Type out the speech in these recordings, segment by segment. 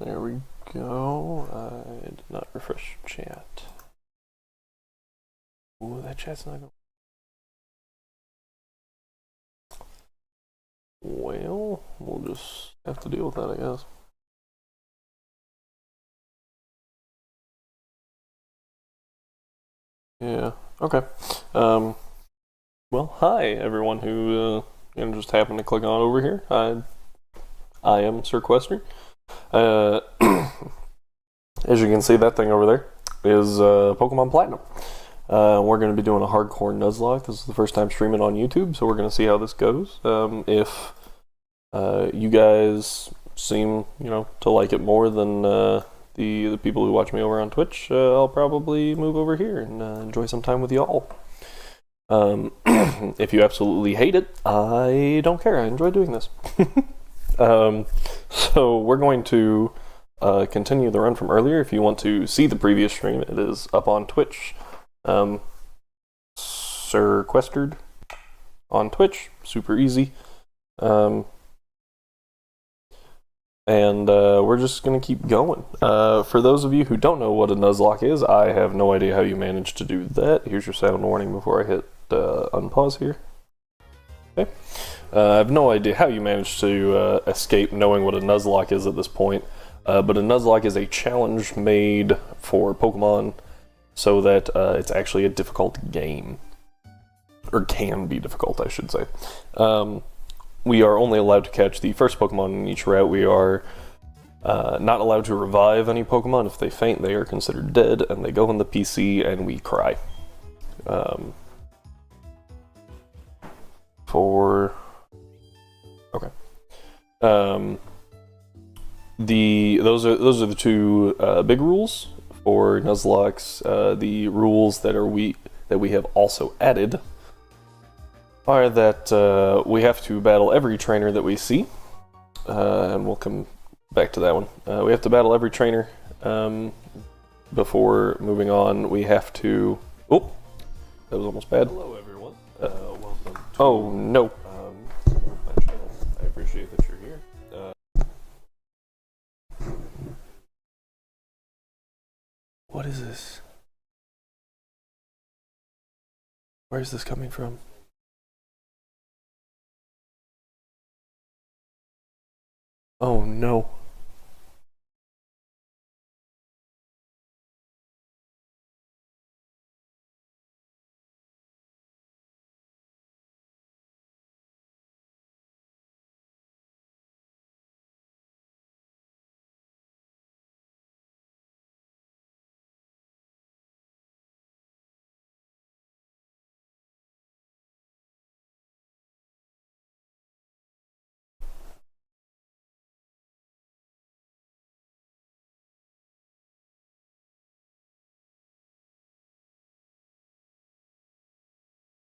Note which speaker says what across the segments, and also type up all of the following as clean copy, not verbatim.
Speaker 1: There we go. I did not refresh chat. Ooh, that chat's not going. Well, we'll just have to deal with that, I guess. Yeah, okay. Well, hi everyone who just happened to click on over here. I am Sir Quester. As you can see, that thing over there is Pokemon Platinum. We're going to be doing a hardcore Nuzlocke. This is the first time streaming on YouTube, so we're going to see how this goes. If you guys seem, to like it more than the people who watch me over on Twitch, I'll probably move over here and enjoy some time with y'all. If you absolutely hate it, I don't care. I enjoy doing this. So we're going to continue the run from earlier. If you want to see the previous stream, it is up on Twitch. Sir Questered on Twitch, super easy. And we're just going to keep going. For those of you who don't know what a Nuzlocke is, I have no idea how you managed to do that. Here's your sound warning before I hit unpause here. Okay. I have no idea how you managed to escape knowing what a Nuzlocke is at this point, but a Nuzlocke is a challenge made for Pokemon so that it's actually a difficult game. Or can be difficult, I should say. We are only allowed to catch the first Pokemon in each route. We are not allowed to revive any Pokemon. If they faint, they are considered dead, and they go in the PC, and we cry. Okay. Those are the two big rules for Nuzlocks. The rules that we have also added are that we have to battle every trainer that we see, and we'll come back to that one. We have to battle every trainer before moving on. We have to. Oh, that was almost bad.
Speaker 2: Hello, everyone. Welcome.
Speaker 1: Oh no.
Speaker 2: My channel. I appreciate that you're here.
Speaker 1: What is this? Where is this coming from? Oh no.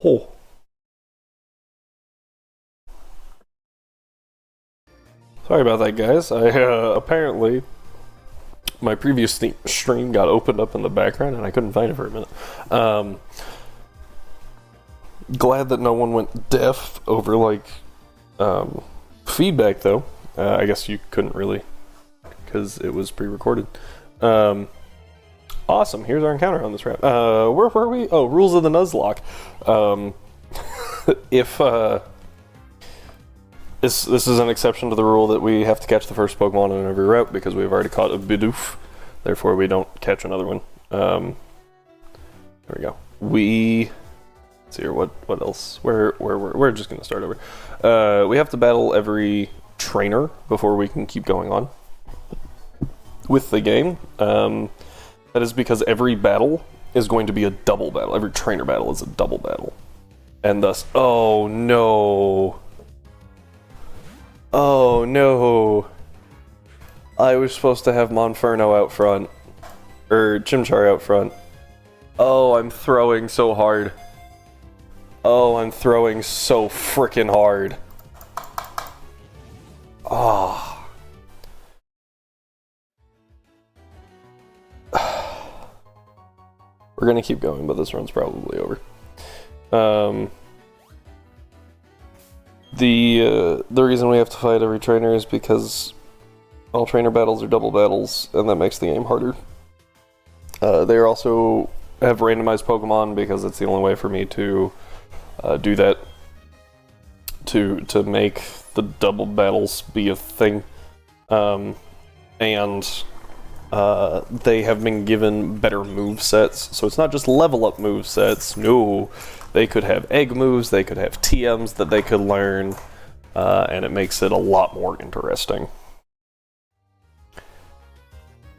Speaker 1: Oh. Sorry about that, guys. I apparently my previous stream got opened up in the background and I couldn't find it for a minute. Glad that no one went deaf over like feedback though. I guess you couldn't really because it was pre-recorded. Awesome. Here's our encounter on this route. Where were we? Oh, rules of the Nuzlocke. If this is an exception to the rule that we have to catch the first Pokemon on every route because we've already caught a Bidoof, therefore we don't catch another one. There we go. Let's see here. What else? We're just gonna start over. We have to battle every trainer before we can keep going on with the game. That is because every battle is going to be a double battle. Every trainer battle is a double battle. And thus, oh no. Oh no. I was supposed to have Monferno out front. Or Chimchar out front. Oh, I'm throwing so hard. Oh, I'm throwing so frickin' hard. Ah. We're gonna keep going, but this run's probably over. The reason we have to fight every trainer is because All trainer battles are double battles, and that makes the game harder. They also have randomized Pokemon because it's the only way for me to do that. To make the double battles be a thing. And they have been given better move sets, so it's not just level up move sets. No, they could have egg moves, they could have TMs that they could learn, and it makes it a lot more interesting.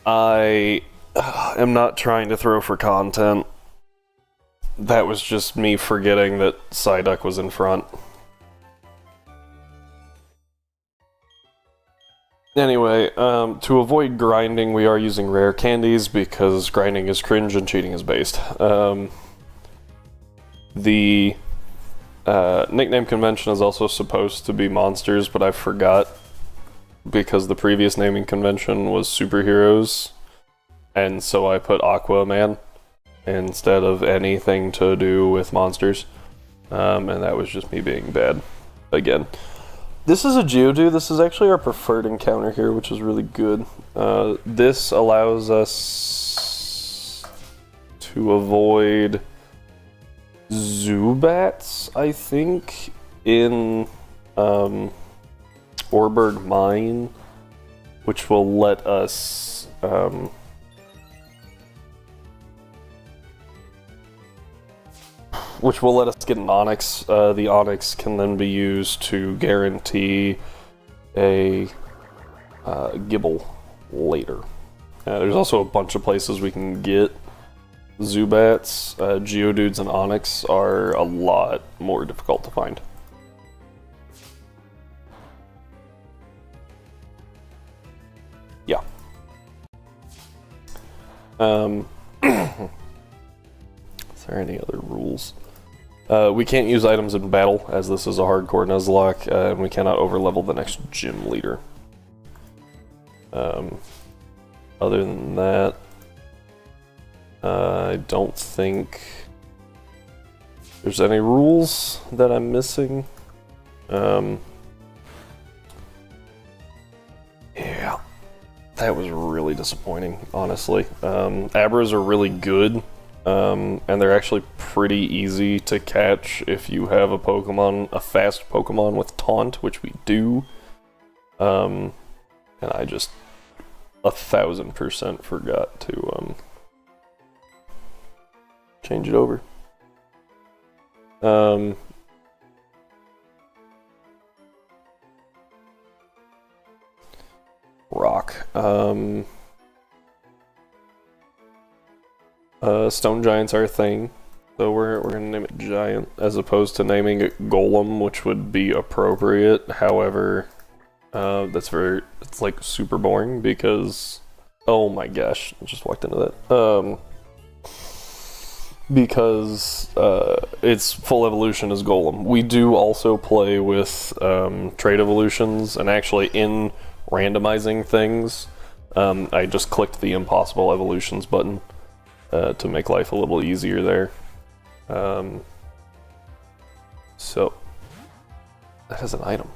Speaker 1: I am not trying to throw for content. That was just me forgetting that Psyduck was in front. Anyway, to avoid grinding, we are using rare candies because grinding is cringe and cheating is based. The nickname convention is also supposed to be monsters, but I forgot because the previous naming convention was superheroes, and so I put Aquaman instead of anything to do with monsters, and that was just me being bad again. This is a Geodude. This is actually our preferred encounter here, which is really good. This allows us to avoid Zubats, I think, in Orberg Mine, which will let us get an Onyx. The Onyx can then be used to guarantee a Gibble later. There's also a bunch of places we can get Zubats. Geodudes and Onyx are a lot more difficult to find. Yeah. Is there any other rules? We can't use items in battle, as this is a hardcore Nuzlocke, and we cannot overlevel the next gym leader. Other than that, I don't think there's any rules that I'm missing. Yeah, that was really disappointing, honestly. Abras are really good. And they're actually pretty easy to catch if you have a fast Pokemon with Taunt, which we do. And I just 1000% forgot to change it over. Rock. Stone Giants are a thing, so we're gonna name it Giant, as opposed to naming it Golem, which would be appropriate. However, it's like super boring because, oh my gosh, I just walked into that. Because its full evolution is Golem. We do also play with trait evolutions, and actually in randomizing things, I just clicked the Impossible Evolutions button to make life a little easier there. So, that is an item.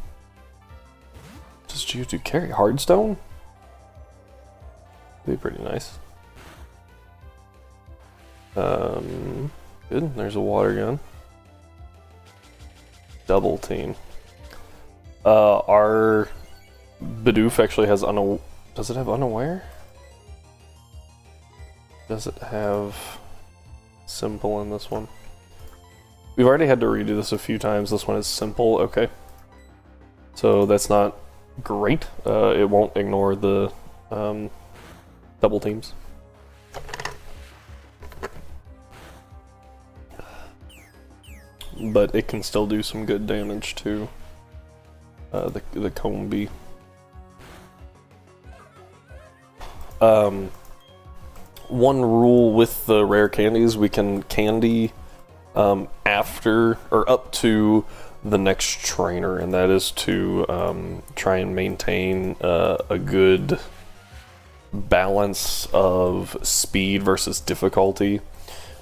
Speaker 1: Does Geodude carry Hardstone? That'd be pretty nice. Good, there's a water gun. Double team. Our Bidoof actually has does it have Unaware? Does it have Simple in this one? We've already had to redo this a few times. This one is Simple, okay. So that's not great. It won't ignore the double teams. But it can still do some good damage to the Combi. One rule with the rare candies, we can candy after or up to the next trainer, and that is to try and maintain a good balance of speed versus difficulty.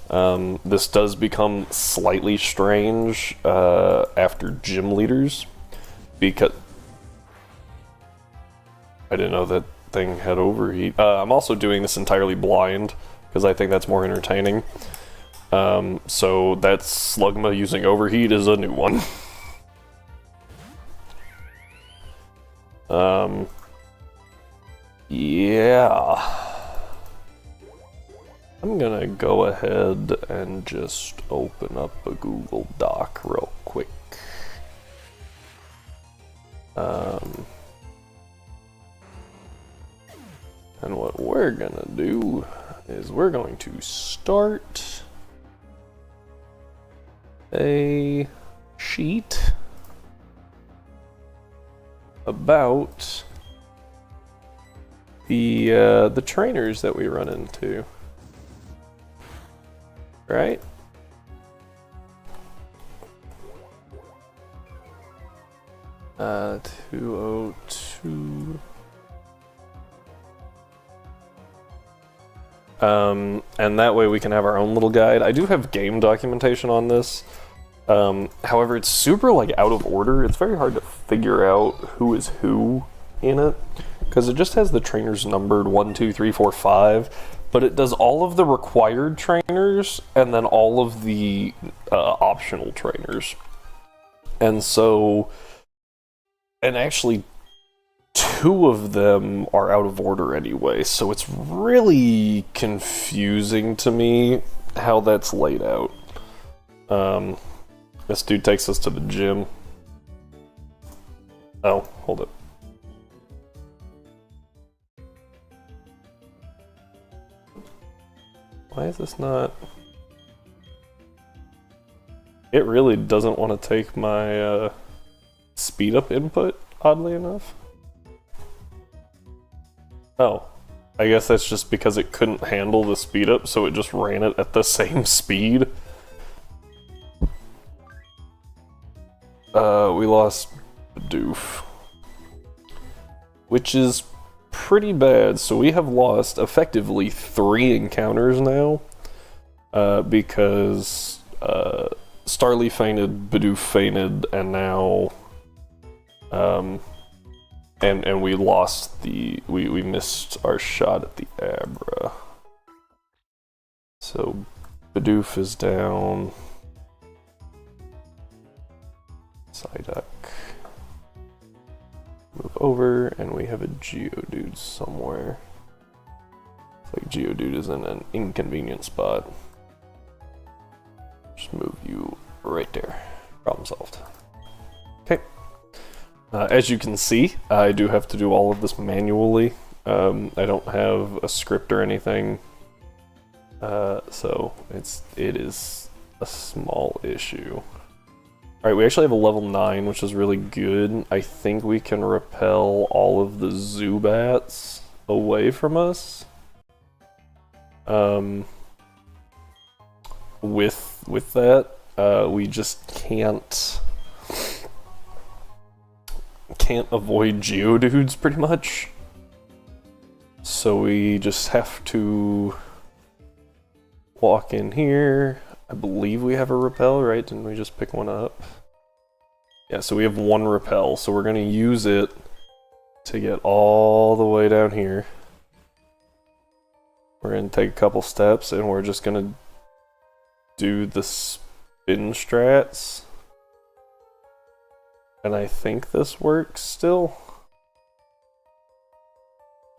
Speaker 1: This does become slightly strange after gym leaders, because I didn't know that thing had overheat. I'm also doing this entirely blind because I think that's more entertaining. So that Slugma using overheat is a new one. Yeah. I'm gonna go ahead and just open up a Google Doc real quick. And what we're gonna do is we're going to start a sheet about the trainers that we run into, right? Uh, 202. And that way we can have our own little guide. I do have game documentation on this. However, it's super like out of order. It's very hard to figure out who is who in it because it just has the trainers numbered 1, 2, 3, 4, 5, but it does all of the required trainers and then all of the optional trainers. And so, and actually 2 of them are out of order anyway, so it's really confusing to me how that's laid out. This dude takes us to the gym. Oh, hold it. Why is this not... It really doesn't want to take my speed up input, oddly enough. Oh, I guess that's just because it couldn't handle the speed up, so it just ran it at the same speed. We lost Doof, which is pretty bad. So we have lost effectively 3 encounters now, because Starly fainted, Bidoof fainted, and now, and we lost the we missed our shot at the Abra. So Bidoof is down. Psyduck. Move over, and we have a Geodude somewhere. It's like Geodude is in an inconvenient spot. Just move you right there. Problem solved. Okay. As you can see, I do have to do all of this manually. I don't have a script or anything, so it is a small issue. Alright, we actually have a level 9, which is really good. I think we can repel all of the Zubats away from us. With that, we just can't avoid Geodudes pretty much. So we just have to walk in here. I believe we have a repel, right? Didn't we just pick one up? Yeah, so we have 1 repel, so we're gonna use it to get all the way down here. We're gonna take a couple steps and we're just gonna do the spin strats. And I think this works still.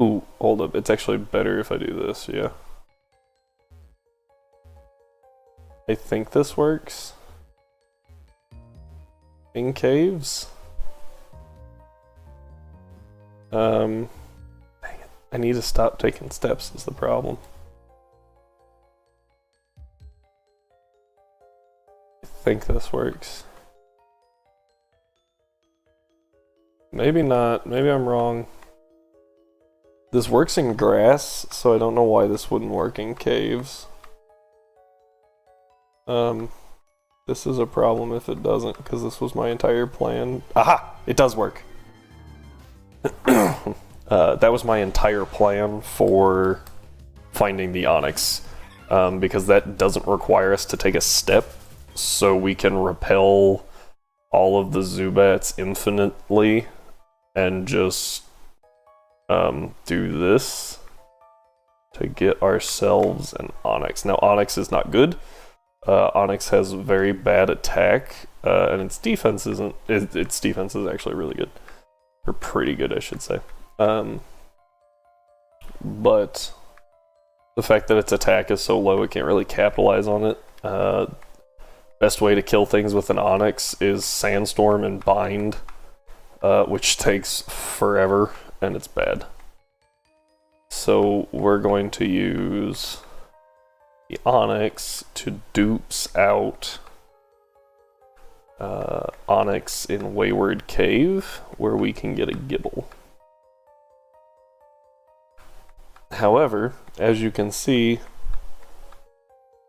Speaker 1: Ooh, hold up, it's actually better if I do this, yeah. I think this works. In caves. Dang it. I need to stop taking steps is the problem. I think this works. Maybe not. Maybe I'm wrong. This works in grass, so I don't know why this wouldn't work in caves. This is a problem if it doesn't, because this was my entire plan. Aha! It does work. That was my entire plan for finding the Onyx, because that doesn't require us to take a step, so we can repel all of the Zubats infinitely and just do this to get ourselves an Onix. Now, Onix is not good. Onix has very bad attack, and its defense isn't. Its defense is actually really good, or pretty good, I should say. But the fact that its attack is so low, it can't really capitalize on it. Best way to kill things with an Onix is Sandstorm and Bind, which takes forever, and it's bad. So we're going to use the Onix to dupes out Onix in Wayward Cave, where we can get a Gibble. However, as you can see,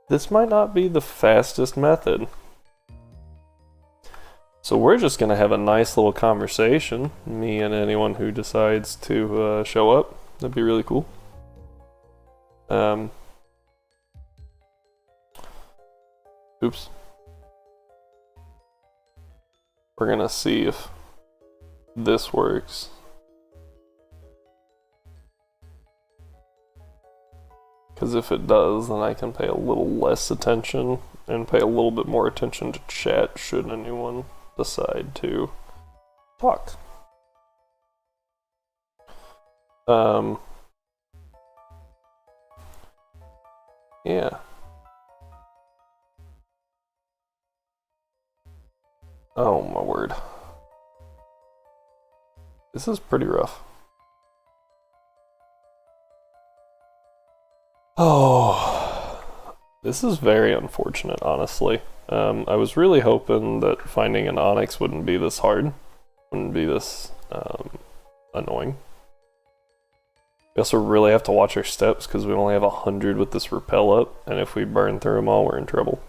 Speaker 1: this might not be the fastest method. So we're just going to have a nice little conversation, me and anyone who decides to show up. That'd be really cool. Oops. We're going to see if this works. Because if it does, then I can pay a little less attention and pay a little bit more attention to chat should anyone decide to talk. Yeah. Oh my word. This is pretty rough. Oh, this is very unfortunate, honestly. I was really hoping that finding an Onix wouldn't be this hard, wouldn't be this annoying. We also really have to watch our steps because we only have 100 with this repel up, and if we burn through them all, we're in trouble.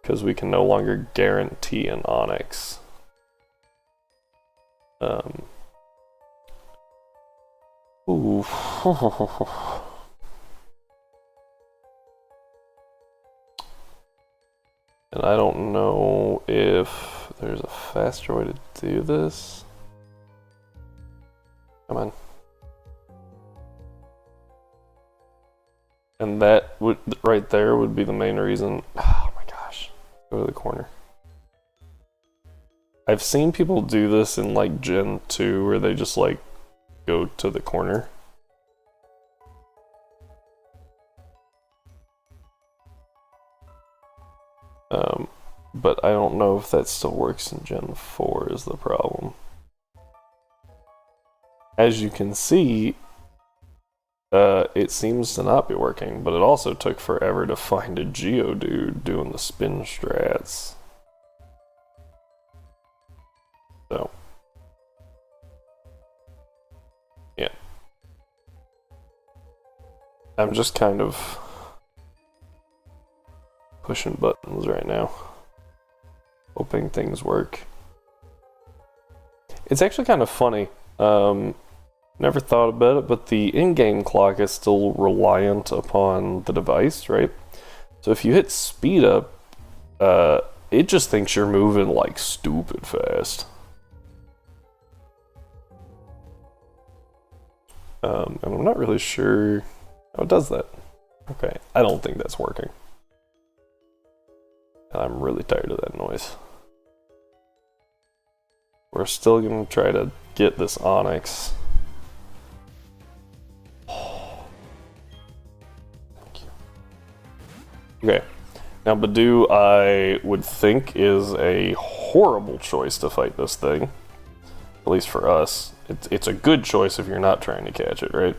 Speaker 1: Because we can no longer guarantee an Onix. Ooh. And I don't know if there's a faster way to do this. Come on. And that would, right there, would be the main reason. Oh my gosh. Go to the corner. I've seen people do this in like Gen 2 where they just like go to the corner. But I don't know if that still works in Gen 4 is the problem. As you can see, it seems to not be working, but it also took forever to find a Geodude doing the spin strats. So, yeah. I'm just kind of pushing buttons right now, hoping things work. It's actually kind of funny. Never thought about it, but the in-game clock is still reliant upon the device, right? So if you hit speed up, it just thinks you're moving like stupid fast. And I'm not really sure how it does that. Okay, I don't think that's working. And I'm really tired of that noise. We're still gonna try to get this Onix. Okay, now Badoo I would think is a horrible choice to fight this thing, at least for us. It's a good choice if you're not trying to catch it, right?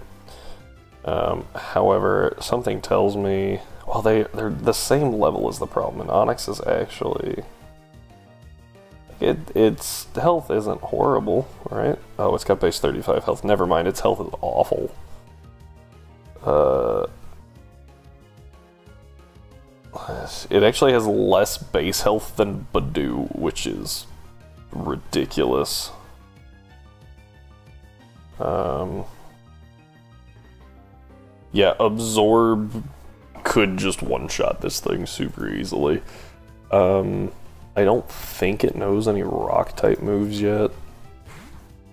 Speaker 1: However, something tells me, well, they're the same level as the problem, and Onix is actually, its health isn't horrible, right? Oh, it's got base 35 health. Never mind, its health is awful. It actually has less base health than Badoo, which is ridiculous. Yeah, Absorb could just one-shot this thing super easily. I don't think it knows any rock-type moves yet,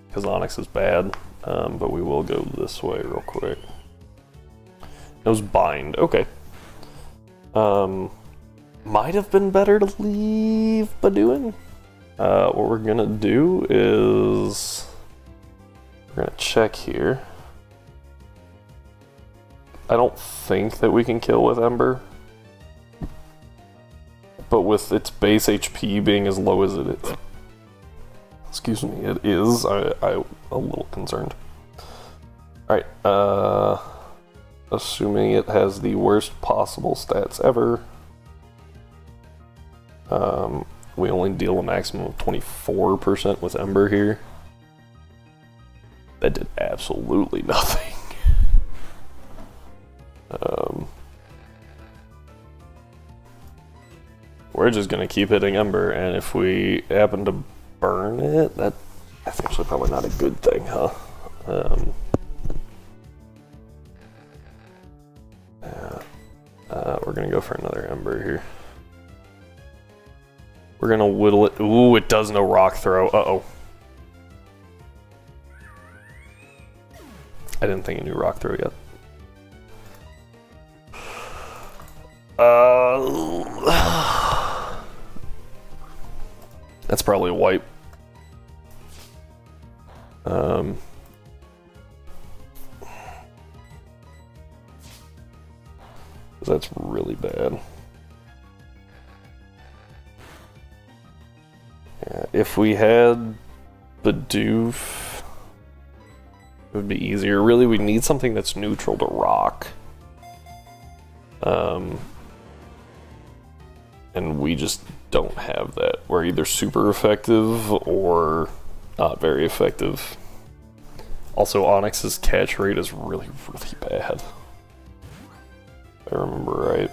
Speaker 1: because Onix is bad. but we will go this way real quick. Those bind. Okay. Might have been better to leave Baduin. What we're gonna do is we're gonna check here. I don't think that we can kill with Ember, but with its base HP being as low as it is, excuse me, it is. I'm a little concerned. All right. Assuming it has the worst possible stats ever. We only deal a maximum of 24% with Ember here. That did absolutely nothing. We're just gonna keep hitting Ember, and if we happen to burn it, that's actually probably not a good thing, huh? We're gonna go for another Ember here. We're gonna whittle it. Ooh, it does no rock throw. Uh-oh. I didn't think it knew rock throw yet. That's probably a wipe. That's really bad. Yeah, if we had Bidoof, it would be easier. Really, we need something that's neutral to rock. And we just don't have that. We're either super effective or not very effective. Also, Onyx's catch rate is really, really bad. If I remember right.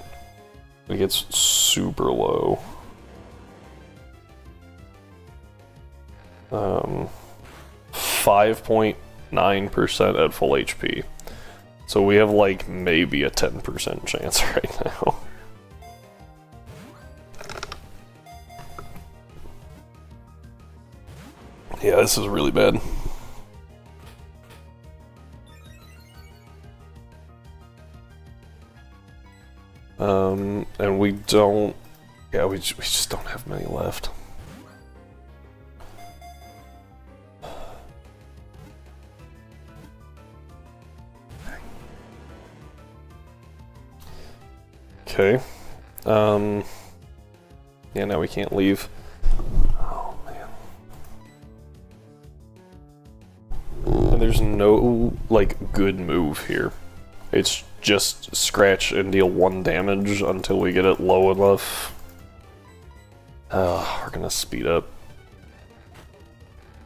Speaker 1: It gets super low. 5.9% at full HP. So we have like maybe a 10% chance right now. Yeah, this is really bad. And we don't... Yeah, we just don't have many left. Okay. Yeah, now we can't leave. Oh, man. And there's no, like, good move here. It's just scratch and deal 1 damage until we get it low enough. We're gonna speed up.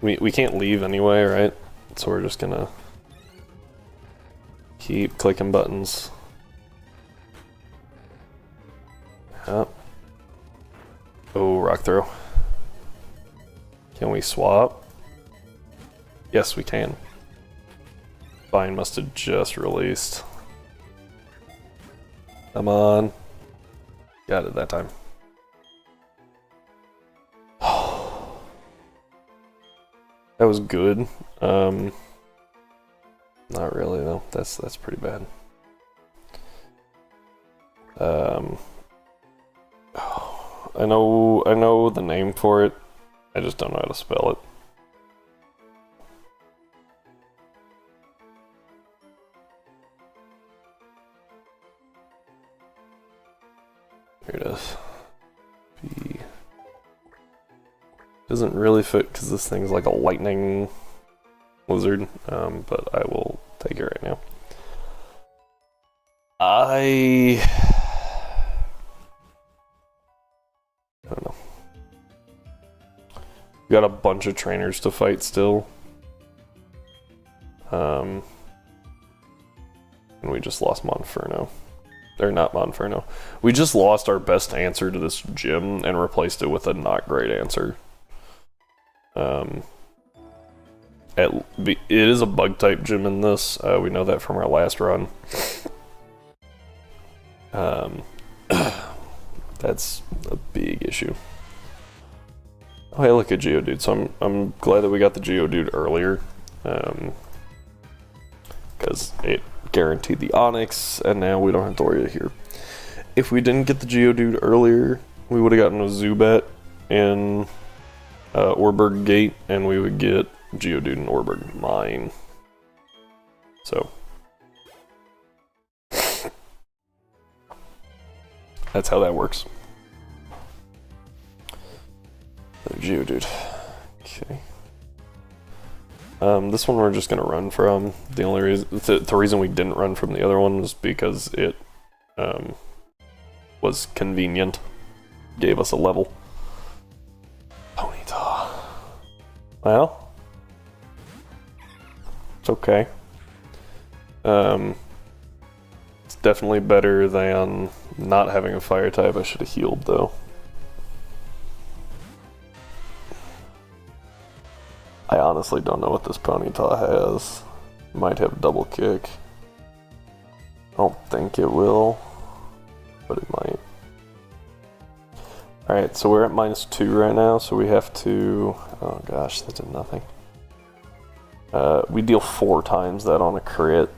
Speaker 1: We can't leave anyway, right? So we're just gonna keep clicking buttons. Yep. Oh, rock throw. Can we swap? Yes, we can. Bind must have just released. Come on. Got it that time. That was good. Not really though. That's pretty bad. I know the name for it. I just don't know how to spell it. Here it is. P. Doesn't really fit because this thing's like a lightning lizard, but I will take it right now. I don't know. We got a bunch of trainers to fight still. And we just lost Monferno. Or not Monferno. We just lost our best answer to this gym and replaced it with a not great answer. It is a bug type gym in this. We know that from our last run. That's a big issue. Oh, hey, look at Geodude. So I'm glad that we got the Geodude earlier. because it guaranteed the Onyx, and now we don't have to worry here. If we didn't get the Geodude earlier, we would have gotten a Zubat in Orberg Gate, and we would get Geodude in Orberg Mine. So that's how that works. Geodude. Okay. This one we're just gonna run from. The only reason, the reason we didn't run from the other one was because it was convenient. Gave us a level. Ponyta. Well, it's okay. It's definitely better than not having a fire type. I should have healed though. I honestly don't know what this Ponyta has. Might have double kick. I don't think it will, but it might. Alright, so we're at -2 right now, so we have to... Oh gosh, that did nothing. We deal 4 times that on a crit,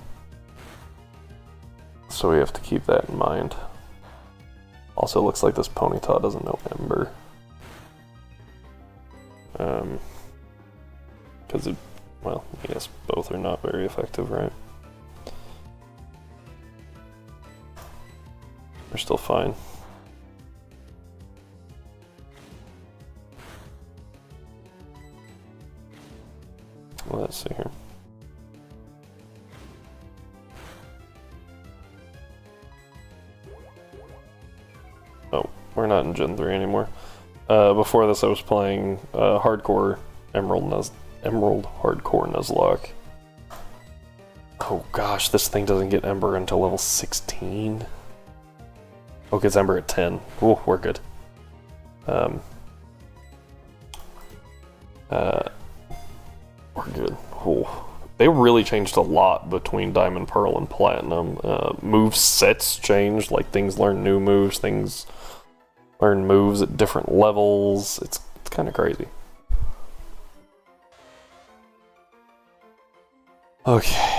Speaker 1: so we have to keep that in mind. Also, looks like this Ponyta doesn't know Ember. Because it, well, I guess both are not very effective, right? We're still fine. Well, let's see here. Oh, we're not in Gen 3 anymore. Before this I was playing Hardcore Emerald Hardcore Nuzlocke. Oh gosh, this thing doesn't get Ember until level 16. Oh, it gets Ember at 10. Oh, we're good. We're good. Oh. They really changed a lot between Diamond, Pearl, and Platinum. Move sets changed, like things learn new moves, things learn moves at different levels. It's kind of crazy. Okay.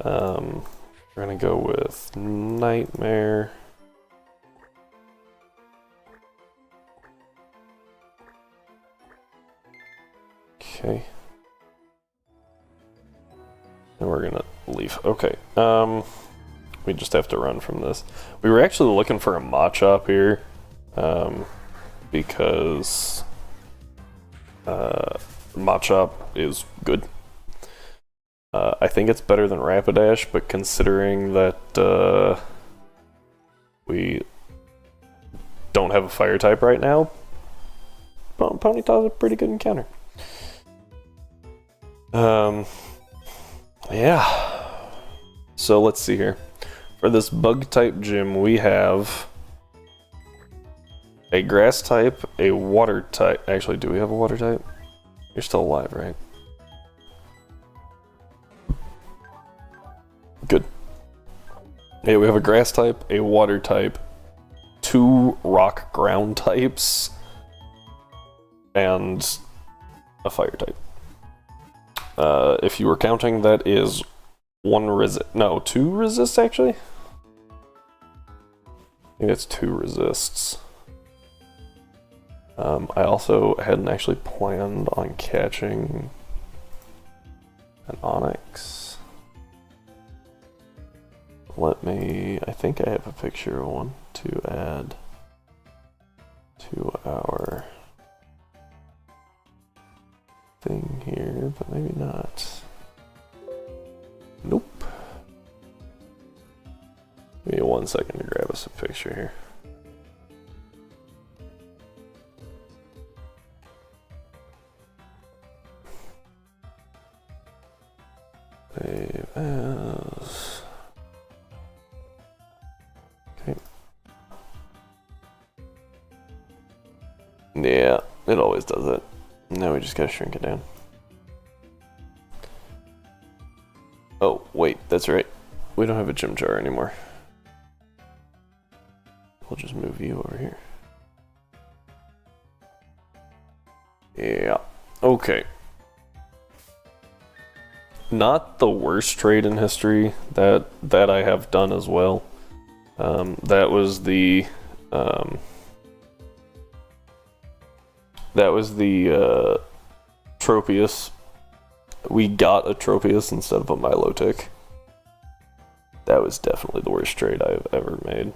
Speaker 1: We're gonna go with Nightmare. Okay. And we're gonna leave. Okay. We just have to run from this. We were actually looking for a Machop here, because Machop is good. I think it's better than Rapidash, but considering that we don't have a fire type right now, Ponyta's a pretty good encounter. Yeah. So let's see here. For this bug type gym, we have a grass type, a water type. Actually, do we have a water type? You're still alive, right? Good. Yeah, we have a grass type, a water type, 2 rock ground types, and a fire type. If you were counting, that is 1 resist. No, 2 resists actually? I think it's 2 resists. I also hadn't actually planned on catching an Onyx. Let me, I think I have a picture of one to add to our thing here, but maybe not. Nope. Give me 1 second to grab us a picture here. Save as. Okay. Yeah, it always does it. Now we just gotta shrink it down. Oh, wait, that's right. We don't have a gym jar anymore. We'll just move you over here. Yeah, okay. not the worst trade in history that I have done as well. That was the Tropius. We got a Tropius instead of a Milotic. That was definitely the worst trade I've ever made.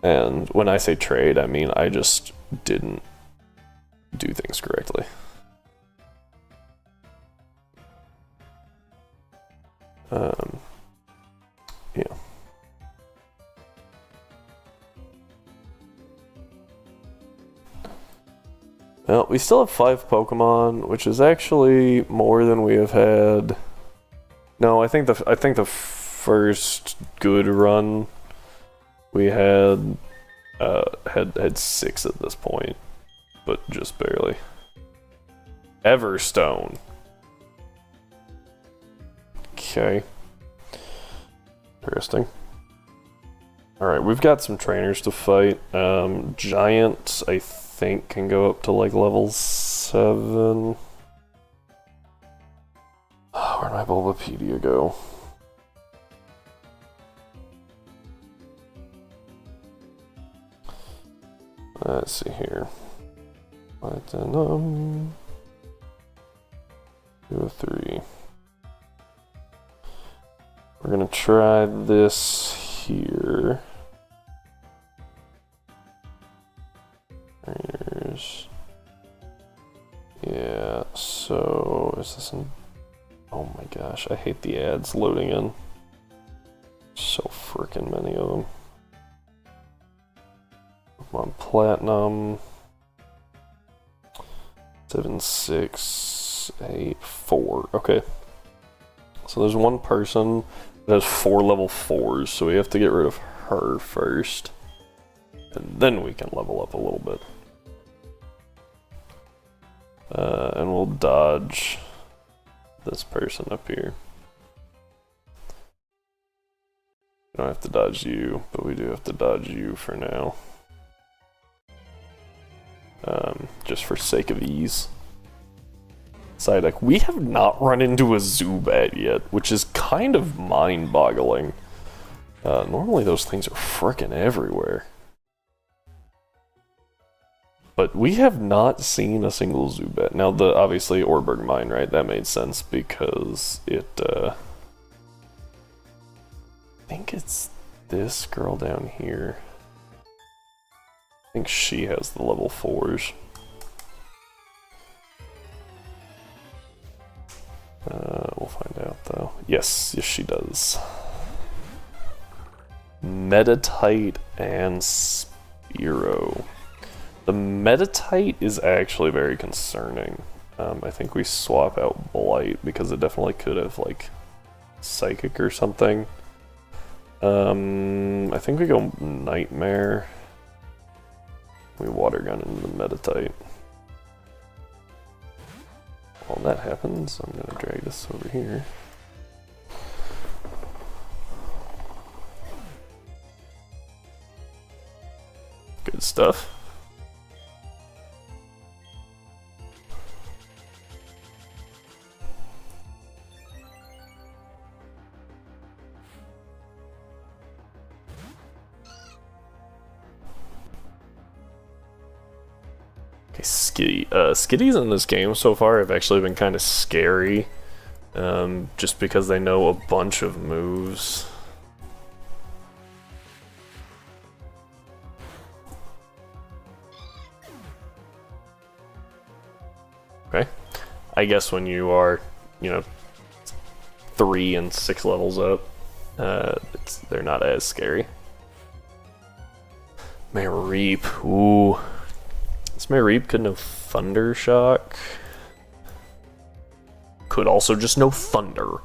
Speaker 1: And when I say trade, I mean I just didn't do things correctly. Yeah. Well, we still have 5 Pokemon, which is actually more than we have had. No, I think the first good run we had 6 at this point, but just barely. Everstone. Okay. Interesting. Alright, we've got some trainers to fight. Giant, I think, can go up to like level 7. Oh, where'd my Bulbapedia go? Let's see here. Platinum. 203. We're gonna try this here. Trainers. Yeah, so is this in? Oh my gosh, I hate the ads loading in. So freaking many of them. Come on, Platinum. 7, 6, 8, 4. Okay. So there's one person that has 4 level 4s, so we have to get rid of her first. And then we can level up a little bit. And we'll dodge this person up here. We don't have to dodge you, but we do have to dodge you for now. Just for sake of ease. Psyduck. We have not run into a Zubat yet, which is kind of mind-boggling. Normally those things are frickin' everywhere. But we have not seen a single Zubat. Now, obviously Orberg Mine, right? That made sense because it, I think it's this girl down here. I think she has the level 4s. We'll find out though. Yes, she does. Metatite and Spearow. The Metatite is actually very concerning. I think we swap out Blight because it definitely could have like Psychic or something. I think we go Nightmare. We Water Gun into the Metatite. While that happens, I'm gonna drag this over here. Good stuff. Okay, Skitties in this game so far have actually been kind of scary, just because they know a bunch of moves. Okay, I guess when you are, 3 and 6 levels up, they're not as scary. Mareep, ooh. This Mareep could know Thunder Shock. Could also just know Thunder.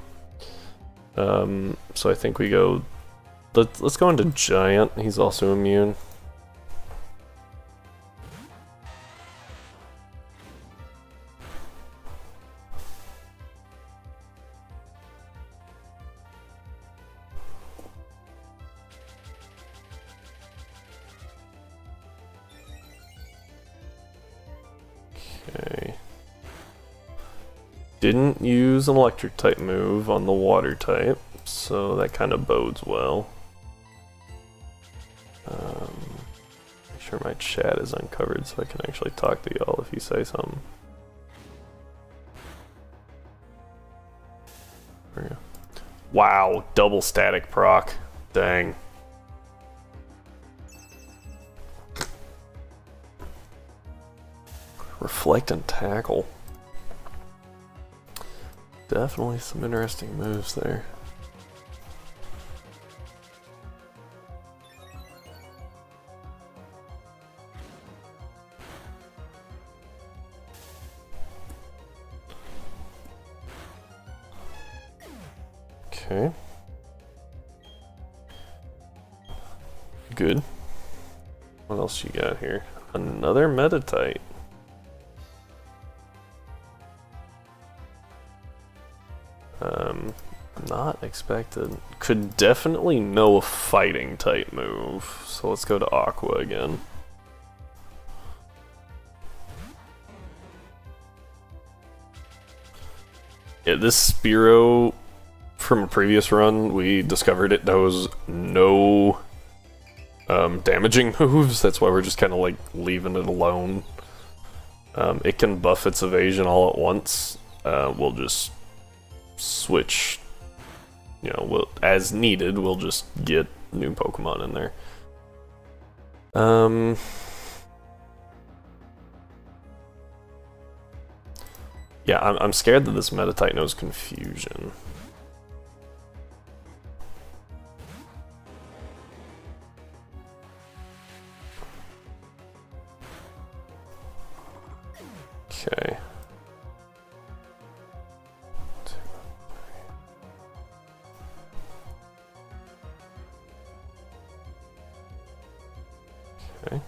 Speaker 1: So I think we go... Let's go into Giant. He's also immune. Okay. Didn't use an electric type move on the water type, so that kind of bodes well. Make sure my chat is uncovered so I can actually talk to y'all if you say something. There we go. Wow, double static proc. Dang. Reflect and tackle. Definitely some interesting moves there. Okay. Good. What else you got here? Another Metatite. Not expected. Could definitely know a fighting type move. So let's go to Aqua again. Yeah, this Spearow from a previous run, we discovered it knows no damaging moves. That's why we're just kind of like leaving it alone. It can buff its evasion all at once. We'll just switch, you know, as needed, we'll just get new Pokemon in there. Yeah, I'm scared that this Metatite knows Confusion. Okay. Okay.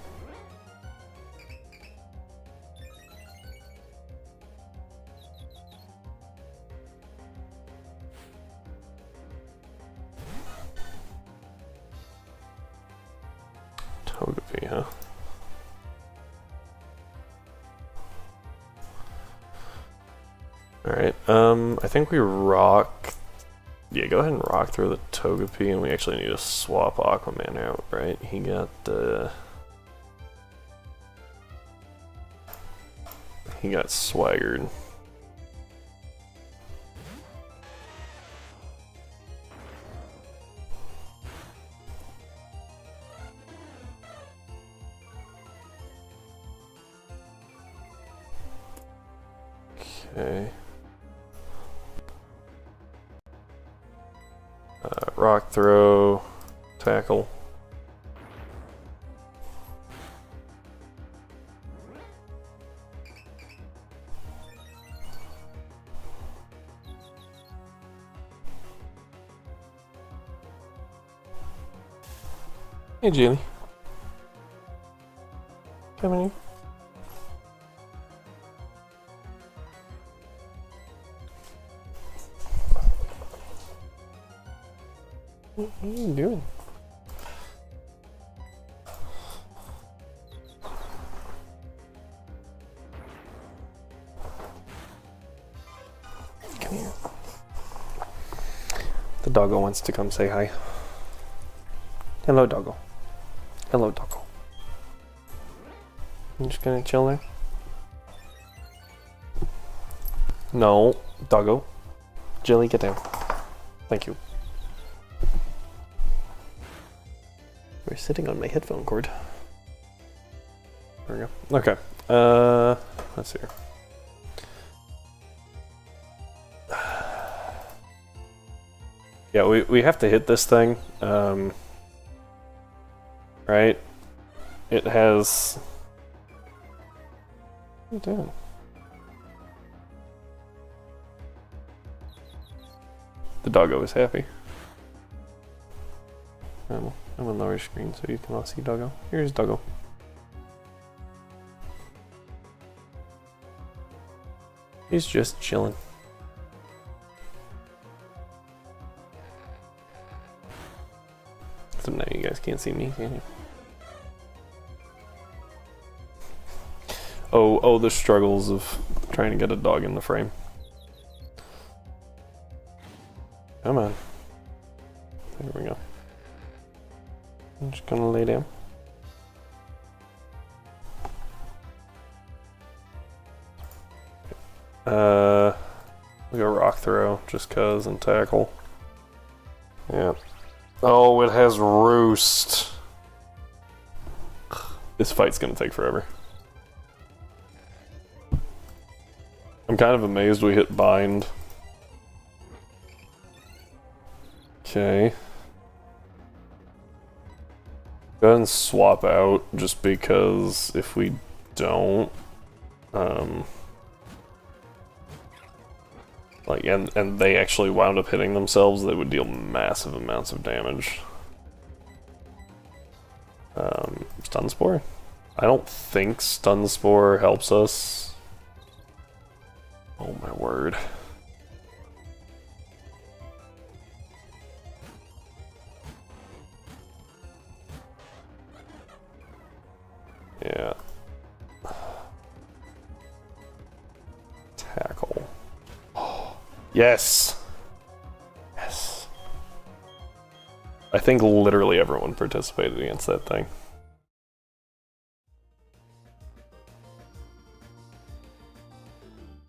Speaker 1: Togepi, huh? Alright, I think we rock... Yeah, go ahead and rock through the Togepi, and we actually need to swap Aquaman out, right? He got, he got swaggered. Okay. Rock throw, tackle. Hey, Jenny. Come in here. What are you doing? Come here. The doggo wants to come say hi. Hello, doggo. Hello, doggo. I'm just gonna chill there. No, doggo. Jilly, get down. Thank you. We're sitting on my headphone cord. There we go. Okay. Let's see here. Yeah, we have to hit this thing. Right? It has... What are you doing? The doggo is happy. I'm gonna lower your screen so you can all see doggo. Here's doggo. He's just chilling. So now you guys can't see me, can you? Oh, the struggles of trying to get a dog in the frame. Come on. There we go. I'm just gonna lay down. We go rock throw, just cuz, and tackle. Yeah. Oh, it has roost. This fight's gonna take forever. I'm kind of amazed we hit bind. Okay. Go ahead and swap out, just because if we don't, like, and they actually wound up hitting themselves, they would deal massive amounts of damage. Stun Spore? I don't think Stun Spore helps us. Oh my word. Yeah. Tackle. Yes! Yes. I think literally everyone participated against that thing.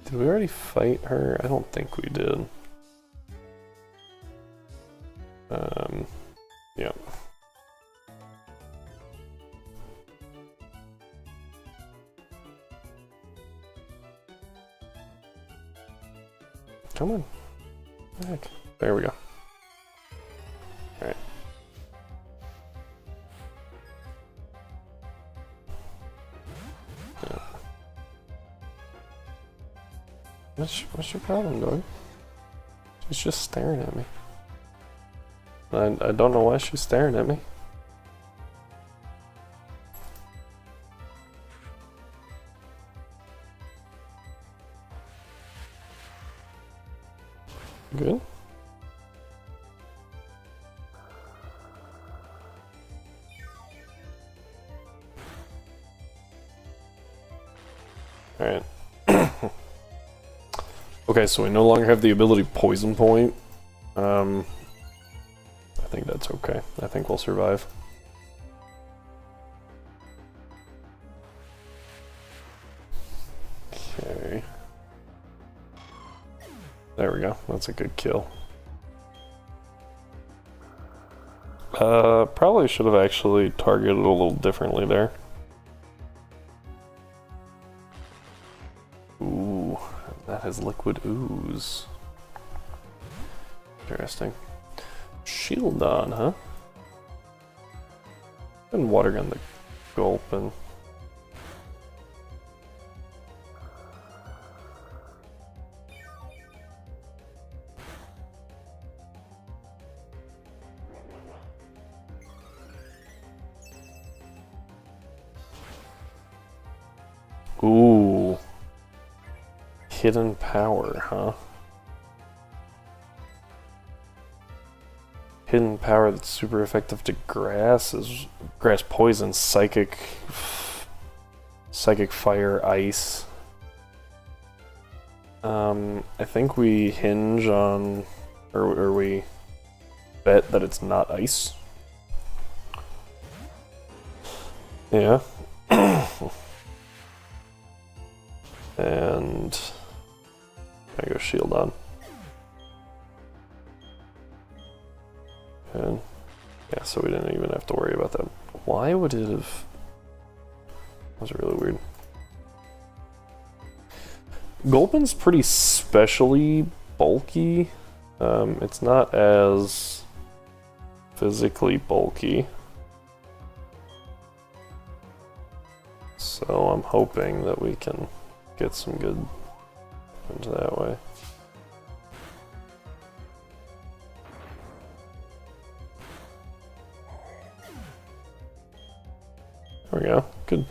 Speaker 1: Did we already fight her? I don't think we did. Yeah. Come on. Heck. There we go. Alright. Yeah. What's your problem, dog? She's just staring at me. I don't know why she's staring at me. Good. Alright. Okay, so we no longer have the ability Poison Point. I think that's okay. I think we'll survive. Okay. There we go. That's a good kill. Probably should have actually targeted a little differently there. Ooh, that has liquid ooze. Interesting. Shield on, huh? And water gun the gulp and. Ooh. Hidden power, huh? Hidden power that's super effective to grass is grass poison, psychic fire, ice. I think we hinge on, or we bet that it's not ice. Yeah. And I go shield on. And yeah, so we didn't even have to worry about that. Why would it have? That was really weird. Gulpin's pretty specially bulky. It's not as physically bulky. So I'm hoping that we can get some good into that way. There we go. Good.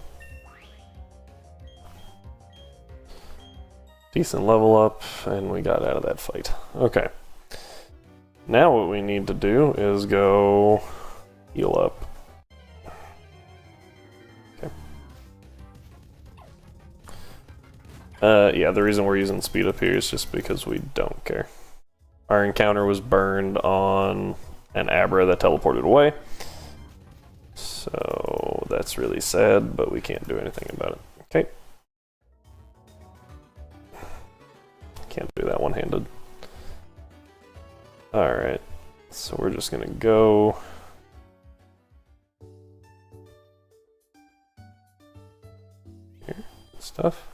Speaker 1: Decent level up, and we got out of that fight. Okay. Now what we need to do is go heal up. Okay. Yeah, the reason we're using speed up here is just because we don't care. Our encounter was burned on an Abra that teleported away. So that's really sad, but we can't do anything about it. Okay. Can't do that one-handed. Alright, so we're just gonna go... here, stuff.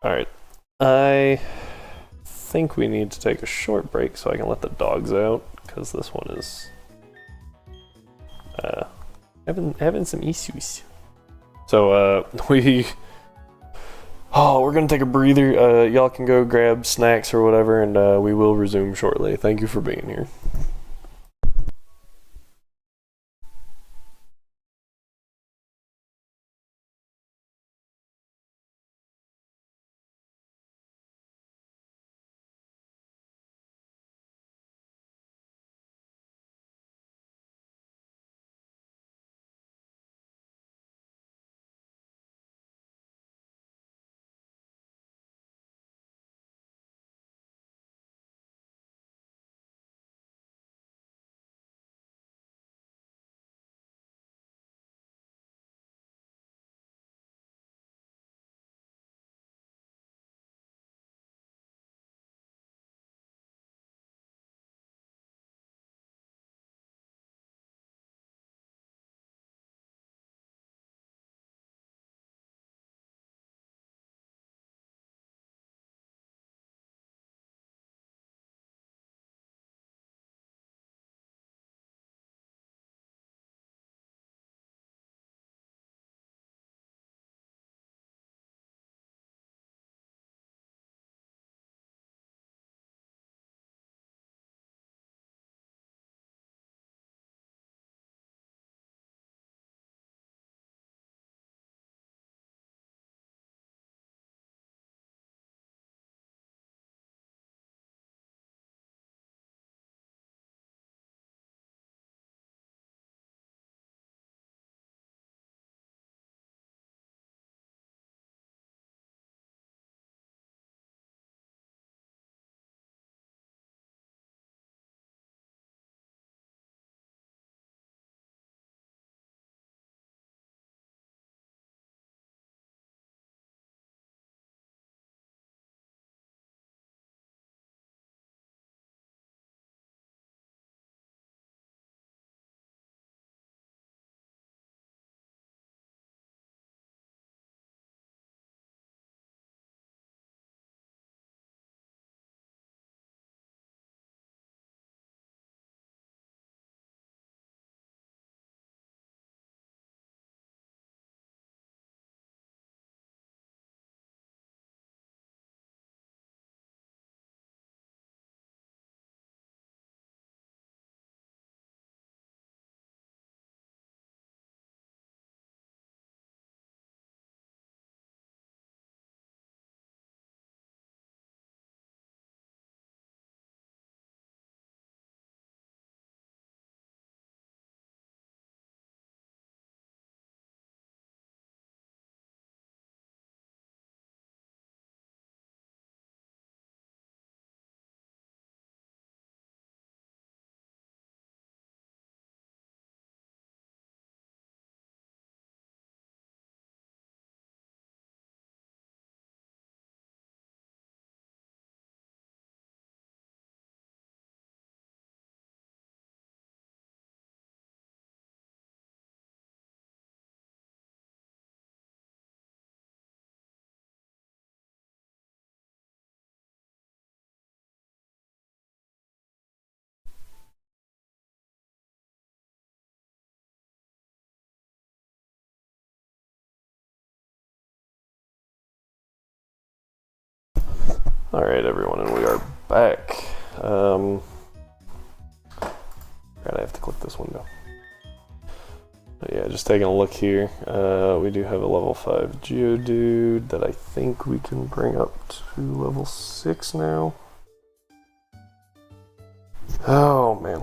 Speaker 1: Alright, I think we need to take a short break so I can let the dogs out, because this one is having some issues. So we're gonna take a breather. Y'all can go grab snacks or whatever, and we will resume shortly. Thank you for being here. Alright, everyone, and we are back. I have to click this window. But yeah, just taking a look here. We do have a level 5 Geodude that I think we can bring up to level 6 now. Oh, man.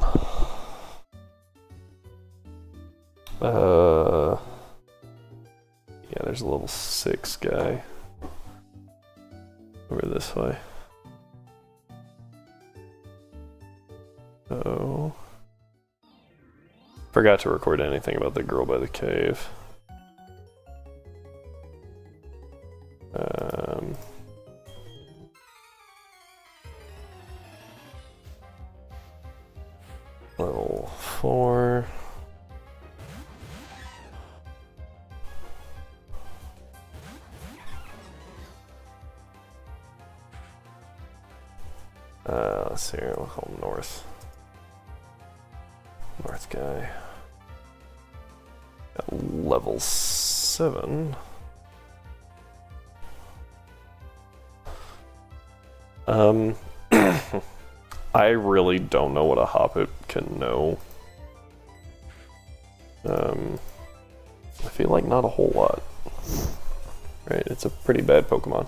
Speaker 1: Yeah, there's a level 6 guy over this way. Oh. Forgot to record anything about the girl by the cave. Level 4. Let's see here, we'll call him North. North guy. At level 7. I really don't know what a Hoppip can know. I feel like not a whole lot. Right, it's a pretty bad Pokemon.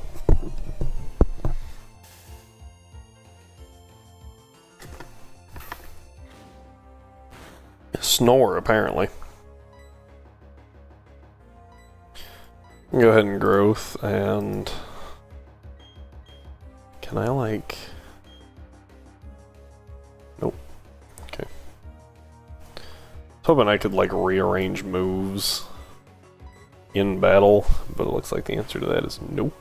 Speaker 1: Snore, apparently. Go ahead and growth, and can I like... Nope. Okay. I was hoping I could like rearrange moves in battle, but it looks like the answer to that is nope.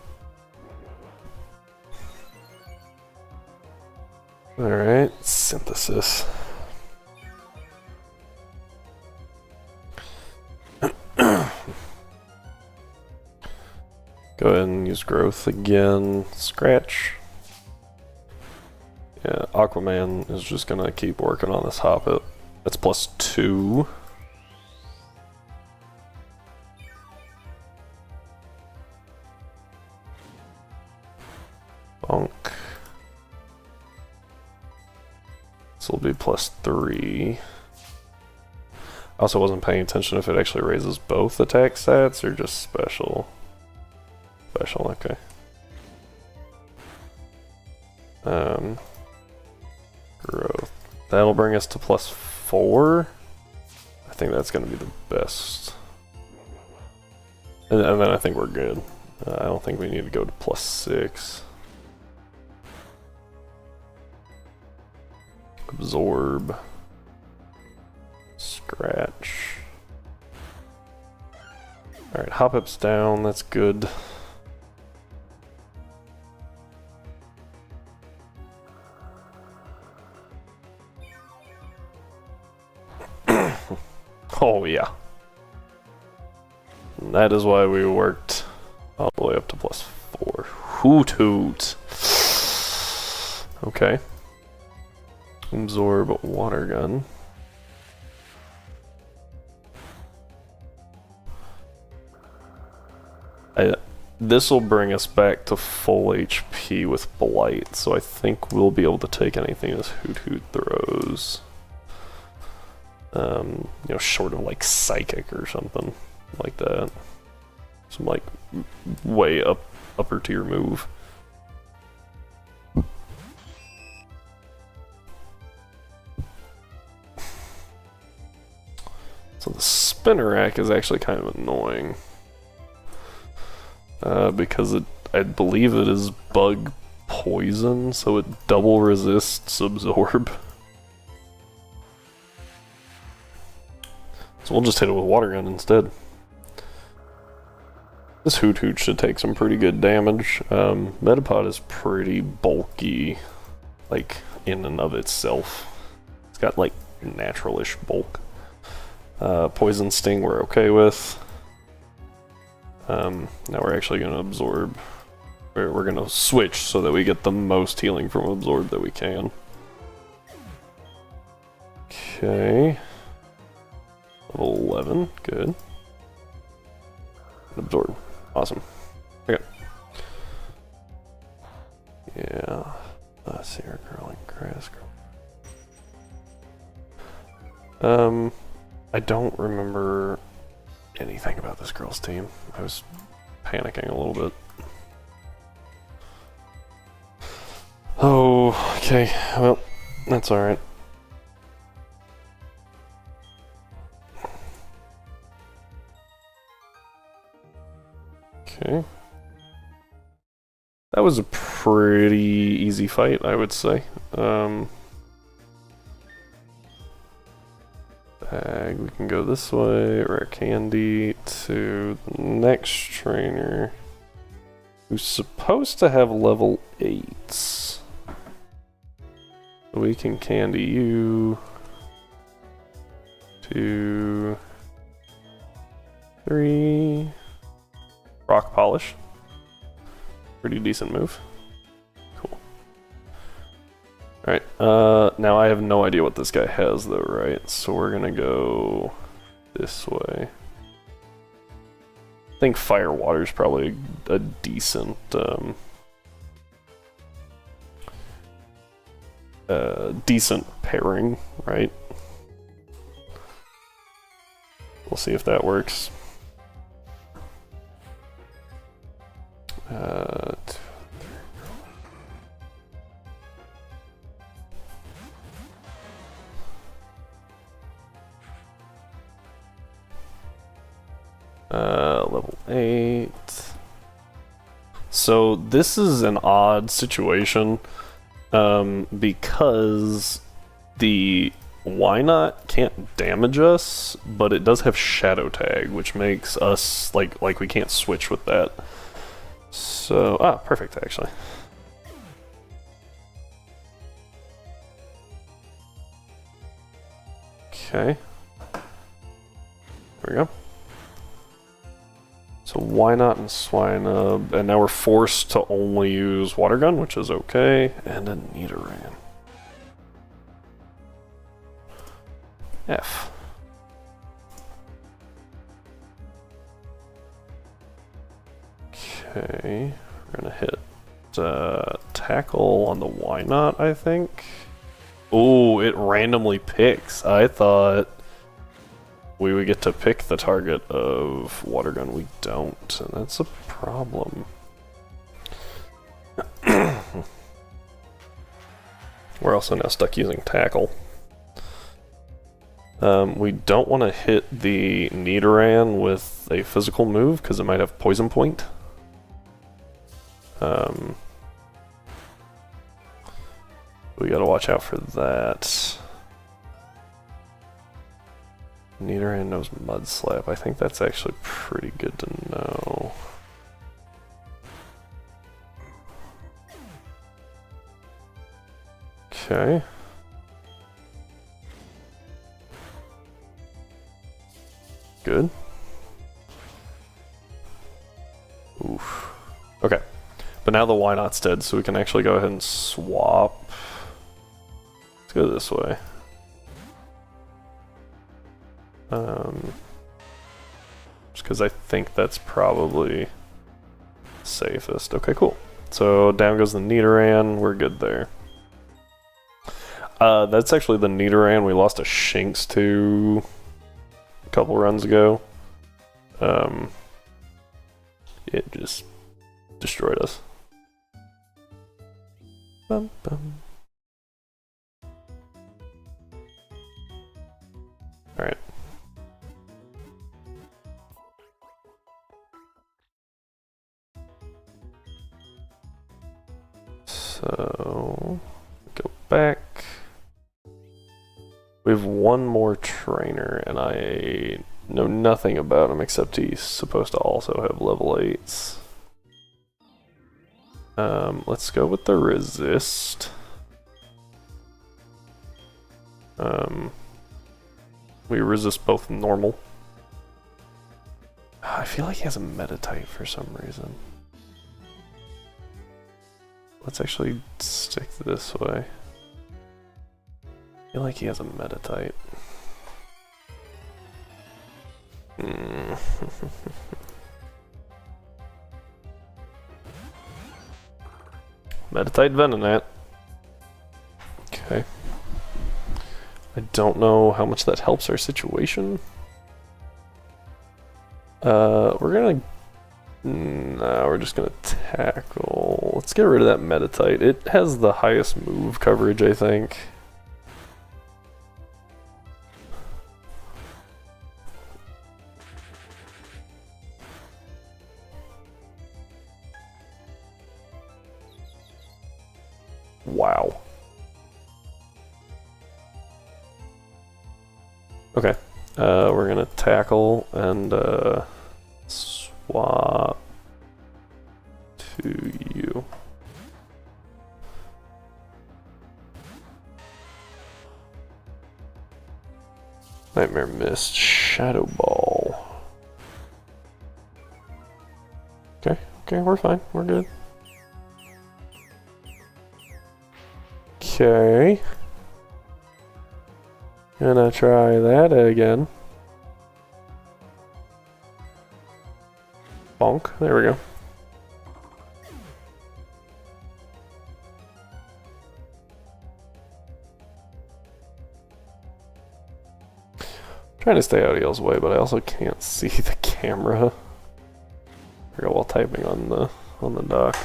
Speaker 1: Alright, synthesis. Go ahead and use growth again. Scratch. Yeah, Aquaman is just gonna keep working on this Hoppip. That's +2. Bonk. This will be +3. I also wasn't paying attention if it actually raises both attack stats or just special. Special, okay. Growth. That'll bring us to +4. I think that's gonna be the best. And then I think we're good. I don't think we need to go to +6. Absorb. Scratch. Alright, Hoppip's down, that's good. Oh yeah. And that is why we worked all the way up to +4. Hoot hoot. Okay. Absorb water gun. This will bring us back to full HP with Blight, so I think we'll be able to take anything this Hoot Hoot throws. You know, short of like Psychic or something like that. Some like way upper tier move. So the Spinnerack is actually kind of annoying. Because I believe it is bug poison, so it double resists absorb. So we'll just hit it with water gun instead. This Hoot Hoot should take some pretty good damage. Metapod is pretty bulky, like in and of itself. It's got like natural-ish bulk. Poison Sting we're okay with. Now we're actually going to absorb. We're going to switch so that we get the most healing from absorb that we can. Okay. Level 11, good. Absorb, awesome. Okay. Yeah. Let's see our growing grass. I don't remember anything about this girl's team. I was panicking a little bit. Oh, okay. Well, that's alright. Okay. That was a pretty easy fight, I would say. Bag, we can go this way. Rare candy to the next trainer, who's supposed to have level 8s. We can candy you. 2, 3. Rock polish. Pretty decent move. Cool. Alright, now I have no idea what this guy has though, right? So we're gonna go this way. I think Fire Water is probably a decent, decent pairing, right? We'll see if that works. Level 8. So this is an odd situation, because the Why Not can't damage us, but it does have Shadow Tag, which makes us like we can't switch with that. So perfect actually. Okay. There we go. So Why Not and Swinub, and now we're forced to only use Water Gun, which is okay, and a Nidoran. F. Okay, we're gonna hit Tackle on the Why Not, I think. Oh, it randomly picks. I thought we would get to pick the target of Water Gun. We don't, and that's a problem. We're also now stuck using Tackle. We don't want to hit the Nidoran with a physical move because it might have Poison Point. We gotta watch out for that. Nidoran knows Mud Slap. I think that's actually pretty good to know. Okay. Good. Oof. Okay. But now the Why Not's dead, so we can actually go ahead and swap. Let's go this way. Just because I think that's probably safest. Okay, cool. So down goes the Nidoran. We're good there. That's actually the Nidoran we lost a Shinx to a couple runs ago. It just destroyed us. Bum, bum. Alright. So, go back. We have one more trainer, and I know nothing about him except he's supposed to also have level 8s. Let's go with the Resist. We resist both normal. I feel like he has a Meditite for some reason. Let's actually stick this way. I feel like he has a Meditite. Meditite Venonat. Okay. I don't know how much that helps our situation. We're gonna... No, we're just gonna tackle. Let's get rid of that Meditite. It has the highest move coverage, I think. Wow. Okay. We're gonna tackle and swap to you. Nightmare Mist, Shadow Ball. Okay, we're fine. We're good. Okay. Gonna try that again. Bonk. There we go. Trying to stay out of y'all's way, but I also can't see the camera. Here, while typing on the dock.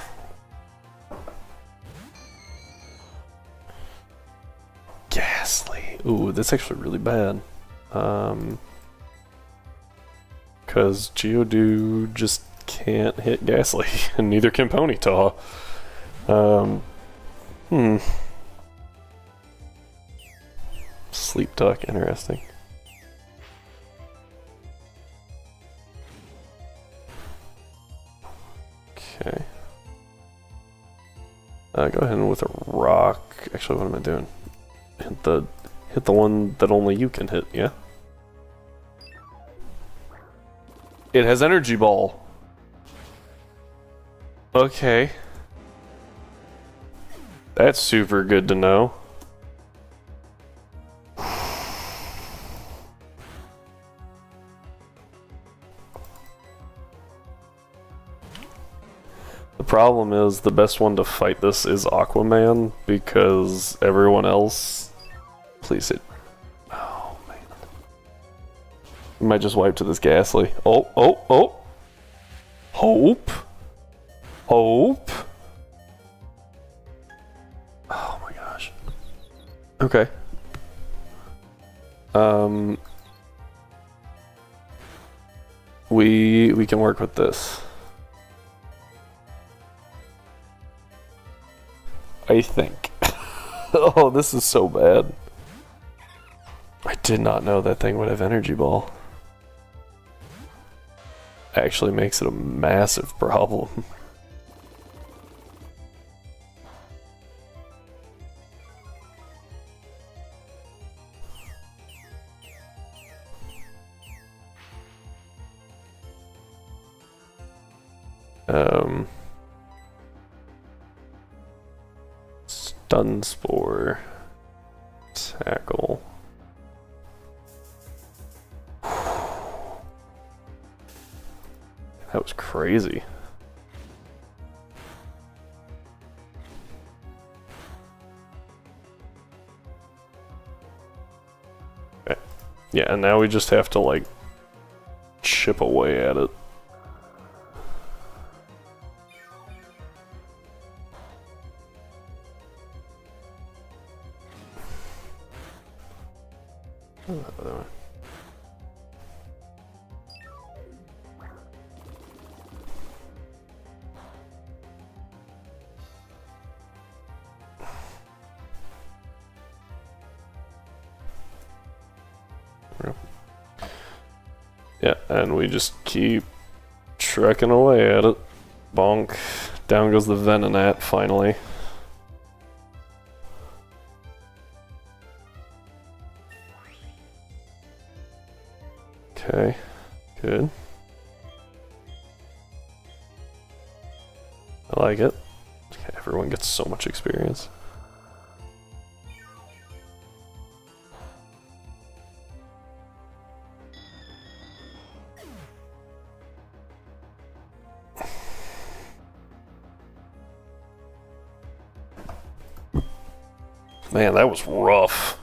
Speaker 1: Ghastly. Ooh, that's actually really bad. Cause Geodude just can't hit Ghastly, and neither can Ponyta. Sleep Talk, interesting. Okay. Go ahead and with a rock. Actually, what am I doing? Hit the one that only you can hit. Yeah. It has Energy Ball. Okay. That's super good to know. The problem is the best one to fight this is Aquaman because everyone else. Please hit. Oh man. We might just wipe to this Ghastly. Oh. Hope. Oh my gosh. Okay. We can work with this. I think. Oh, this is so bad. I did not know that thing would have Energy Ball. Actually makes it a massive problem. Stun Spore. Tackle. That was crazy. Okay. Yeah, and now we just have to like chip away at it. Yeah, and we just keep trekking away at it. Bonk. Down goes the Venonat finally. Okay, good. I like it. Okay, everyone gets so much experience. Man, that was rough.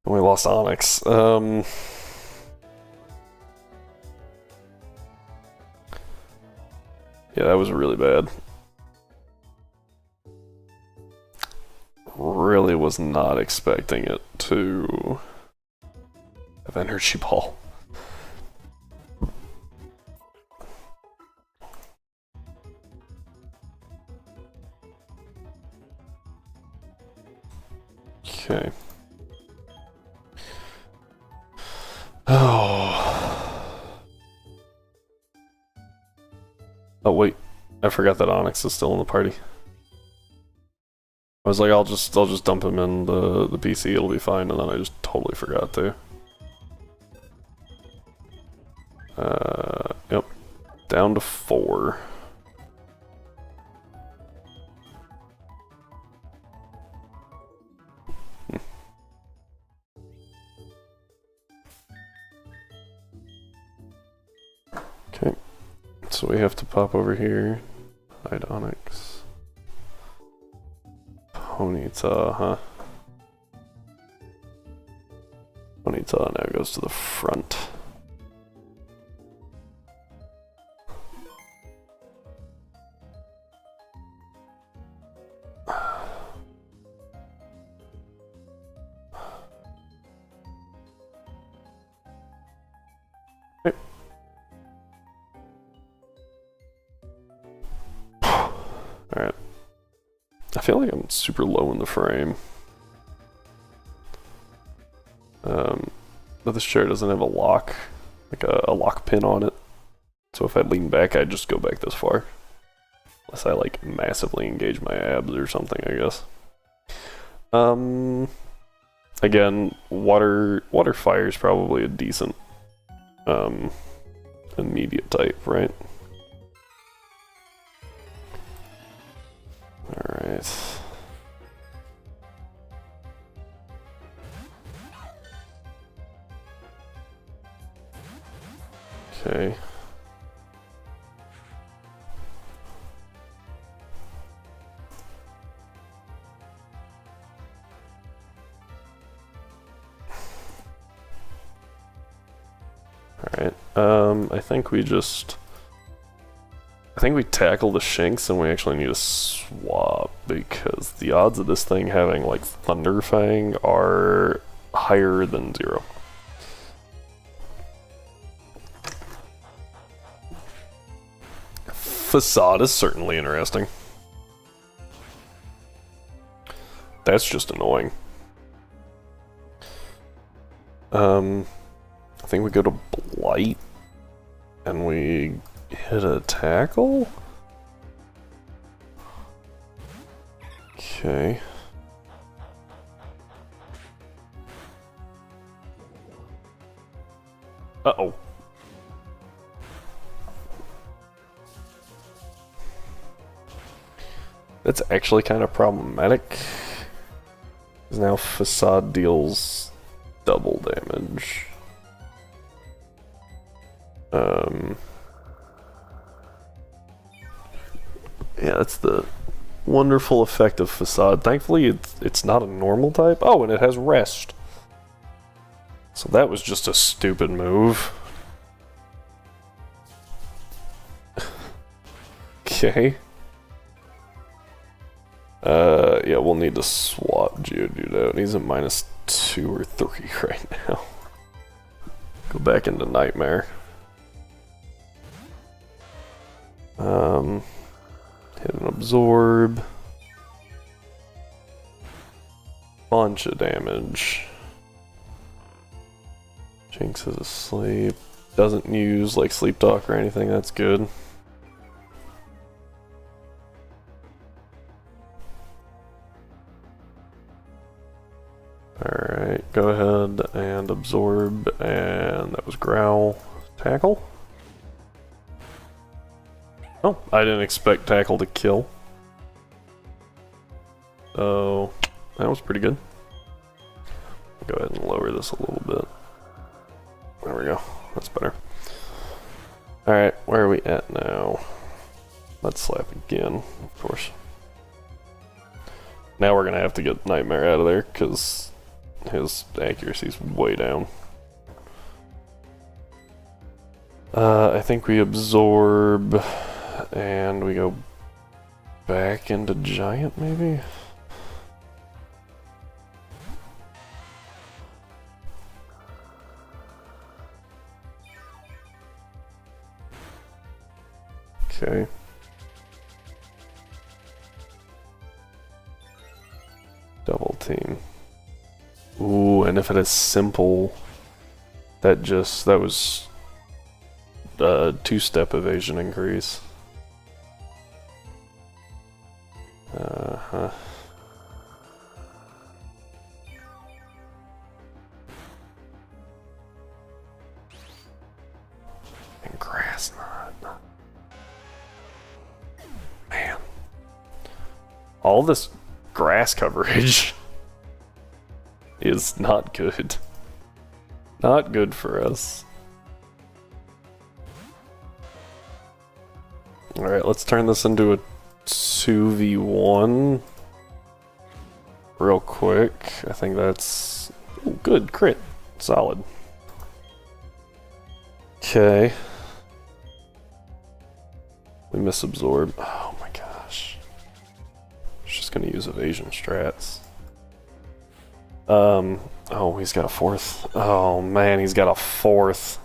Speaker 1: And we lost Onyx. Yeah, that was really bad. Really was not expecting it to have Energy Ball. Okay. Oh. Oh wait, I forgot that Onyx is still in the party. I was like, I'll just dump him in the PC. It'll be fine, and then I just totally forgot to. Yep, down to 4. Okay, so we have to pop over here. Hide Onyx. Ponyta, huh? Ponyta now goes to the front. Okay. Alright. I feel like I'm super low in the frame. But this chair doesn't have a lock, like a lock pin on it. So if I lean back, I just go back this far. Unless I like massively engage my abs or something, I guess. Again, water fire is probably a decent immediate type, right? Alright. Okay. Alright, I think we tackle the Shinx and we actually need to swap because the odds of this thing having like Thunder Fang are higher than 0. Facade is certainly interesting. That's just annoying. I think we go to Blight and we hit a tackle? Okay. Uh-oh. That's actually kind of problematic. Because now Facade deals double damage. Yeah, that's the wonderful effect of Facade. Thankfully, it's not a normal type. Oh, and it has Rest. So that was just a stupid move. Okay. Yeah, we'll need to swap Geodude out. He's at -2 or 3 right now. Go back into Nightmare. Hit an Absorb. Bunch of damage. Jinx is asleep. Doesn't use like Sleep Talk or anything, that's good. Alright, go ahead and Absorb, and that was Growl. Tackle? Oh, I didn't expect Tackle to kill. So, that was pretty good. Go ahead and lower this a little bit. There we go, that's better. Alright, where are we at now? Let's slap again, of course. Now we're gonna have to get Nightmare out of there, because his accuracy's way down. I think we Absorb, and we go back into Giant, maybe? Okay. Double team. even if it is simple, that was a 2-step evasion increase. Uh-huh. And grass knot. Man. All this grass coverage is not good. Not good for us. Alright, let's turn this into a 2v1 real quick. I think that's good. Crit. Solid. Okay. We misabsorb. Oh my gosh. Just gonna use evasion strats. Oh, he's got a 4th. Oh man, he's got a 4th.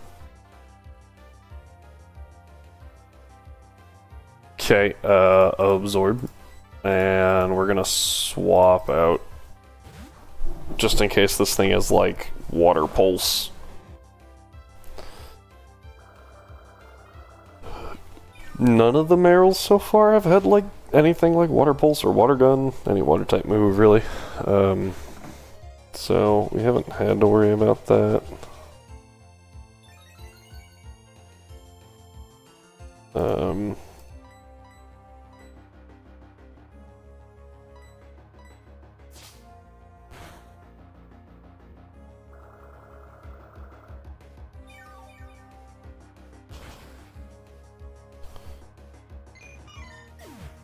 Speaker 1: Okay, absorb. And we're gonna swap out just in case this thing is like water pulse. None of the Merrills so far have had like anything like water pulse or water gun, any water type move really. So we haven't had to worry about that.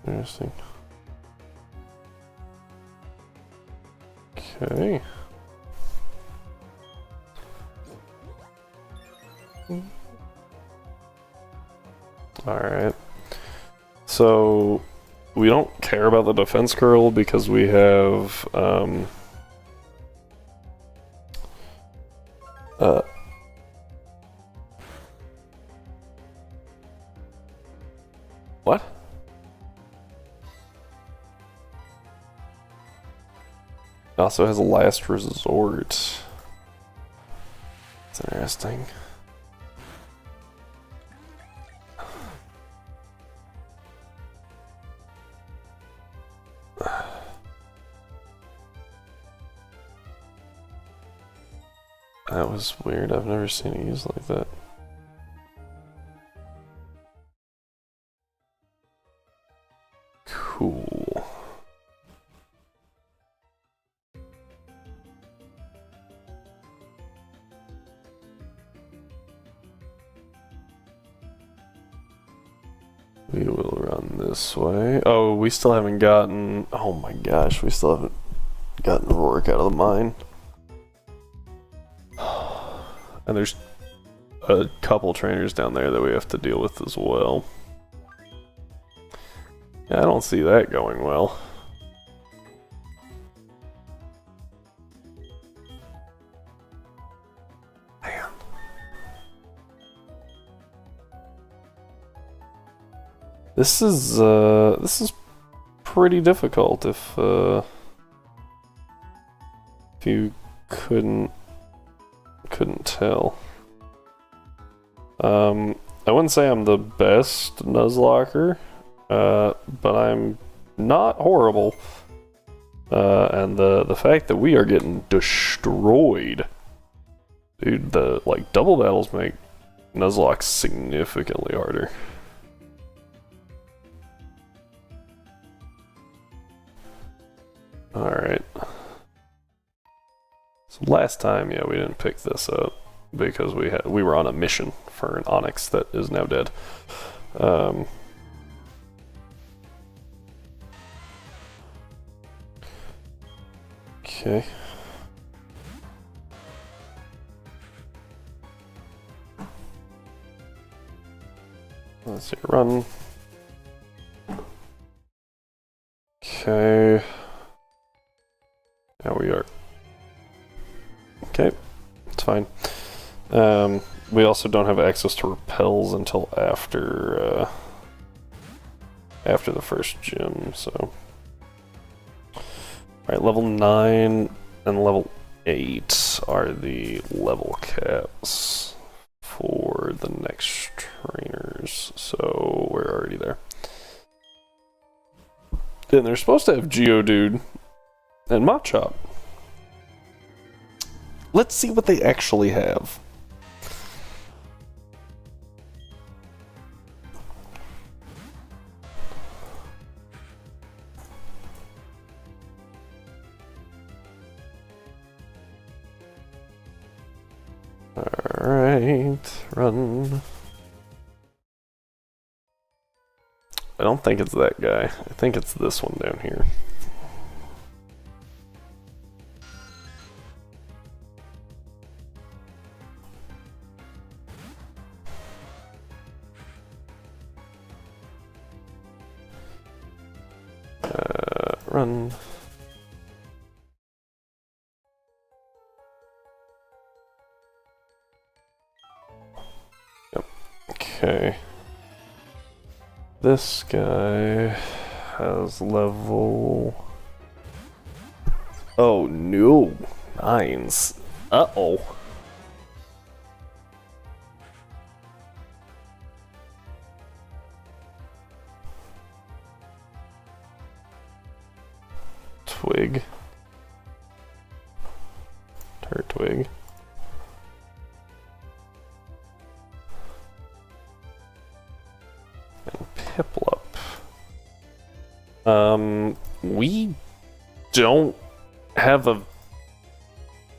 Speaker 1: Interesting. Okay. Alright. So we don't care about the defense curl because we have what? Also has a last resort. That's interesting. That was weird. I've never seen it used like that. Cool. We will run this way. Oh, we still haven't gotten... Oh my gosh, we still haven't gotten Rourke out of the mine. And there's a couple trainers down there that we have to deal with as well. Yeah, I don't see that going well. Man. This is pretty difficult if you couldn't tell. I wouldn't say I'm the best Nuzlocker, but I'm not horrible. And the fact that we are getting destroyed, dude, the like double battles make Nuzlocke significantly harder. Alright. So last time, yeah, we didn't pick this up because we were on a mission for an Onyx that is now dead. Okay. Let's see, run. Okay. Now we are. Okay, it's fine. We also don't have access to repels until after the first gym, so. Alright, level 9 and level 8. what are the level caps for the next trainers? So we're already there. And they're supposed to have Geodude and Machop. Let's see what they actually have. Alright, run. I don't think it's that guy. I think it's this one down here. Run. Yep. Okay. This guy has level... Oh no! 9s. Uh-oh. Twig. Turtwig. And Piplup. We don't have a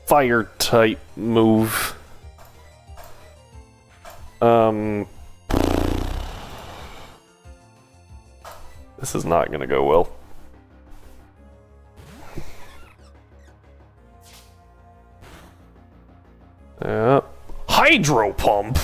Speaker 1: fire type move. This is not gonna go well. Hydro Pump.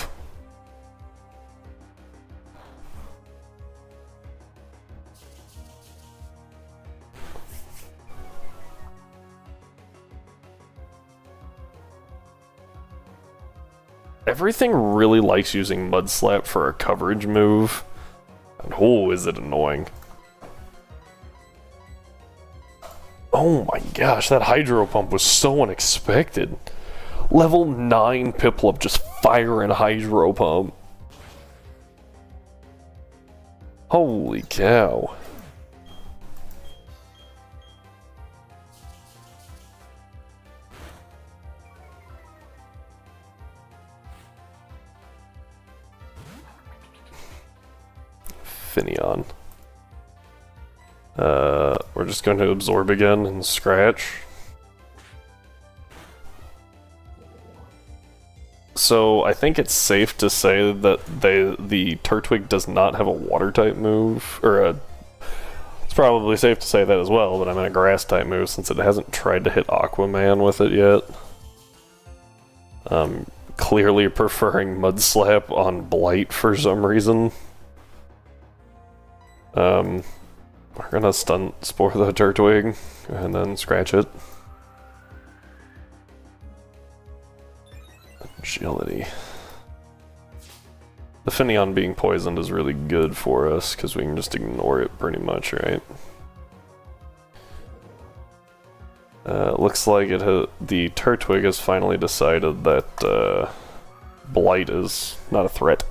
Speaker 1: Everything really likes using Mud Slap for a coverage move. And oh, is it annoying. Oh my gosh, that Hydro Pump was so unexpected. Level 9 Piplup just firing Hydro Pump. Holy cow. Finneon. We're just going to absorb again and scratch. So I think it's safe to say that the Turtwig does not have a water type move, or it's probably safe to say that as well, but I'm in a grass type move since it hasn't tried to hit Aquaman with it yet. Clearly preferring Mud Slap on Blight for some reason. We're gonna stun Spore the Turtwig and then scratch it. Agility. The Finneon being poisoned is really good for us because we can just ignore it pretty much, right? Looks like the Turtwig has finally decided that Blight is not a threat.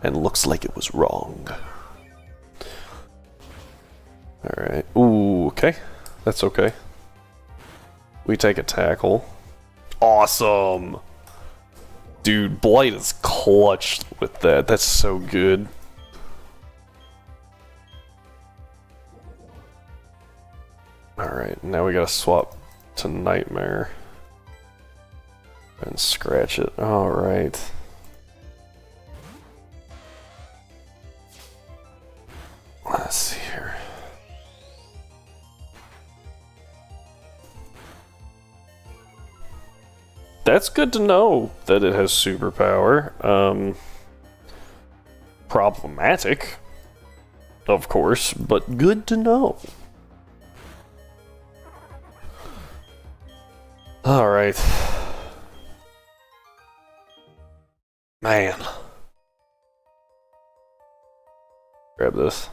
Speaker 1: And looks like it was wrong. Alright. Ooh, okay. That's okay. We take a tackle. Awesome! Dude, Blight is clutched with that. That's so good. Alright, now we gotta swap to Nightmare. And scratch it. Alright. Let's see here. That's good to know that it has superpower. Problematic, of course, but good to know. Alright. Man. Grab this.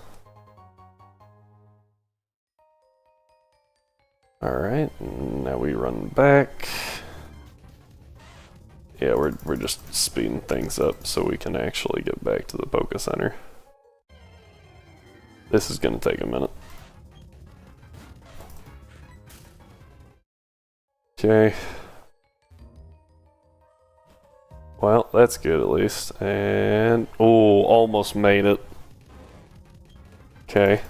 Speaker 1: Alright, now we run back. Yeah, we're just speeding things up so we can actually get back to the Poké Center. This is gonna take a minute. Okay. Well, that's good at least. And oh, almost made it. Okay.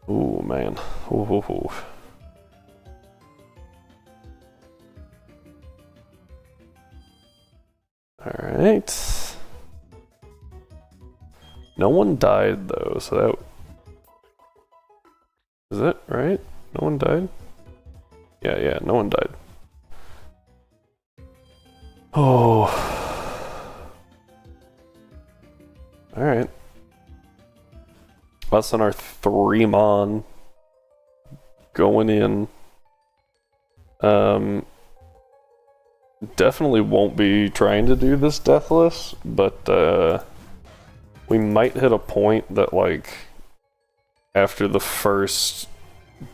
Speaker 1: Oh man. Ooh. Alright. No one died though, so that... Is it right? No one died? Yeah, no one died. Oh. Alright. Us and our 3 Mon going in. Definitely won't be trying to do this deathless, but we might hit a point that, like, after the first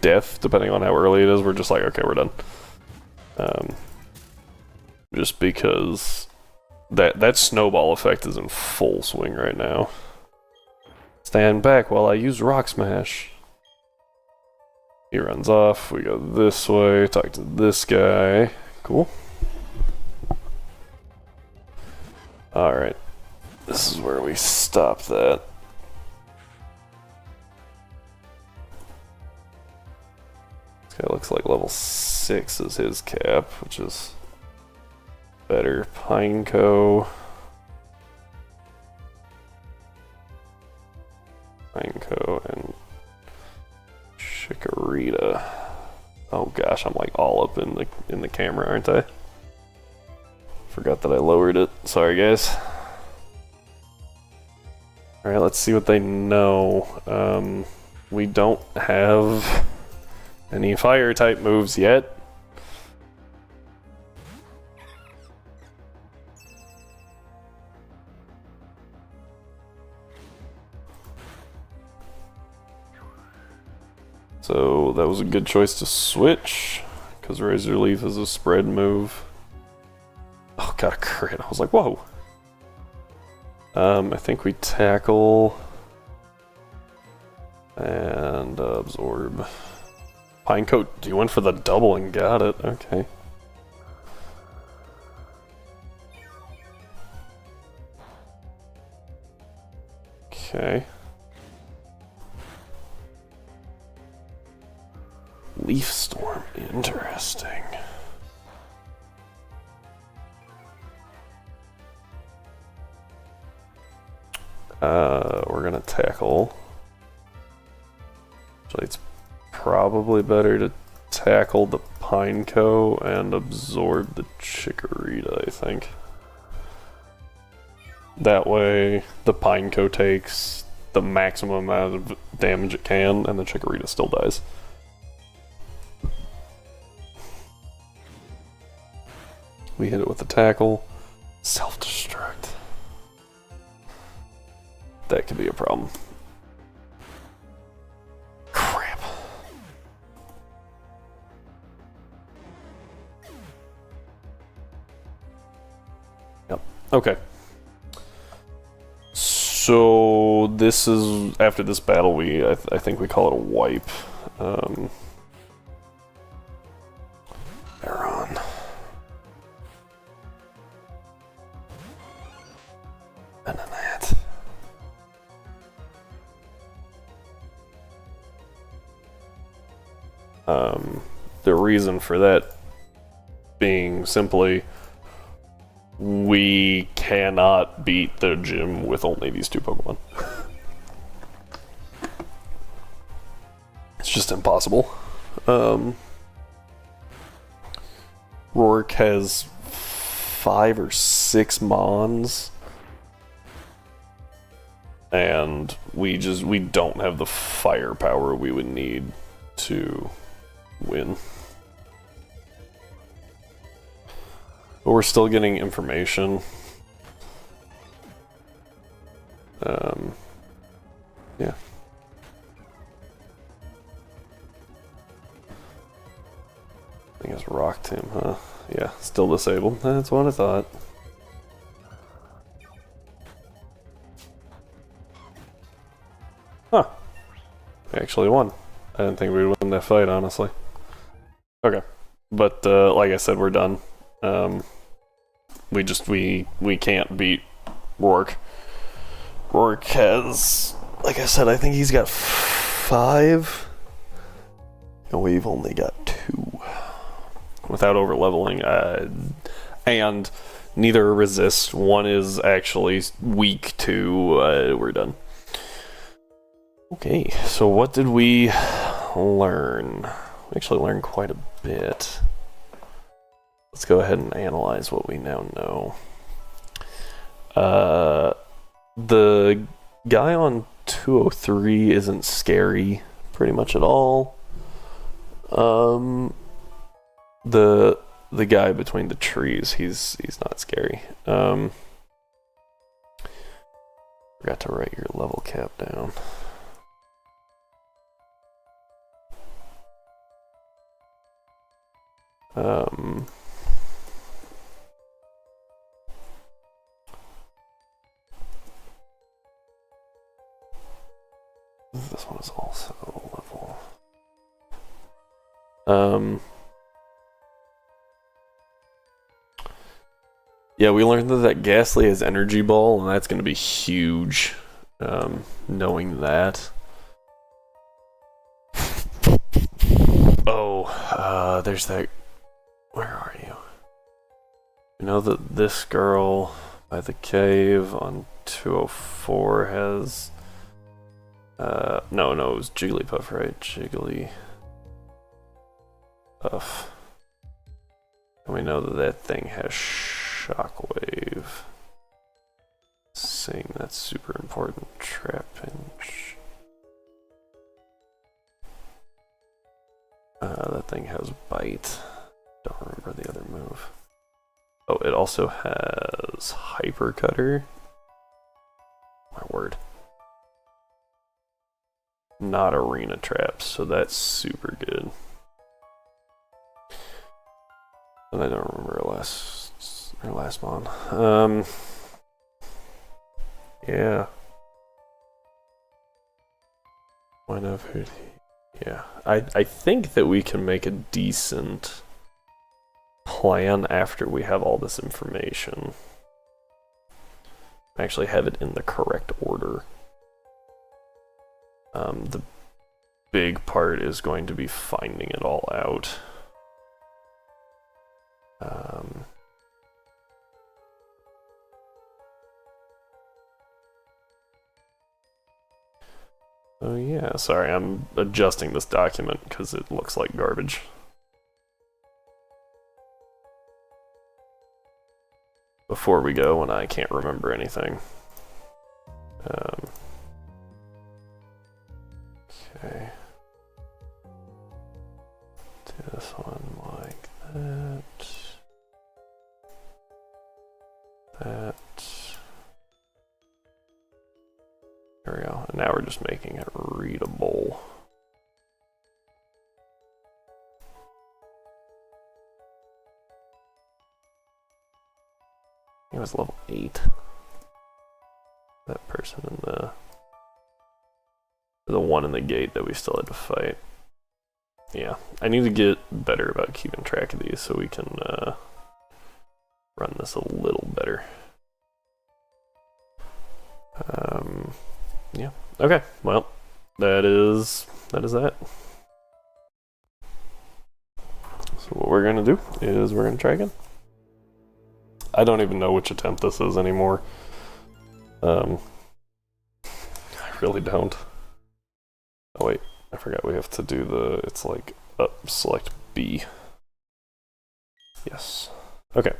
Speaker 1: death, depending on how early it is, we're just like, okay, we're done. Just because that snowball effect is in full swing right now. Stand back while I use Rock Smash. He runs off, we go this way, talk to this guy. Cool. Alright. This is where we stop that. This guy looks like level 6 is his cap, which is better. Pineco. And Chikorita. Oh gosh, I'm like all up in the camera, aren't I? Forgot that I lowered it. Sorry guys. Alright, let's see what they know. We don't have any fire type moves yet. So that was a good choice to switch, because Razor Leaf is a spread move. Oh, got a crit. I was like, whoa. I think we tackle and absorb. Pinecoat, you went for the double and got it. Okay. Okay. Leaf Storm, interesting. We're gonna tackle. So it's probably better to tackle the Pineco and absorb the Chikorita, I think. That way, the Pineco takes the maximum amount of damage it can, and the Chikorita still dies. We hit it with the tackle. Self-destruct. That could be a problem. Crap. Yep. Okay. So this is after this battle. I think we call it a wipe. Aron. And then that. The reason for that being simply we cannot beat the gym with only these 2 Pokemon. It's just impossible. Rourke has 5 or 6 Mons. And we don't have the firepower we would need to win. But we're still getting information. Yeah. I think it's rocked him, huh? Yeah, still disabled. That's what I thought. Huh. We actually won. I didn't think we'd win that fight, honestly. Okay. But, like I said, we're done. We can't beat Rourke. Rourke has, like I said, I think he's got 5. And we've only got 2. Without overleveling. And neither resist. One is actually weak to, we're done. Okay, so what did we learn? We actually learned quite a bit. Let's go ahead and analyze what we now know. The guy on 203 isn't scary pretty much at all. The guy between the trees, he's not scary. Forgot to write your level cap down. This one is also level. Yeah, we learned that Ghastly has Energy Ball, and that's going to be huge. Knowing that. Oh, there's that. Where are you? You know that this girl by the cave on 204 has. No, it was Jigglypuff, right? Jigglypuff. And we know that thing has Shockwave. Sing, that's super important. Trapinch. That thing has Bite. Don't remember the other move. Oh, it also has Hyper Cutter. My word. Not Arena Traps, so that's super good. And I don't remember our last mon. Yeah. Why not food? Yeah. I think that we can make a decent plan after we have all this information. Actually have it in the correct order. The big part is going to be finding it all out. Oh yeah, sorry, I'm adjusting this document because it looks like garbage. Before we go, and I can't remember anything. Okay. Do this one like that. That. There we go. And now we're just making it readable. It was level 8. That person in the one in the gate that we still had to fight. Yeah, I need to get better about keeping track of these so we can run this a little better. Yeah. Okay. Well, that is that. So what we're gonna do is we're gonna try again. I don't even know which attempt this is anymore. I really don't. Oh wait, I forgot we have to do the. It's like up, select B. Yes. Okay.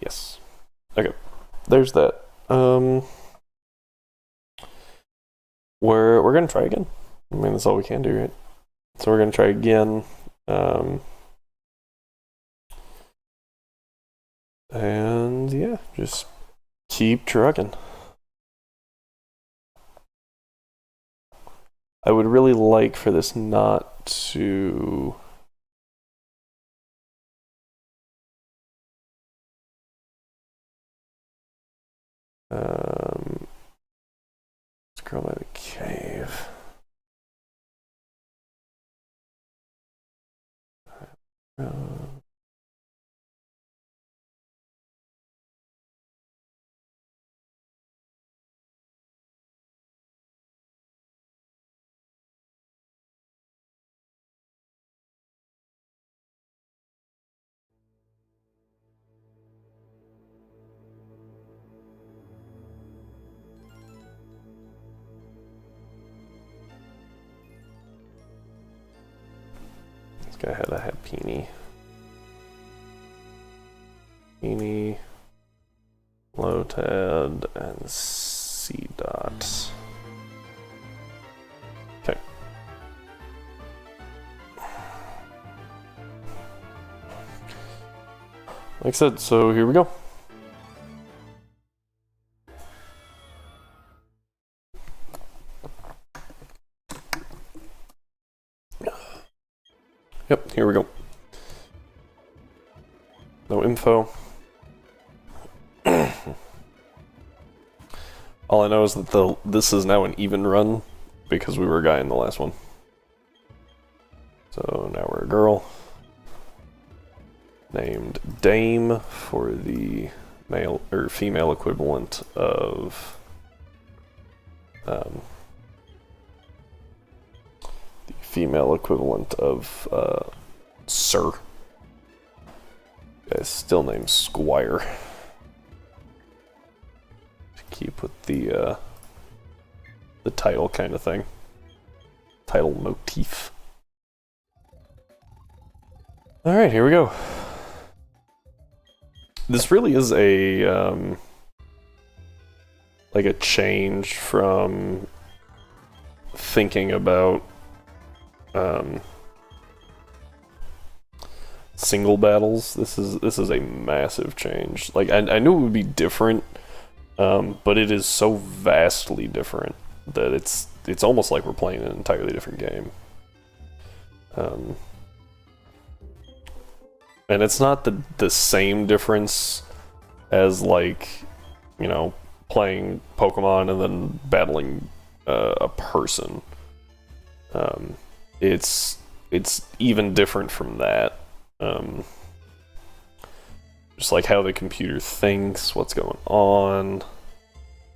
Speaker 1: Yes. Okay. There's that. We're gonna try again. I mean, that's all we can do, right? So we're gonna try again. And yeah, just keep trucking. I would really like for this not to... let's go by the cave. This guy had a Happini. Happini, Lotad, and C-Dot. Okay. Like I said, so here we go. Yep, here we go. No info. All I know is that this is now an even run because we were a guy in the last one. So now we're a girl. Named Dame for the male or female equivalent of Sir. Guy's still named Squire. To keep with the title kind of thing. Title motif. Alright, here we go. This really is a like a change from thinking about single battles. This is a massive change. Like I knew it would be different, but it is so vastly different that it's almost like we're playing an entirely different game. And it's not the same difference as, like, you know, playing Pokemon and then battling a person. It's even different from that. Just like how the computer thinks, what's going on.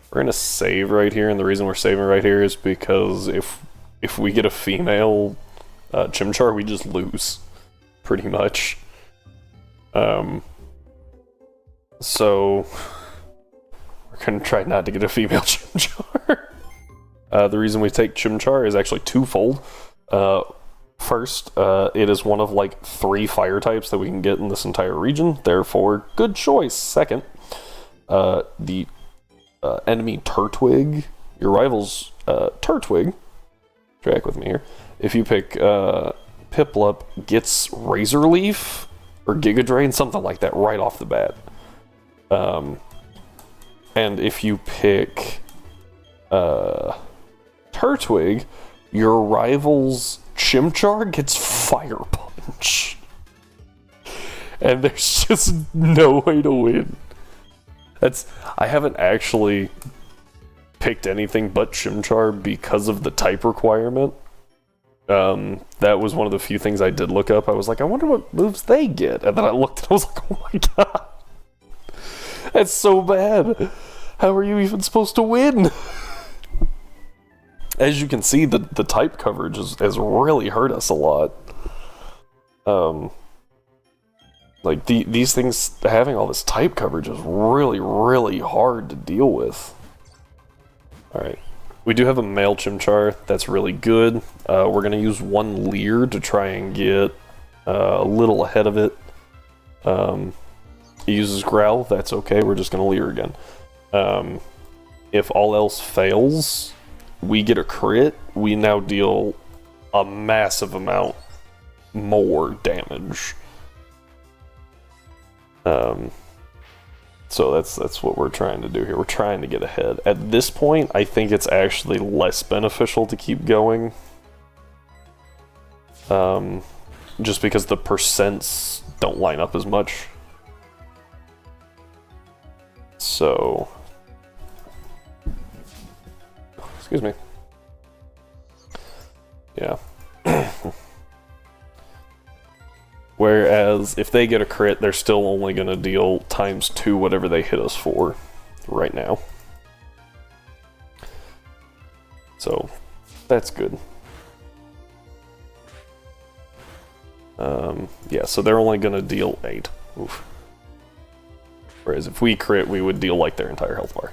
Speaker 1: We're gonna save right here, and the reason we're saving right here is because if we get a female Chimchar, we just lose, pretty much. So we're gonna try not to get a female Chimchar. The reason we take Chimchar is actually twofold. First, it is one of like 3 fire types that we can get in this entire region, therefore good choice. Second, the enemy Turtwig, your rival's Turtwig, track with me here, if you pick Piplup, gets Razor Leaf or Giga Drain, something like that, right off the bat. And if you pick Turtwig, your rival's Chimchar gets Fire Punch. And there's just no way to win. I haven't actually picked anything but Chimchar because of the type requirement. That was one of the few things I did look up. I was like, I wonder what moves they get. And then I looked and I was like, oh my god. That's so bad. How are you even supposed to win? As you can see, the type coverage has really hurt us a lot. Like, these things, having all this type coverage is really, really hard to deal with. Alright. We do have a male Chimchar. That's really good. We're going to use one Leer to try and get a little ahead of it. He uses Growl. That's okay. We're just going to Leer again. If all else fails, we get a crit. We now deal a massive amount more damage. So that's what we're trying to do here. We're trying to get ahead. At this point, I think it's actually less beneficial to keep going. Just because the percents don't line up as much. So... Excuse me. Yeah. Whereas, if they get a crit, they're still only going to deal ×2 whatever they hit us for right now. So, that's good. Yeah, so they're only going to deal 8. Oof. Whereas if we crit, we would deal like their entire health bar.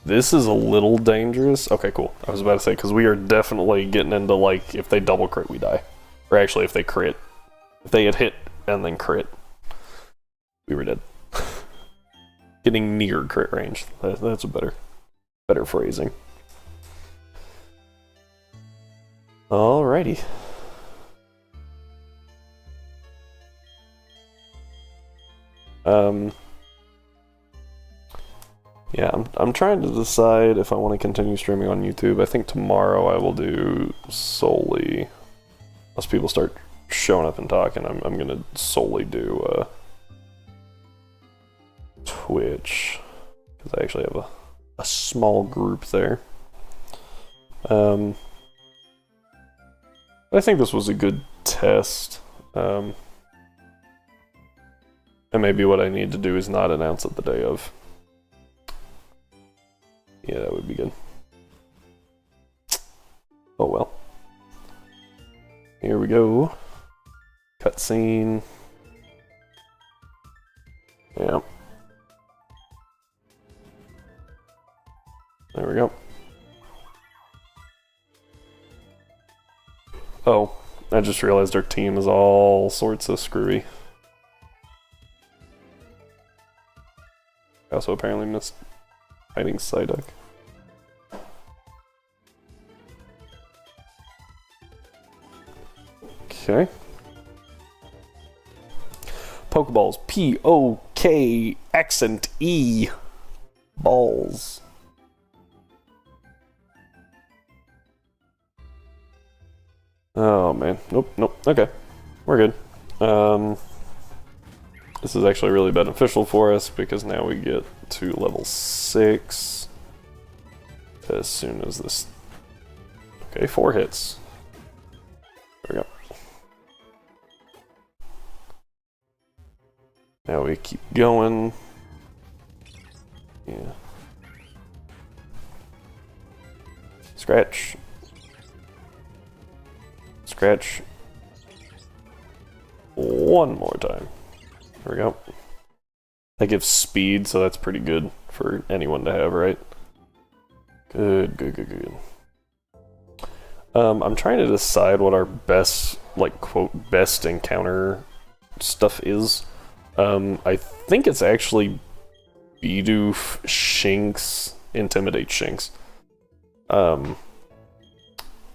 Speaker 1: This is a little dangerous. Okay, cool. I was about to say, because we are definitely getting into, like, if they double crit, we die. Or actually, if they crit. If they had hit and then crit, we were dead. Getting near crit range. That's a better phrasing. Alrighty. Yeah, I'm trying to decide if I want to continue streaming on YouTube. I think tomorrow I will do solely, unless people start showing up and talking, I'm gonna solely do Twitch, because I actually have a small group there. But I think this was a good test. And maybe what I need to do is not announce it the day of. Yeah, that would be good. Oh well. Here we go. Cutscene. Yeah. There we go. Oh, I just realized our team is all sorts of screwy. I also apparently missed hiding Psyduck. Okay. Pokeballs. P-O-K accent E. Balls. Oh man. Nope. Okay. We're good. This is actually really beneficial for us because now we get to level 6 as soon as this... Okay, 4 hits. There we go. Now we keep going. Yeah. Scratch. Scratch. One more time. There we go. That gives speed, so that's pretty good for anyone to have, right? Good. I'm trying to decide what our best, like, quote, best encounter stuff is. I think it's actually Bidoof, Shinx, Intimidate Shinx. And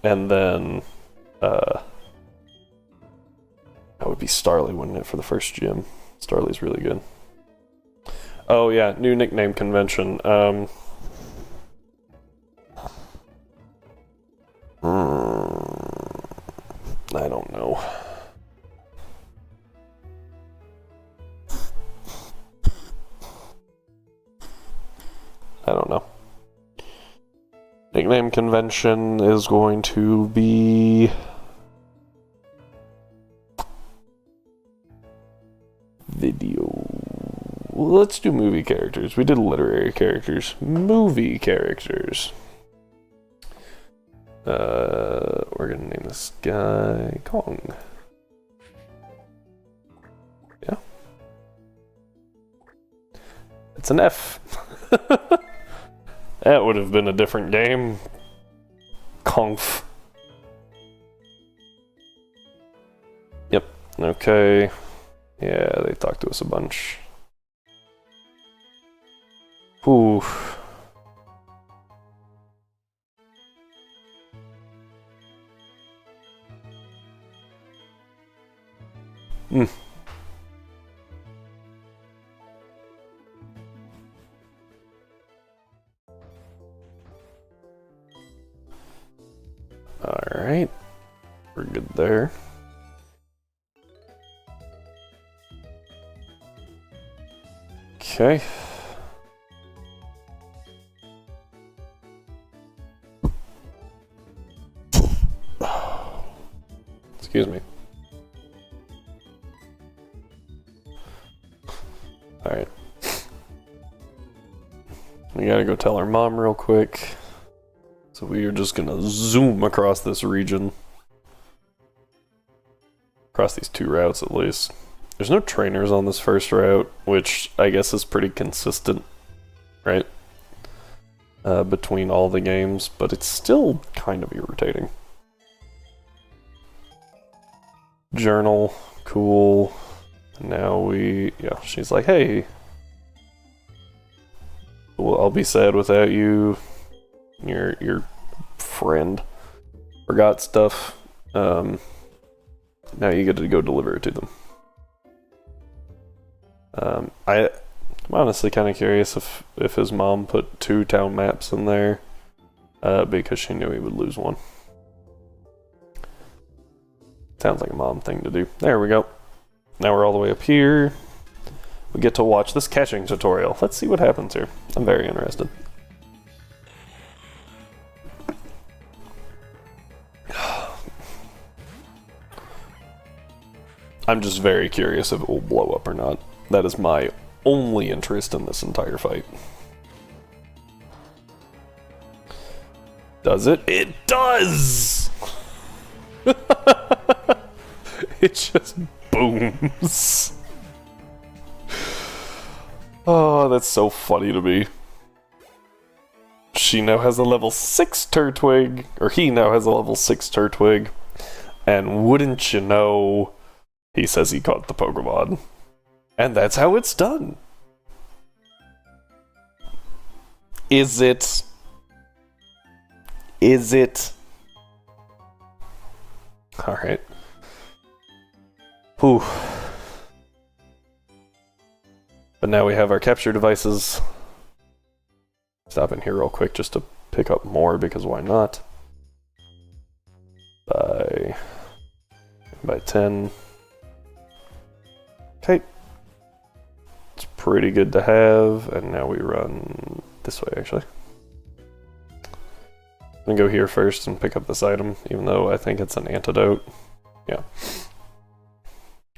Speaker 1: then, that would be Starly, wouldn't it, for the first gym? Starly's really good. Oh yeah, new nickname convention. I don't know. Nickname convention is going to be... Video... Let's do movie characters. We did literary characters. Movie characters. We're gonna name this guy Kong. Yeah. It's an F. That would have been a different game. Kongf. Yep. Okay. Yeah, they talked to us a bunch. Ooh. Alright. We're good there. Okay. Excuse me. Alright. We gotta go tell our mom real quick. So we are just gonna zoom across this region. Across these two routes at least. There's no trainers on this first route, which I guess is pretty consistent, right? Between all the games, but it's still kind of irritating. Journal, cool. Now yeah, she's like, hey, well, I'll be sad without you. Your friend forgot stuff. Now you get to go deliver it to them. I'm honestly kind of curious if his mom put 2 town maps in there because she knew he would lose one. Sounds like a mom thing to do. There we go. Now we're all the way up here. We get to watch this catching tutorial. Let's see what happens here. I'm very interested. I'm just very curious if it will blow up or not. That is my only interest in this entire fight. Does it? It does! It just booms. Oh, that's so funny to me. She now has a level 6 Turtwig, or he now has a level 6 Turtwig, and wouldn't you know, he says he caught the Pokemon. And that's how it's done. Is it? Is it? Alright. Whew. But now we have our capture devices. Stop in here real quick just to pick up more, because why not? By 10. Okay. It's pretty good to have, and now we run this way actually. I'm gonna go here first and pick up this item, even though I think it's an antidote. Yeah.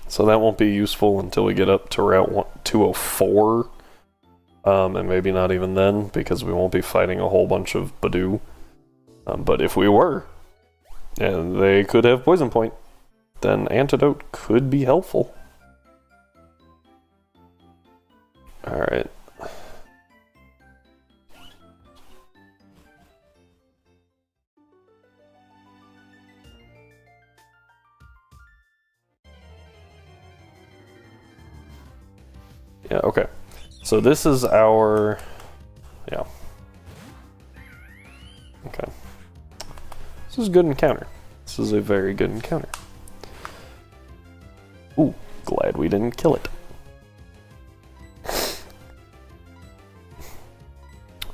Speaker 1: So that won't be useful until we get up to Route 204. And maybe not even then, because we won't be fighting a whole bunch of Badoo. But if we were, and they could have Poison Point, then antidote could be helpful. Alright. Yeah, okay. So this is our... yeah. Okay. This is a good encounter. This is a very good encounter. Ooh, glad we didn't kill it.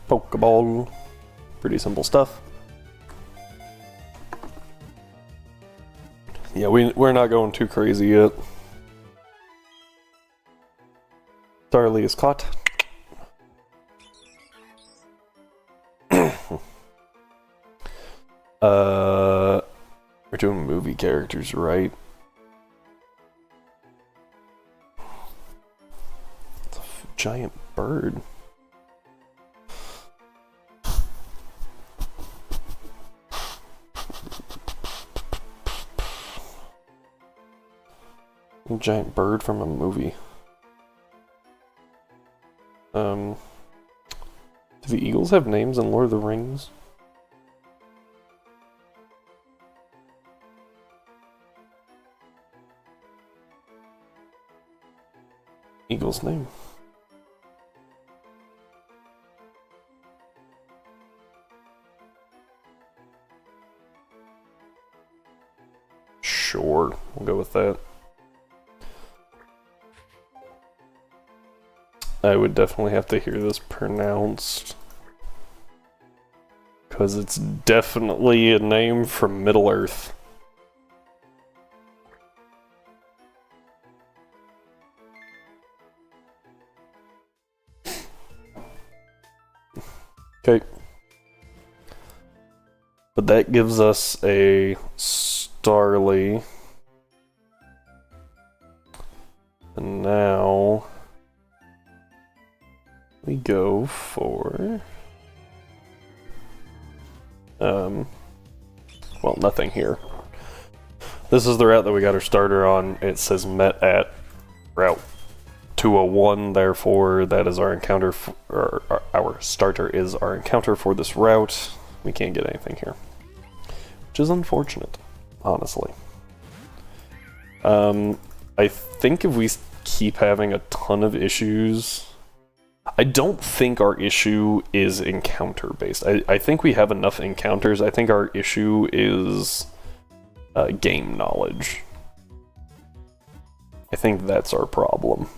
Speaker 1: Pokeball. Pretty simple stuff. Yeah, we're not going too crazy yet. Starly is caught. We're doing movie characters, right? It's a giant bird. A giant bird from a movie. Do the eagles have names in Lord of the Rings? Eagle's name. Sure, we'll go with that. I would definitely have to hear this pronounced Because it's definitely a name from Middle-earth. Okay. But that gives us a Starly. And now we go for well, nothing here. This is the route that we got our starter on. It says met at route 201, therefore that is our encounter, or our starter is our encounter for this route. We can't get anything here, which is unfortunate, honestly. I think if we keep having a ton of issues, I don't think our issue is encounter based. I think we have enough encounters. I think our issue is game knowledge. I think that's our problem.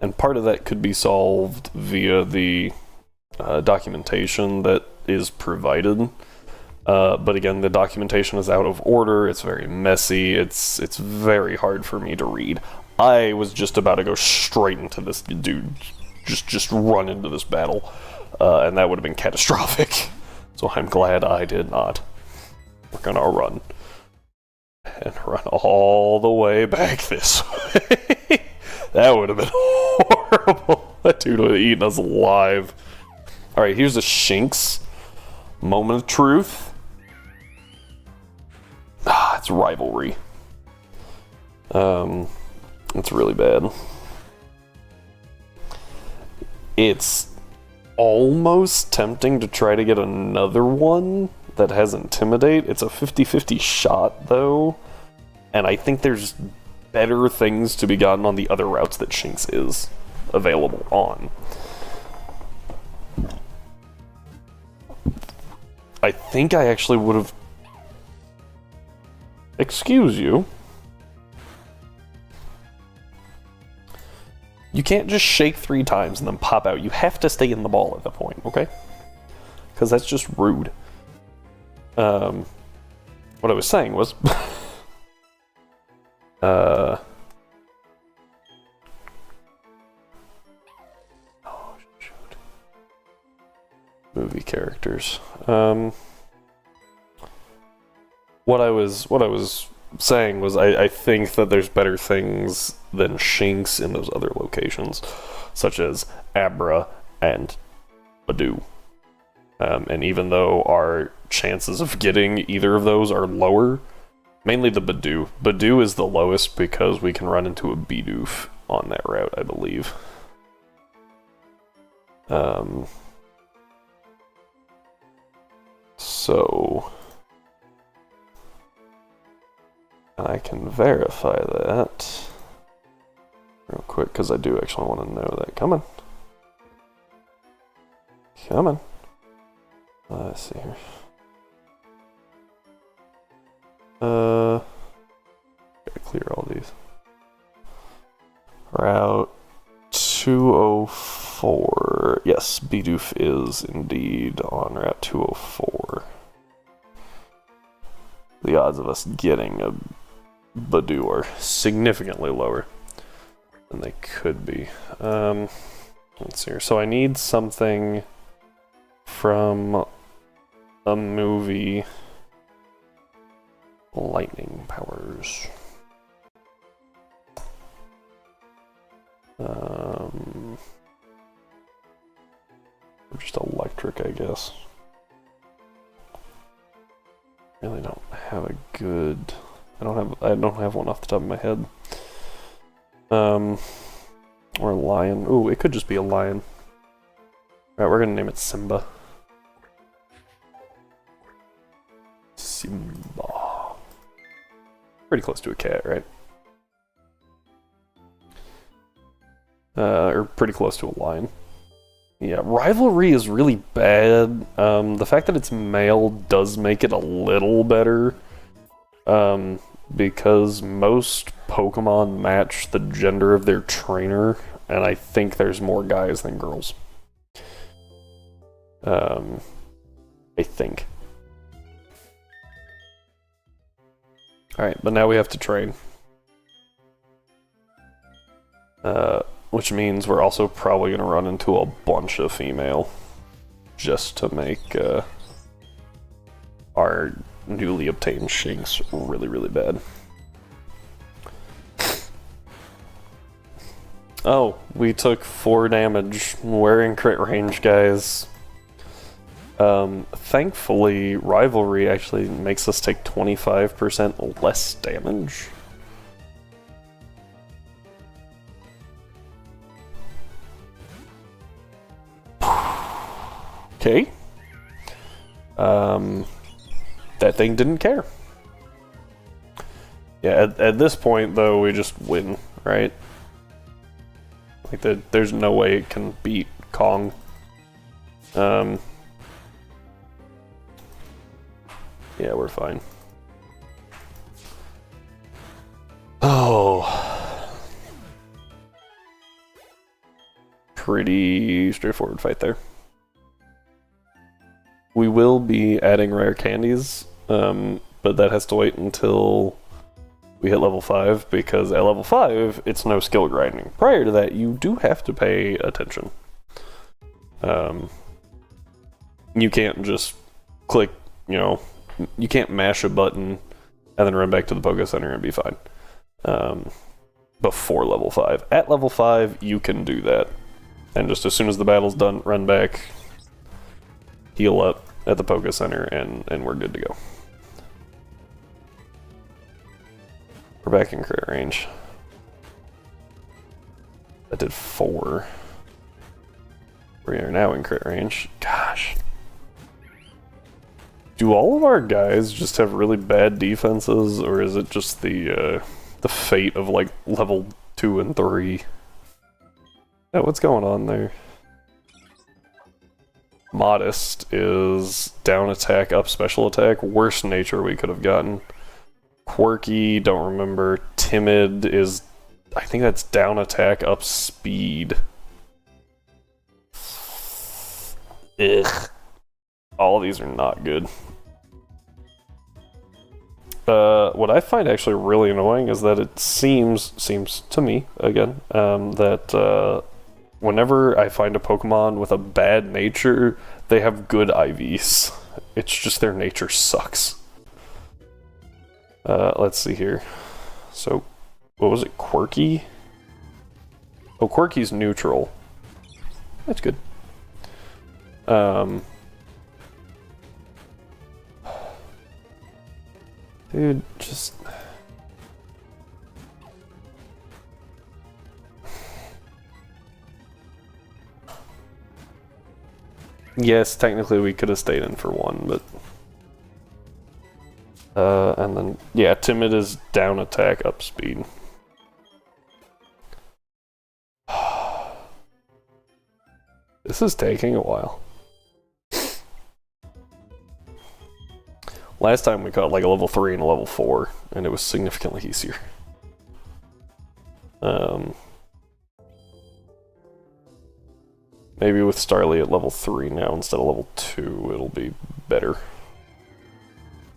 Speaker 1: And part of that could be solved via the documentation that is provided. But again, the documentation is out of order, it's very messy, it's very hard for me to read. I was just about to go straight into this dude, just run into this battle, and that would have been catastrophic. So I'm glad I did not. We're gonna run. And run all the way back this way. That would have been horrible. That dude would have eaten us alive. Alright, here's a Shinx. Moment of truth. Ah, it's rivalry. It's really bad. It's almost tempting to try to get another one that has Intimidate. It's a 50-50 shot, though. And I think there's better things to be gotten on the other routes that Shinx is available on. I think I actually would have... Excuse you. You can't just shake 3 times and then pop out. You have to stay in the ball at that point, okay? Because that's just rude. What I was saying was... oh, shoot. Movie characters. What I was saying was I think that there's better things than Shinx in those other locations, such as Abra and Badu. And even though our chances of getting either of those are lower, mainly the Badu. Badu is the lowest because we can run into a Bidoof on that route, I believe. So... I can verify that real quick, because I do actually want to know that. Come on. Come on. Let's see here. Gotta clear all these. Route 204. Yes, Bidoof is indeed on Route 204. The odds of us getting a Badu are significantly lower than they could be. Let's see here. So I need something from a movie. Lightning powers. Just electric, I guess. Really don't have a good... I don't have one off the top of my head. Or a lion. Ooh, it could just be a lion. Alright, we're gonna name it Simba. Simba. Pretty close to a cat, right? Or pretty close to a lion. Yeah, rivalry is really bad. The fact that it's male does make it a little better. Because most Pokemon match the gender of their trainer, and I think there's more guys than girls. I think. Alright, but now we have to train. Which means we're also probably going to run into a bunch of female. Just to make our newly obtained Shinx really, really bad. Oh, we took 4 damage. We're in crit range, guys. Thankfully, Rivalry actually makes us take 25% less damage. Okay. That thing didn't care. Yeah, at this point, though, we just win, right? Like, there's no way it can beat Kong. Yeah, we're fine. Oh. Pretty straightforward fight there. We will be adding rare candies, but that has to wait until we hit level 5, because at level 5, it's no skill grinding. Prior to that, you do have to pay attention. You can't just click, you know, you can't mash a button and then run back to the Poké Center and be fine. Before level 5. At level 5, you can do that. And just as soon as the battle's done, run back, heal up at the Poké Center, and we're good to go. We're back in crit range. That did 4. We are now in crit range. Gosh. Do all of our guys just have really bad defenses, or is it just the fate of like level 2 and 3? Yeah, what's going on there? Modest is down attack, up special attack. Worst nature we could have gotten. Quirky, don't remember. Timid is, I think that's down attack, up speed. Ugh. All of these are not good. What I find actually really annoying is that it seems to me, again, that whenever I find a Pokemon with a bad nature, they have good IVs. It's just their nature sucks. Let's see here. So, what was it? Quirky? Oh, Quirky's neutral. That's good. Dude, just... Yes, technically we could have stayed in for 1, but... and then, yeah, Timid is down attack, up speed. This is taking a while. Last time we caught like a level 3 and a level 4, and it was significantly easier. Maybe with Starly at level 3 now instead of level 2, it'll be better.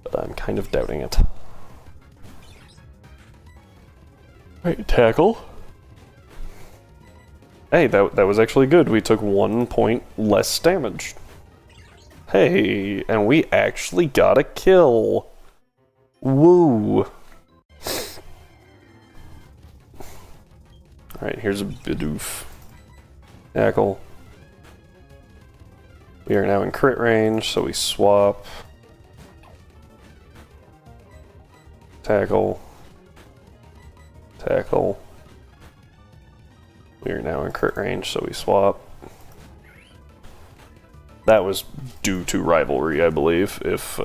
Speaker 1: But I'm kind of doubting it. Right, tackle. Hey, that was actually good. We took 1 point less damage. Hey, and we actually got a kill. Woo. Alright, here's a Bidoof. Tackle. We are now in crit range, so we swap. Tackle. Tackle. We are now in crit range, so we swap. That was due to Rivalry, I believe. If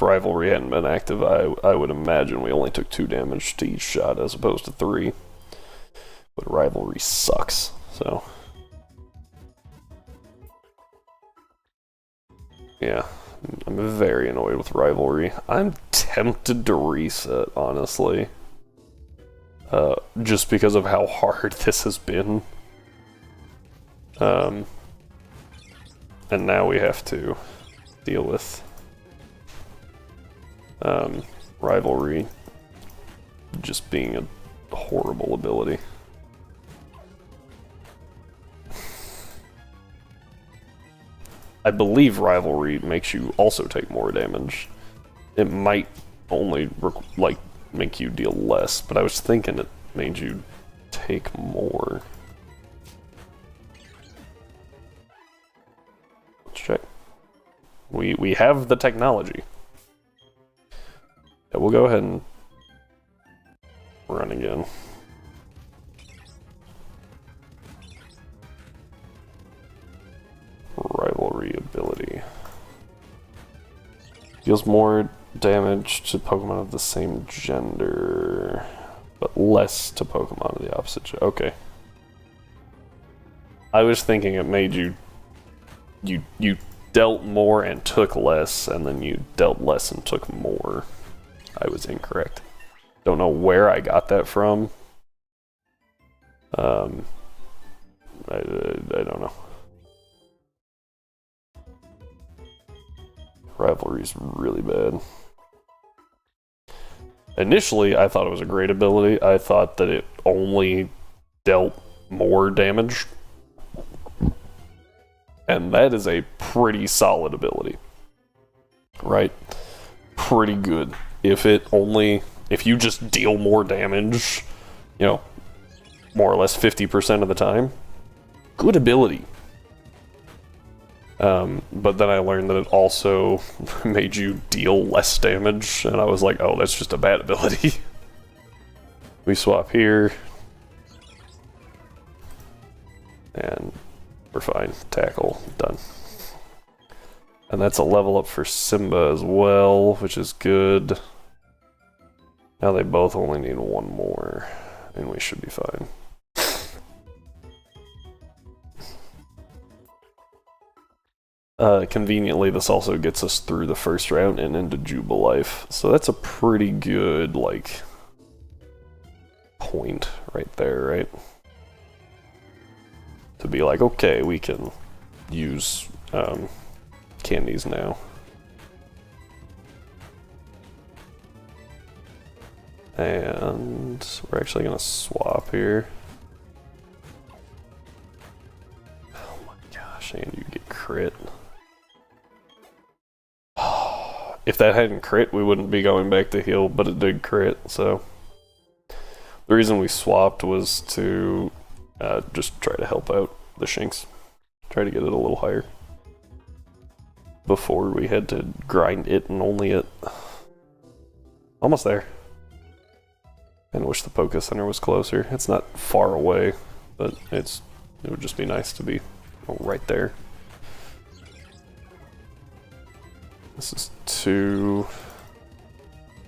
Speaker 1: Rivalry hadn't been active, I would imagine we only took 2 damage to each shot as opposed to 3. But Rivalry sucks, so... Yeah, I'm very annoyed with Rivalry. I'm tempted to reset, honestly. Just because of how hard this has been. and now we have to deal with Rivalry just being a horrible ability. I believe Rivalry makes you also take more damage. It might only like make you deal less, but I was thinking it made you take more. Let's check. We have the technology. Yeah, we'll go ahead and run again. Rivalry ability. Deals more damage to Pokemon of the same gender, but less to Pokemon of the opposite gender. Okay. I was thinking it made you dealt more and took less, and then you dealt less and took more. I was incorrect. Don't know where I got that from. I don't know. Rivalry's really bad. Initially, I thought it was a great ability. I thought that it only dealt more damage. And that is a pretty solid ability. Right? Pretty good. If you just deal more damage, you know, more or less 50% of the time, good ability. But then I learned that it also made you deal less damage, and I was like, oh, that's just a bad ability. We swap here. And we're fine. Tackle, done. And that's a level up for Simba as well, which is good. Now they both only need one more, and we should be fine. Conveniently, this also gets us through the first round and into Jubilife. So that's a pretty good, like, point right there, right? To be like, okay, we can use candies now. And we're actually gonna swap here. Oh my gosh, and you get crit. If that hadn't crit, we wouldn't be going back to heal, but it did crit, so. The reason we swapped was to just try to help out the Shinx. Try to get it a little higher. Before we had to grind it and only it. Almost there. And wish the Poké Center was closer. It's not far away, but it would just be nice to be right there. This is 2.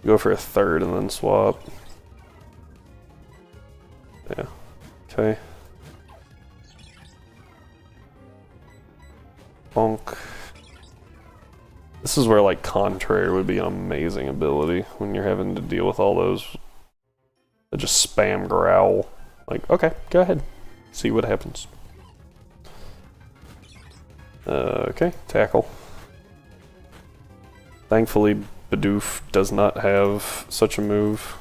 Speaker 1: Go for a third and then swap. Yeah. Okay. Bonk. This is where, like, Contrary would be an amazing ability when you're having to deal with all those that just spam growl. Like, okay, go ahead. See what happens. Okay, tackle. Thankfully, Bidoof does not have such a move.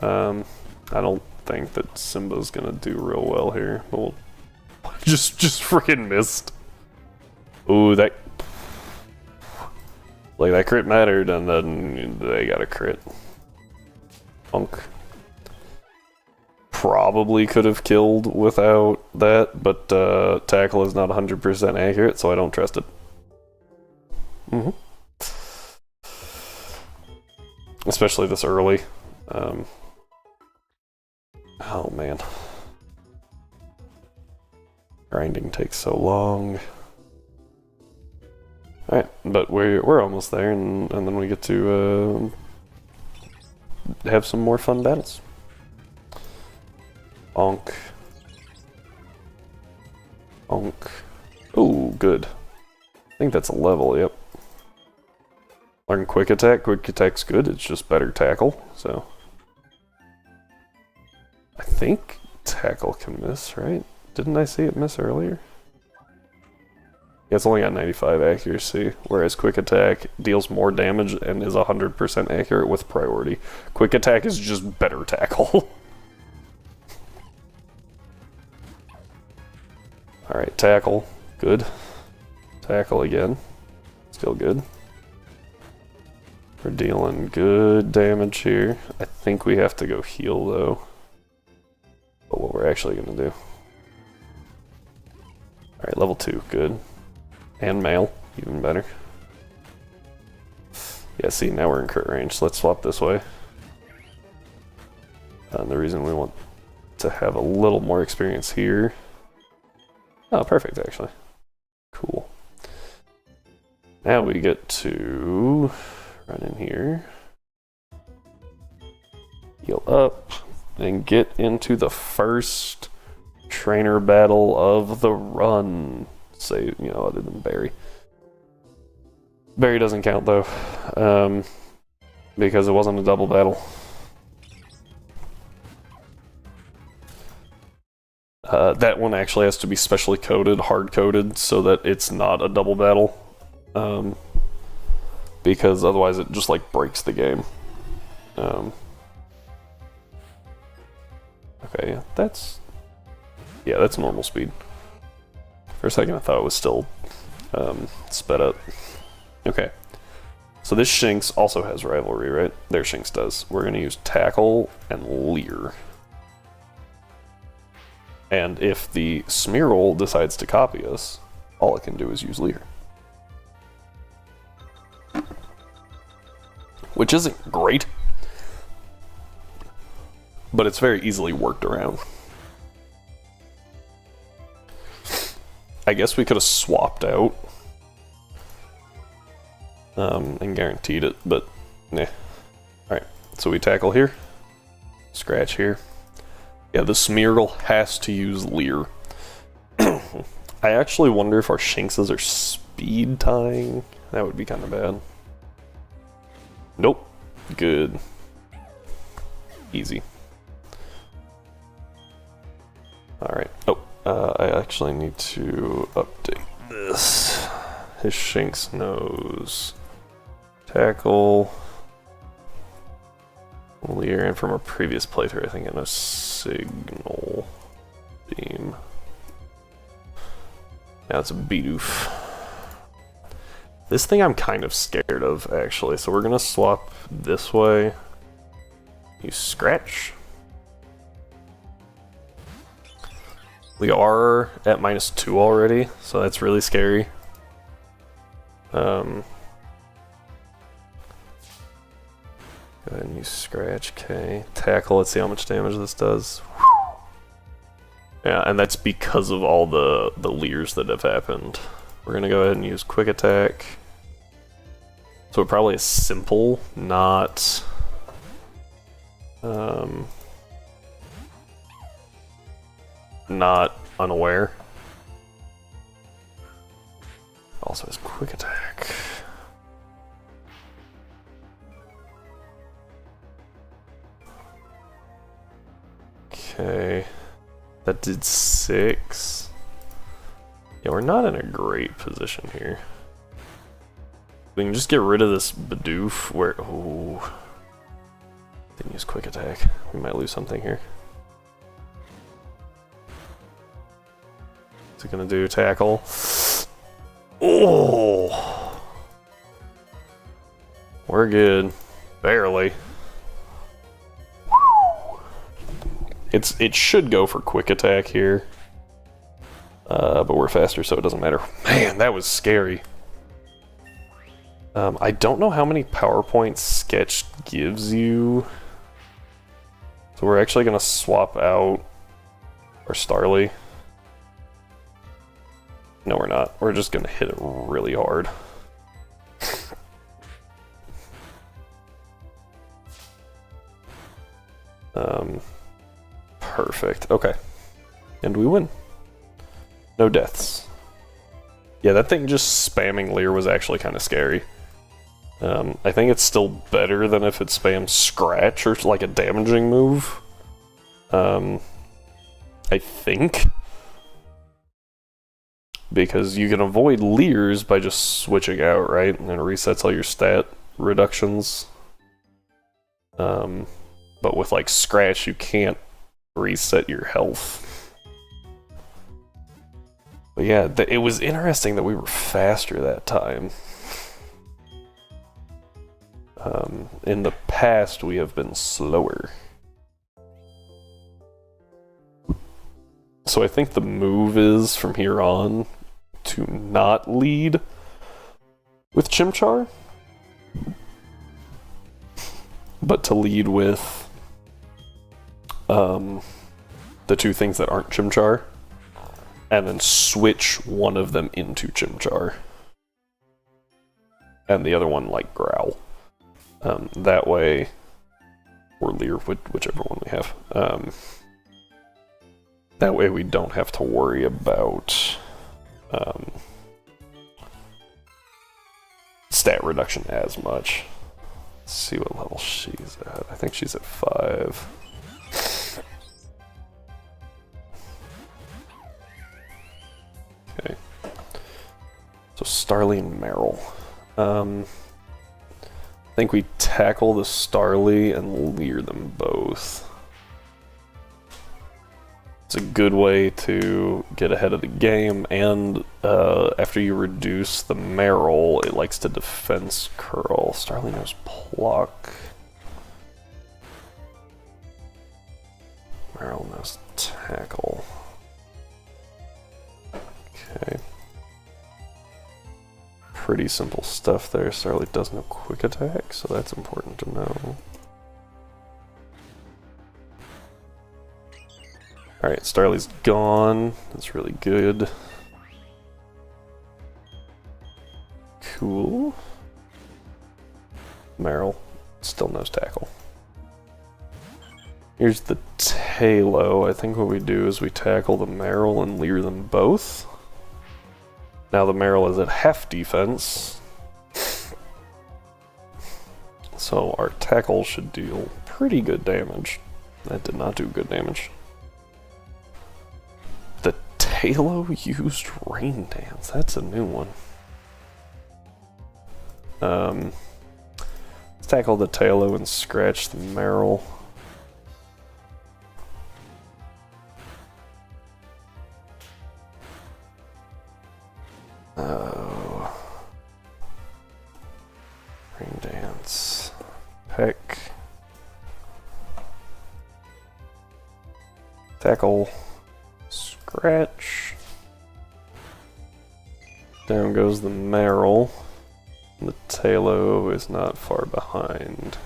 Speaker 1: I don't think that Simba's gonna do real well here. But we'll just freaking missed. Ooh, that crit mattered, and then they got a crit. Punk. Probably could have killed without that, but tackle is not 100% accurate, so I don't trust it. Especially this early. Oh man. Grinding takes so long. Alright, but we're almost there, and then we get to have some more fun battles. Bonk. Bonk. Ooh, good. I think that's a level, yep. Learn Quick Attack. Quick Attack's good, it's just better tackle, so. I think tackle can miss, right? Didn't I see it miss earlier? It's only got 95 accuracy, whereas Quick Attack deals more damage and is 100% accurate with priority. Quick Attack is just better tackle. Alright, tackle. Good. Tackle again. Still good. We're dealing good damage here. I think we have to go heal though. But what we're actually going to do. Alright, level 2. Good. And male. Even better. Yeah, see, now we're in crit range. So let's swap this way. And the reason we want to have a little more experience here. Oh, perfect, actually. Cool. Now we get to run in here, heal up, and get into the first trainer battle of the run. Say, you know, other than Barry. Barry doesn't count though, because it wasn't a double battle. That one actually has to be specially coded, hard-coded, so that it's not a double battle. Because otherwise it just like breaks the game. Okay, that's normal speed. For a second I thought it was still sped up. Okay, so this Shinx also has rivalry, right? Their Shinx does. We're gonna use Tackle and Leer. And if the Smeargle decides to copy us, all it can do is use Leer. Which isn't great, but it's very easily worked around. I guess we could have swapped out and guaranteed it, but nah. Alright, so we tackle here, scratch here. Yeah, the Smeargle has to use Leer. I actually wonder if our Shinxes are speed tying. That would be kind of bad. Nope. Good. Easy. Alright. Oh, I actually need to update this. His Shinx knows Tackle, Leer, and from a previous playthrough, I think it knows Signal Beam. Now it's a Bidoof. This thing I'm kind of scared of, actually, so we're gonna swap this way. You scratch. We are at -2 already, so that's really scary. Go ahead and use scratch, okay. Tackle, let's see how much damage this does. Yeah, and that's because of all the Leers that have happened. We're gonna go ahead and use quick attack. So it probably is simple, not not unaware. Also has quick attack. Okay, that did 6. Yeah, we're not in a great position here. We can just get rid of this Bidoof where... Oh. Didn't use quick attack. We might lose something here. What's it gonna do? Tackle. Oh! We're good. Barely. It should go for quick attack here. But we're faster, so it doesn't matter. Man, that was scary. I don't know how many power points Sketch gives you. So we're actually going to swap out our Starly. No, we're not. We're just going to hit it really hard. Perfect. Okay. And we win. No deaths. Yeah, that thing just spamming Leer was actually kind of scary. I think it's still better than if it spams Scratch or like a damaging move. I think. because you can avoid leers by just switching out, right? And it resets all your stat reductions. But with like Scratch, you can't reset your health. But yeah, it was interesting that we were faster that time. In the past, we have been slower. So I think the move is, from here on, to not lead with Chimchar, but to lead with the two things that aren't Chimchar, and then switch one of them into Chimchar, and the other one like Growl. That way, or Leer, whichever one we have. That way we don't have to worry about stat reduction as much. Let's see what level she's at. I think she's at 5. Okay. So Starly and Meryl. I think we tackle the Starly and Leer them both. It's a good way to get ahead of the game, and after you reduce the Meryl, it likes to defense curl. Starly knows Pluck. Meryl knows Tackle. Okay. Pretty simple stuff there. Starly does know Quick Attack, so that's important to know. Alright, Starly's gone. That's really good. Cool. Meryl still knows Tackle. Here's the Tailo. I think what we do is we tackle the Meryl and Leer them both. Now the Meryl is at half defense. So our Tackle should deal pretty good damage. That did not do good damage. Halo used Rain Dance. That's a new one. Let's tackle the Tailo and scratch the Meryl. Oh. Rain Dance. Peck. Tackle. Scratch. Down goes the Meryl. The Tailo is not far behind.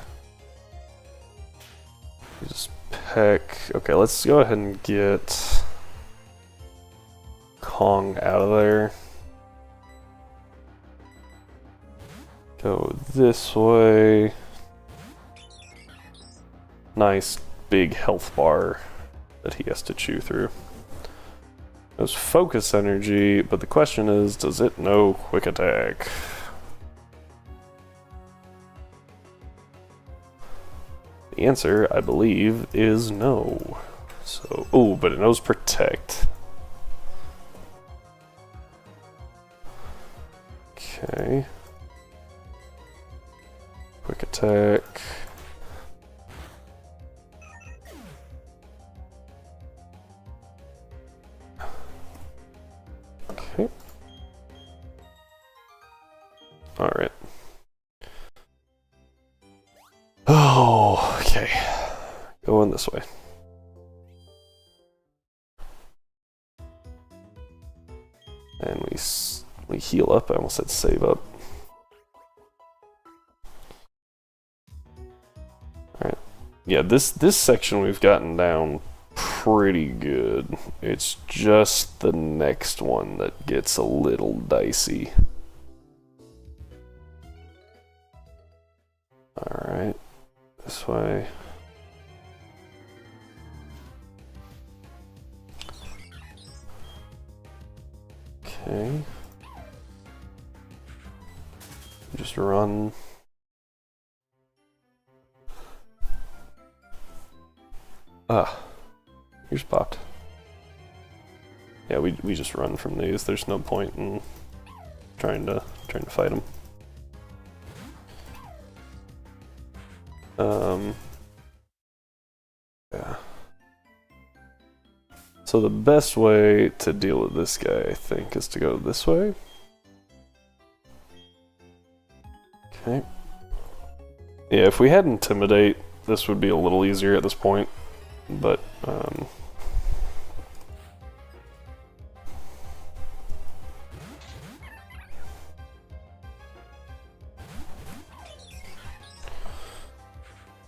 Speaker 1: You just peck. Okay, let's go ahead and get Kong out of there. Go this way. Nice big health bar that he has to chew through. There's focus energy, but the question is, does it know Quick Attack? The answer, I believe, is no. So, oh, but it knows Protect. Okay. Quick Attack. Okay. Alright. Oh, okay. Going this way. And we heal up. I almost said save up. Alright. Yeah, this section we've gotten down pretty good. It's just the next one that gets a little dicey. Alright. This way. Okay. Just run. Ah. Here's popped. Yeah, we just run from these. There's no point in trying to fight them. Yeah. So the best way to deal with this guy, I think, is to go this way. Okay. Yeah, if we had Intimidate, this would be a little easier at this point, but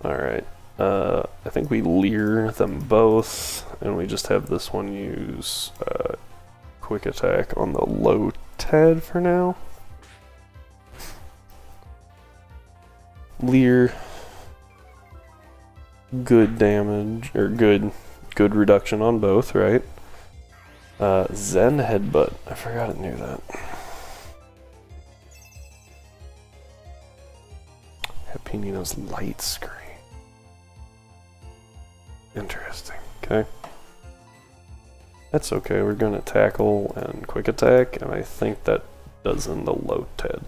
Speaker 1: alright. I think we leer them both, and we just have this one use quick attack on the low Ted for now. Leer, good damage, or good reduction on both, right? Zen Headbutt, I forgot it knew that. Happinino's Light Screen. Interesting, okay. That's okay, we're gonna tackle and quick attack, and I think that does in the low Ted.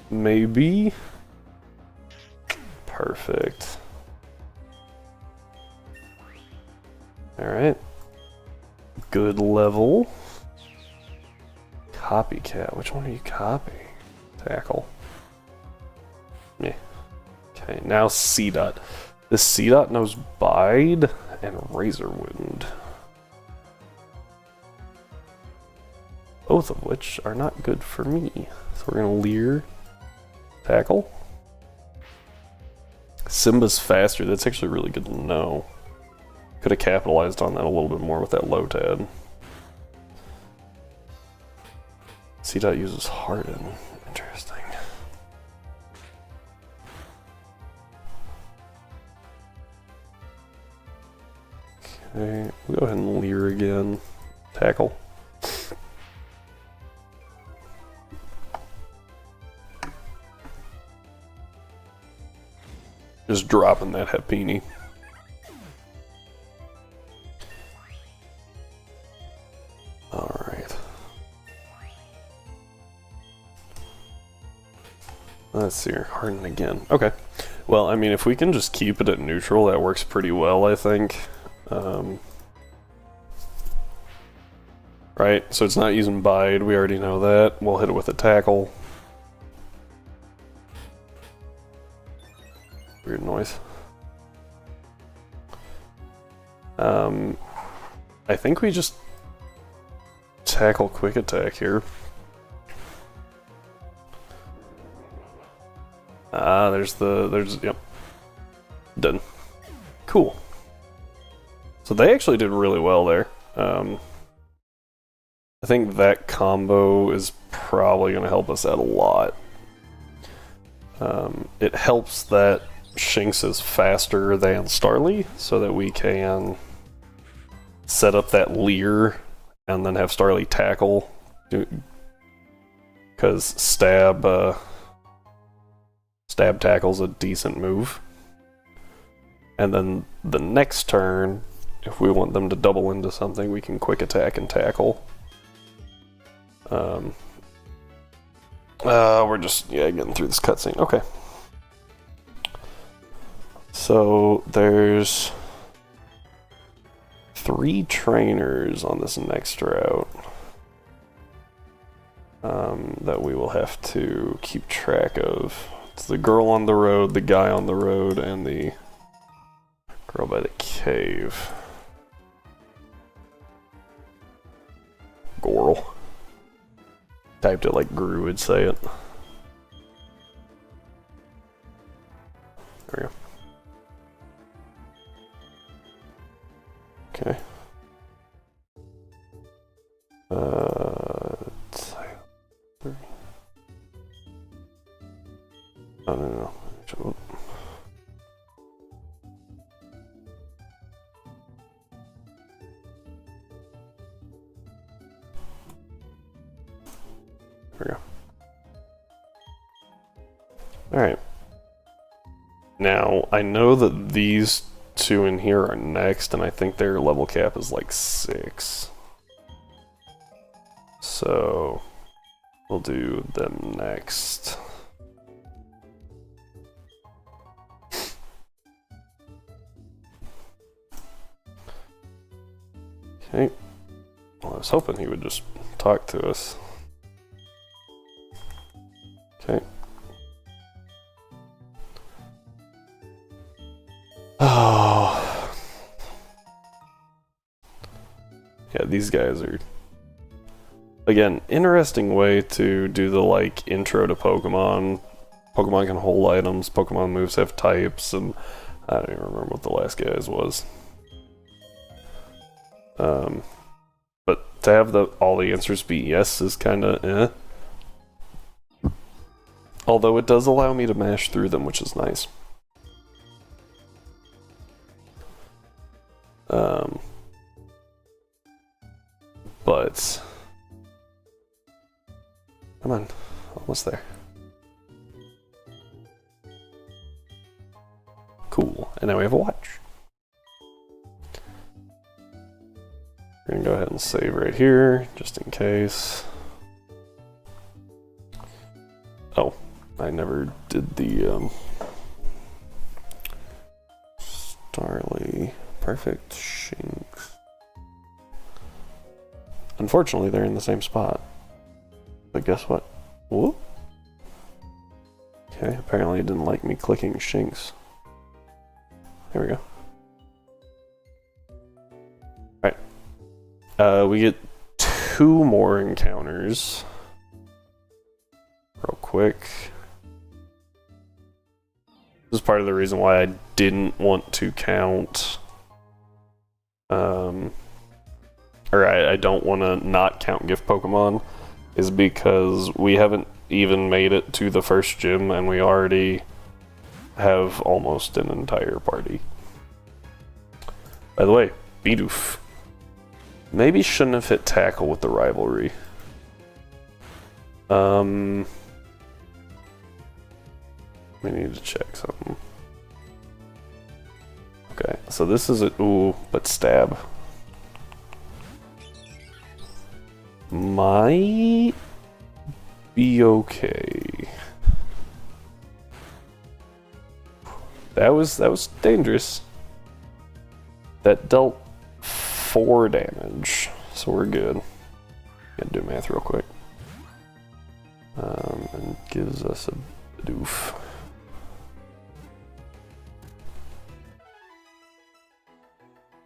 Speaker 1: Maybe? Perfect. Alright. Good level. Copycat, which one are you copying? Tackle. Yeah. Okay, now C dot. This C dot knows Bide and Razor Wound. Both of which are not good for me. So we're gonna leer, tackle. Simba's faster, that's actually really good to know. Could have capitalized on that a little bit more with that low Tad. C dot uses Harden. Interesting. Okay, we'll go ahead and leer again. Tackle. Just dropping that Happini. Alright. Let's see here. Harden again. Okay. Well, I mean, if we can just keep it at neutral, that works pretty well, I think. Right, so it's not using Bide, we already know that. We'll hit it with a tackle. Weird noise. I think we just tackle quick attack here. Yep. Done. Cool. So they actually did really well there. I think that combo is probably going to help us out a lot. It helps that Shinx is faster than Starly, so that we can set up that leer and then have Starly tackle. Because stab tackle's a decent move. And then the next turn, if we want them to double into something, we can quick attack and tackle. We're just, getting through this cutscene. Okay. So, there's 3 trainers on this next route that we will have to keep track of. It's the girl on the road, the guy on the road, and the girl by the cave. Gorl. Typed it like Gru would say it. There we go. Okay. No. There we go. Alright. Now, I know that these 2 in here are next, and I think their level cap is like 6. So we'll do them next. Okay. Well, I was hoping he would just talk to us. Okay. Oh. Yeah, these guys are... Again, interesting way to do the, like, intro to Pokemon. Pokemon can hold items, Pokemon moves have types, and I don't even remember what the last guy's was. But to have all the answers be yes is kinda eh. Although it does allow me to mash through them, which is nice. But... Come on, almost there. Cool, and now we have a watch. We're gonna go ahead and save right here, just in case. Oh, I never did the Starly Perfect Shinx. Unfortunately, they're in the same spot. But guess what? Whoop. Okay, apparently it didn't like me clicking Shinx. There we go. Alright. We get 2 more encounters. Real quick. This is part of the reason why I didn't want to count... or I don't want to not count gift Pokemon, is because we haven't even made it to the first gym and we already have almost an entire party. By the way, Bidoof. Maybe shouldn't have hit tackle with the rivalry. We need to check something. Okay, so this is a ooh, but stab. Might be okay. That was dangerous. That dealt 4 damage, so we're good. Gotta do math real quick. And gives us a doof.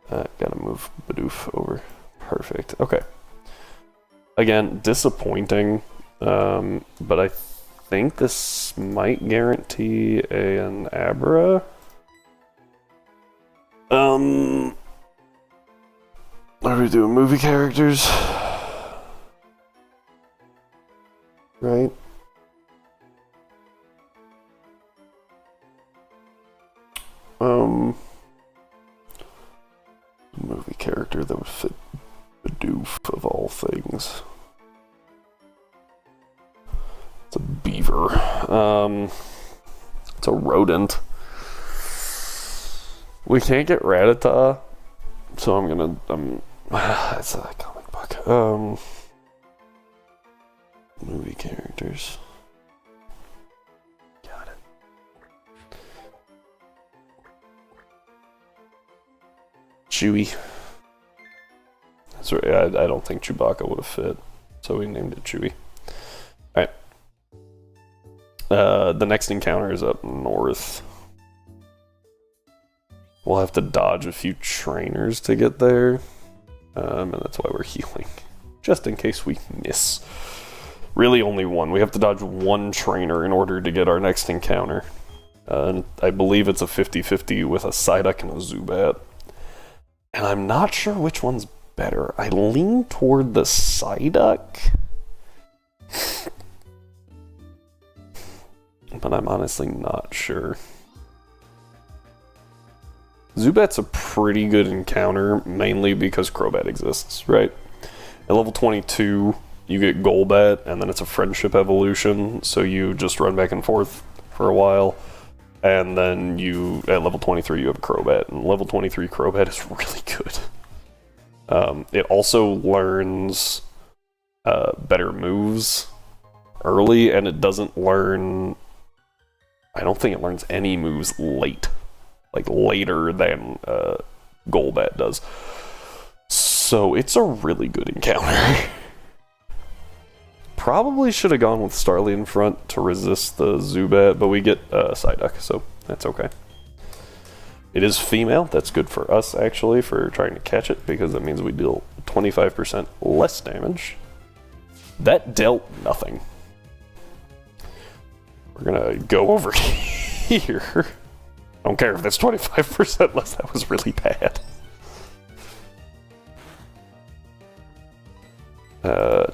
Speaker 1: Gotta move Bidoof over. Perfect. Okay. Again, disappointing, but I think this might guarantee an Abra. What are we doing? Movie characters? Right? Movie character that would fit Bidoof of all things. It's a beaver. It's a rodent. We can't get Rattata, so I'm gonna it's a comic book. Movie characters. Got it. Chewie. That's right. I don't think Chewbacca would have fit, so we named it Chewie. All right. The next encounter is up north. We'll have to dodge a few trainers to get there, and that's why we're healing, just in case we miss. Really only one. We have to dodge 1 trainer in order to get our next encounter. And I believe it's a 50-50 with a Psyduck and a Zubat. And I'm not sure which one's better. I lean toward the Psyduck, but I'm honestly not sure. Zubat's a pretty good encounter, mainly because Crobat exists, right? At level 22, you get Golbat, and then it's a friendship evolution, so you just run back and forth for a while, and then at level 23, you have Crobat, and level 23 Crobat is really good. It also learns better moves early, and it doesn't learn. I don't think it learns any moves late, like later than Golbat does. So it's a really good encounter. Probably should have gone with Starly in front to resist the Zubat, but we get Psyduck, so that's okay. It is female. That's good for us, actually, for trying to catch it, because that means we deal 25% less damage. That dealt nothing. We're gonna go over here. I don't care if that's 25% less. That was really bad.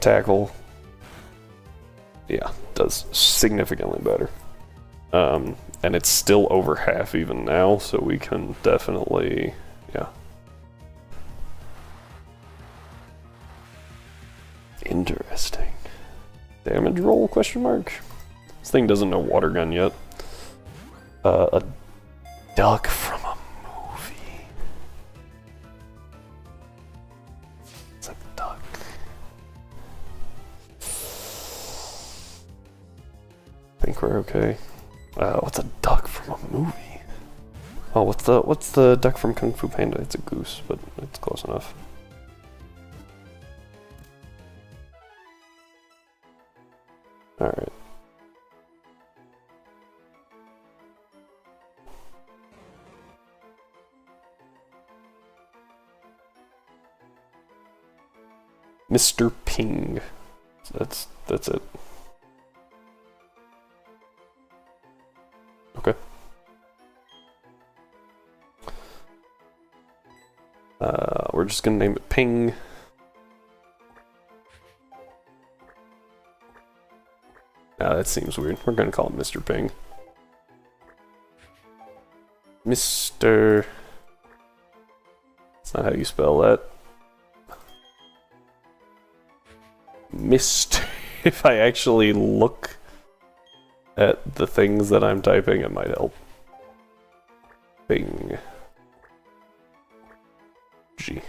Speaker 1: Tackle. Yeah, does significantly better. And it's still over half even now, so we can definitely, yeah. Interesting. Damage roll, question mark? This thing doesn't know Water Gun yet. A duck from a movie. It's a duck. I think we're okay. What's a duck from a movie? Oh, what's the duck from Kung Fu Panda? It's a goose, but it's close enough. Alright. Mr. Ping. That's it. Okay. We're just gonna name it Ping. That seems weird. We're gonna call it Mr. Ping. Mr. That's not how you spell that. Mist. If I actually look at the things that I'm typing, it might help. Bing. G.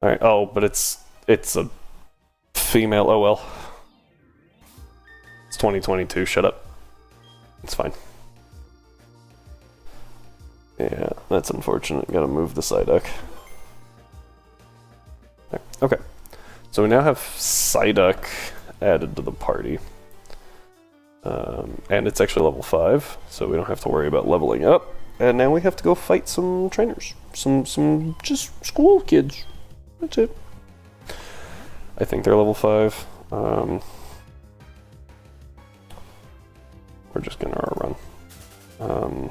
Speaker 1: Alright, oh, but it's a female. Oh well. It's 2022, shut up. It's fine. Yeah, that's unfortunate. Gotta move the Psyduck. Okay, so we now have Psyduck added to the party. And it's actually level 5, so we don't have to worry about leveling up. And now we have to go fight some trainers. Some just school kids. That's it. I think they're level 5. We're just gonna run.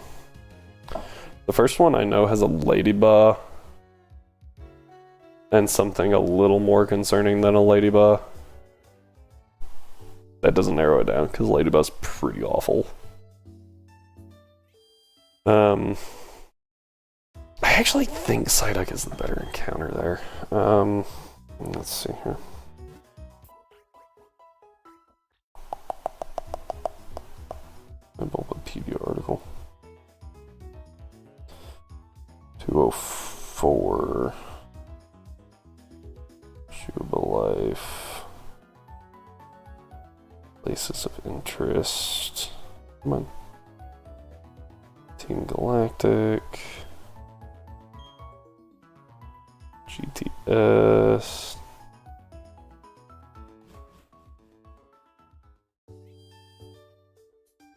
Speaker 1: The first one I know has a Ladybah. And something a little more concerning than a Ladybah. That doesn't narrow it down, because Ladybah's pretty awful. I actually think Psyduck is the better encounter there. Let's see here. My Bulbapedia article. 204. Life. Places of interest. Come on. Team Galactic. GTS.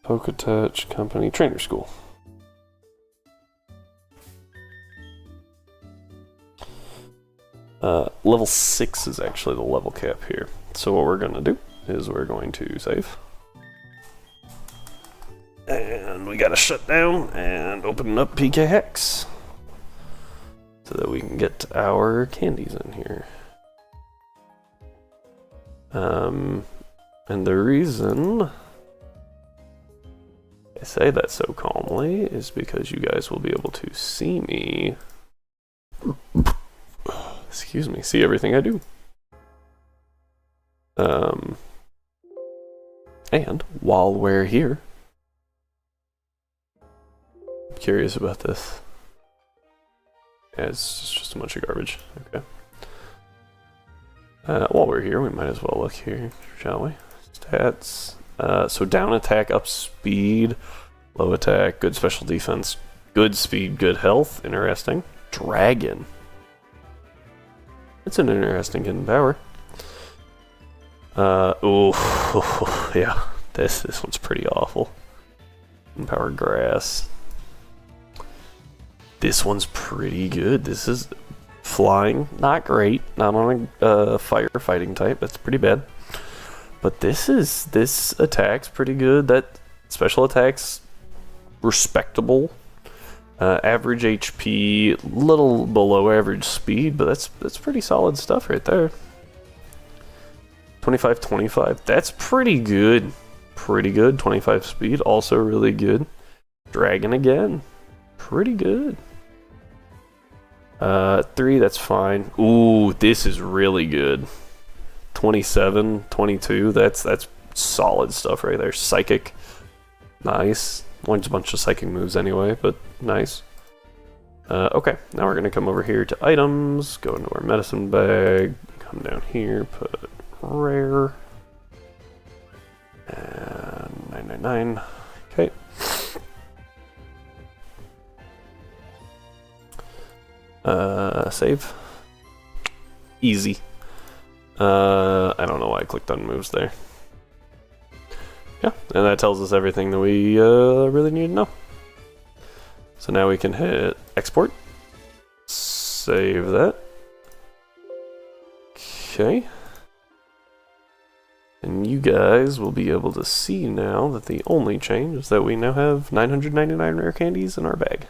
Speaker 1: Poketouch Company Trainer School. Level 6 is actually the level cap here. So what we're going to do is we're going to save. And we got to shut down and open up PK Hex. So that we can get our candies in here. And the reason I say that so calmly is because you guys will be able to see me. Excuse me, see everything I do. And while we're here, I'm curious about this. Yeah, it's just a bunch of garbage. Okay. While we're here, we might as well look here, shall we? Stats. So down attack, up speed, low attack, good special defense, good speed, good health. Interesting. Dragon. It's an interesting hidden power. Yeah. This one's pretty awful. Hidden power grass. This one's pretty good. This is flying, not great. Not on a firefighting type. That's pretty bad. But this attack's pretty good. That special attack's respectable. Average HP, little below average speed, but that's pretty solid stuff right there. 25-25. That's pretty good. Pretty good. 25 speed, also really good. Dragon again. Pretty good. 3, that's fine. Ooh, this is really good. 27, 22, that's solid stuff right there. Psychic. Nice. Learns a bunch of psychic moves anyway, but nice. Okay, now we're going to come over here to items, go into our medicine bag, come down here, put rare. And 999. Okay. Save. Easy. I don't know why I clicked on moves there. Yeah, and that tells us everything that we really need to know. So now we can hit export. Save that. Okay. And you guys will be able to see now that the only change is that we now have 999 rare candies in our bag.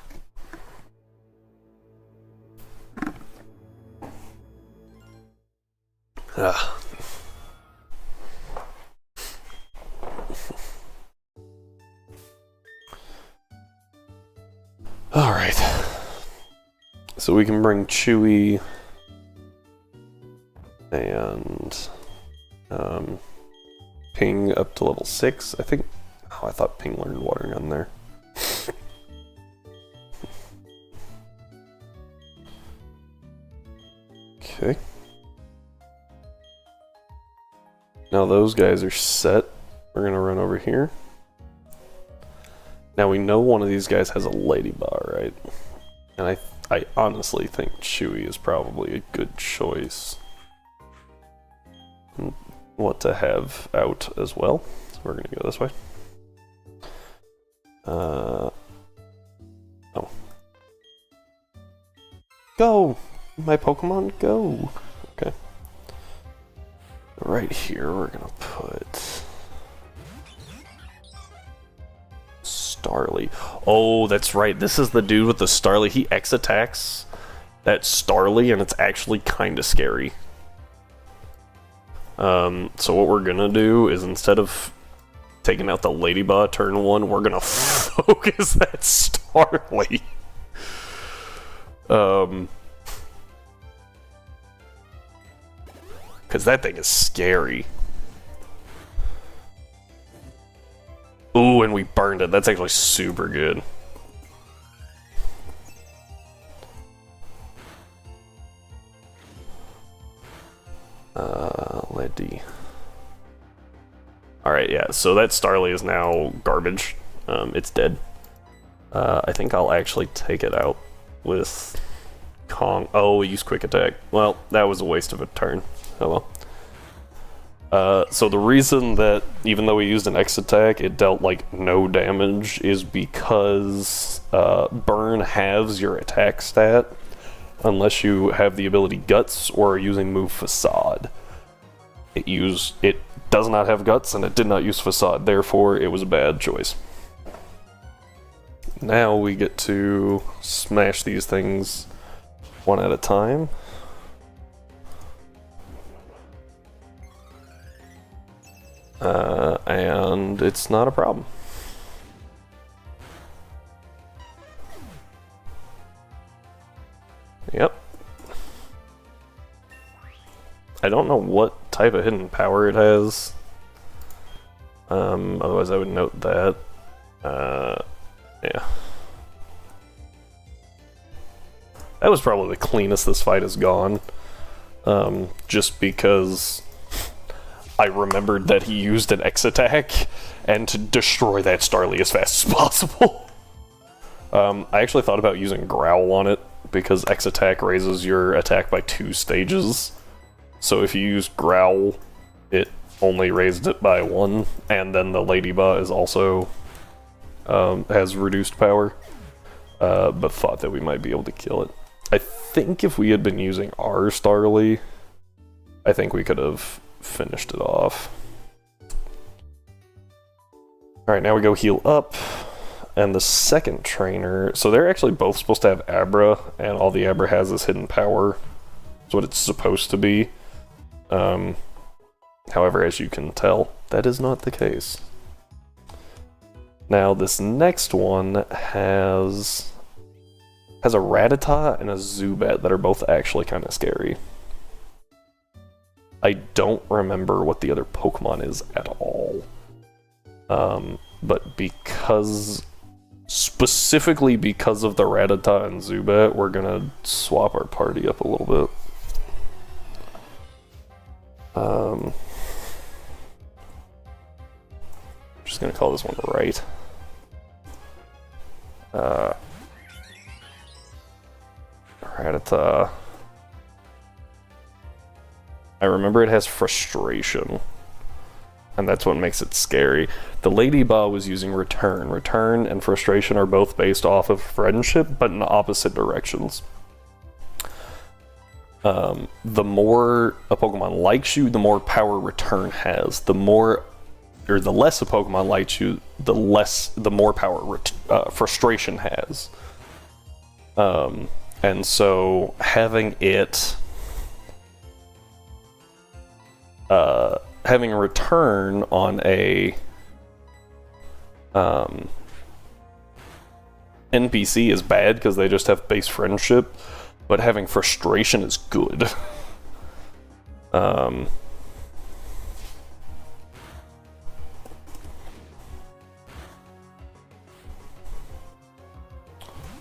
Speaker 1: Alright. So we can bring Chewy and Ping up to level 6, I think. Oh, I thought Ping learned Water Gun there. Okay. Now those guys are set. We're gonna run over here. Now we know one of these guys has a Ladybug, right? And I honestly think Chewy is probably a good choice. And what to have out as well. So we're gonna go this way. Oh. Go! My Pokemon, go! Okay. Right here, we're gonna put Starly. Oh, that's right. This is the dude with the Starly. He X attacks that Starly, and it's actually kind of scary. So what we're gonna do is instead of taking out the Ladybug turn 1, we're gonna focus that Starly. Because that thing is scary. Ooh, and we burned it. That's actually super good. Lady. Alright, yeah, so that Starly is now garbage. It's dead. I think I'll actually take it out with Kong. Oh, use quick attack. Well, that was a waste of a turn. Oh well. So the reason that, even though we used an X attack, it dealt, like, no damage is because Burn halves your attack stat unless you have the ability Guts or are using move Facade. It does not have Guts and it did not use Facade, therefore it was a bad choice. Now we get to smash these things one at a time. And it's not a problem. Yep. I don't know what type of hidden power it has. Otherwise I would note that. Yeah. That was probably the cleanest this fight has gone. just because I remembered that he used an X attack, and to destroy that Starly as fast as possible. I actually thought about using Growl on it, because X attack raises your attack by 2 stages. So if you use Growl, it only raised it by 1, and then the Ladybug is also has reduced power, but thought that we might be able to kill it. I think if we had been using our Starly, I think we could have finished it off. Alright, now we go heal up, and the second trainer, so they're actually both supposed to have Abra, and all the Abra has is hidden power. That's what it's supposed to be. However, as you can tell, that is not the case. Now, this next one has a Rattata and a Zubat that are both actually kind of scary. I don't remember what the other Pokemon is at all. But specifically because of the Rattata and Zubat, we're gonna swap our party up a little bit. Just gonna call this one right. Rattata. I remember it has Frustration, and that's what makes it scary. The Ladybug was using Return. Return and Frustration are both based off of Friendship, but in opposite directions. The more a Pokemon likes you, the more power Return has. The less a Pokemon likes you, the more power Frustration has. And so having having a Return on a NPC is bad because they just have base Friendship, but having Frustration is good.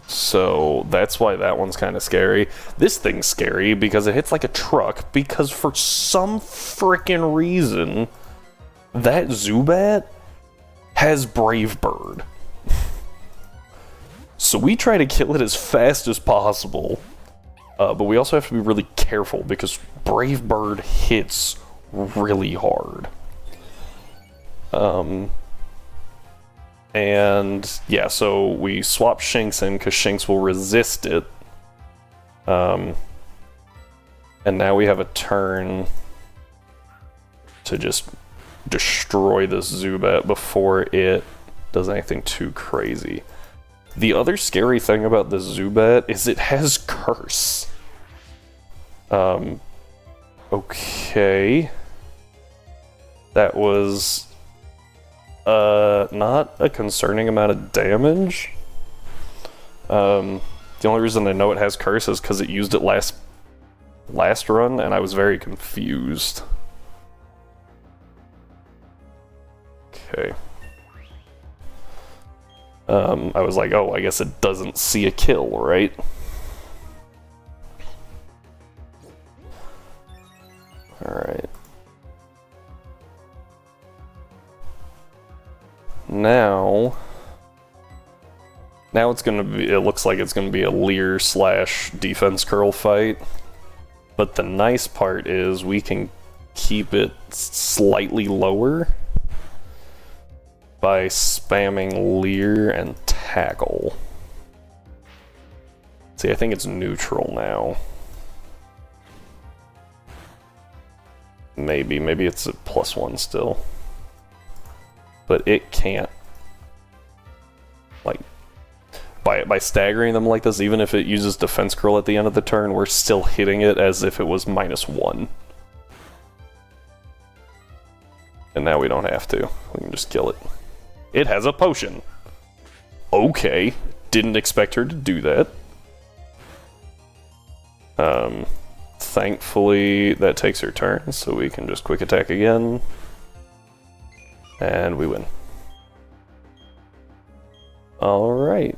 Speaker 1: So that's why that one's kind of scary. This thing's scary because it hits like a truck, because for some frickin' reason, that Zubat has Brave Bird. So we try to kill it as fast as possible, but we also have to be really careful because Brave Bird hits really hard. And yeah, so we swap Shinx in because Shinx will resist it. And now we have a turn to just destroy this Zubat before it does anything too crazy. The other scary thing about this Zubat is it has Curse. Okay. That was not a concerning amount of damage. The only reason I know it has Curse is because it used it last run, and I was very confused. Okay. I was like, oh, I guess it doesn't see a kill, right? Alright. Now it's gonna be, it looks like it's gonna be a Leer / defense curl fight. But the nice part is we can keep it slightly lower by spamming Leer and Tackle. See, I think it's neutral now. Maybe it's a +1 still. But it can't, like, by staggering them like this, even if it uses defense curl at the end of the turn, we're still hitting it as if it was -1. And now we don't have to. We can just kill it. It has a potion. Okay, didn't expect her to do that. Thankfully, that takes her turn, so we can just quick attack again. And we win. Alright.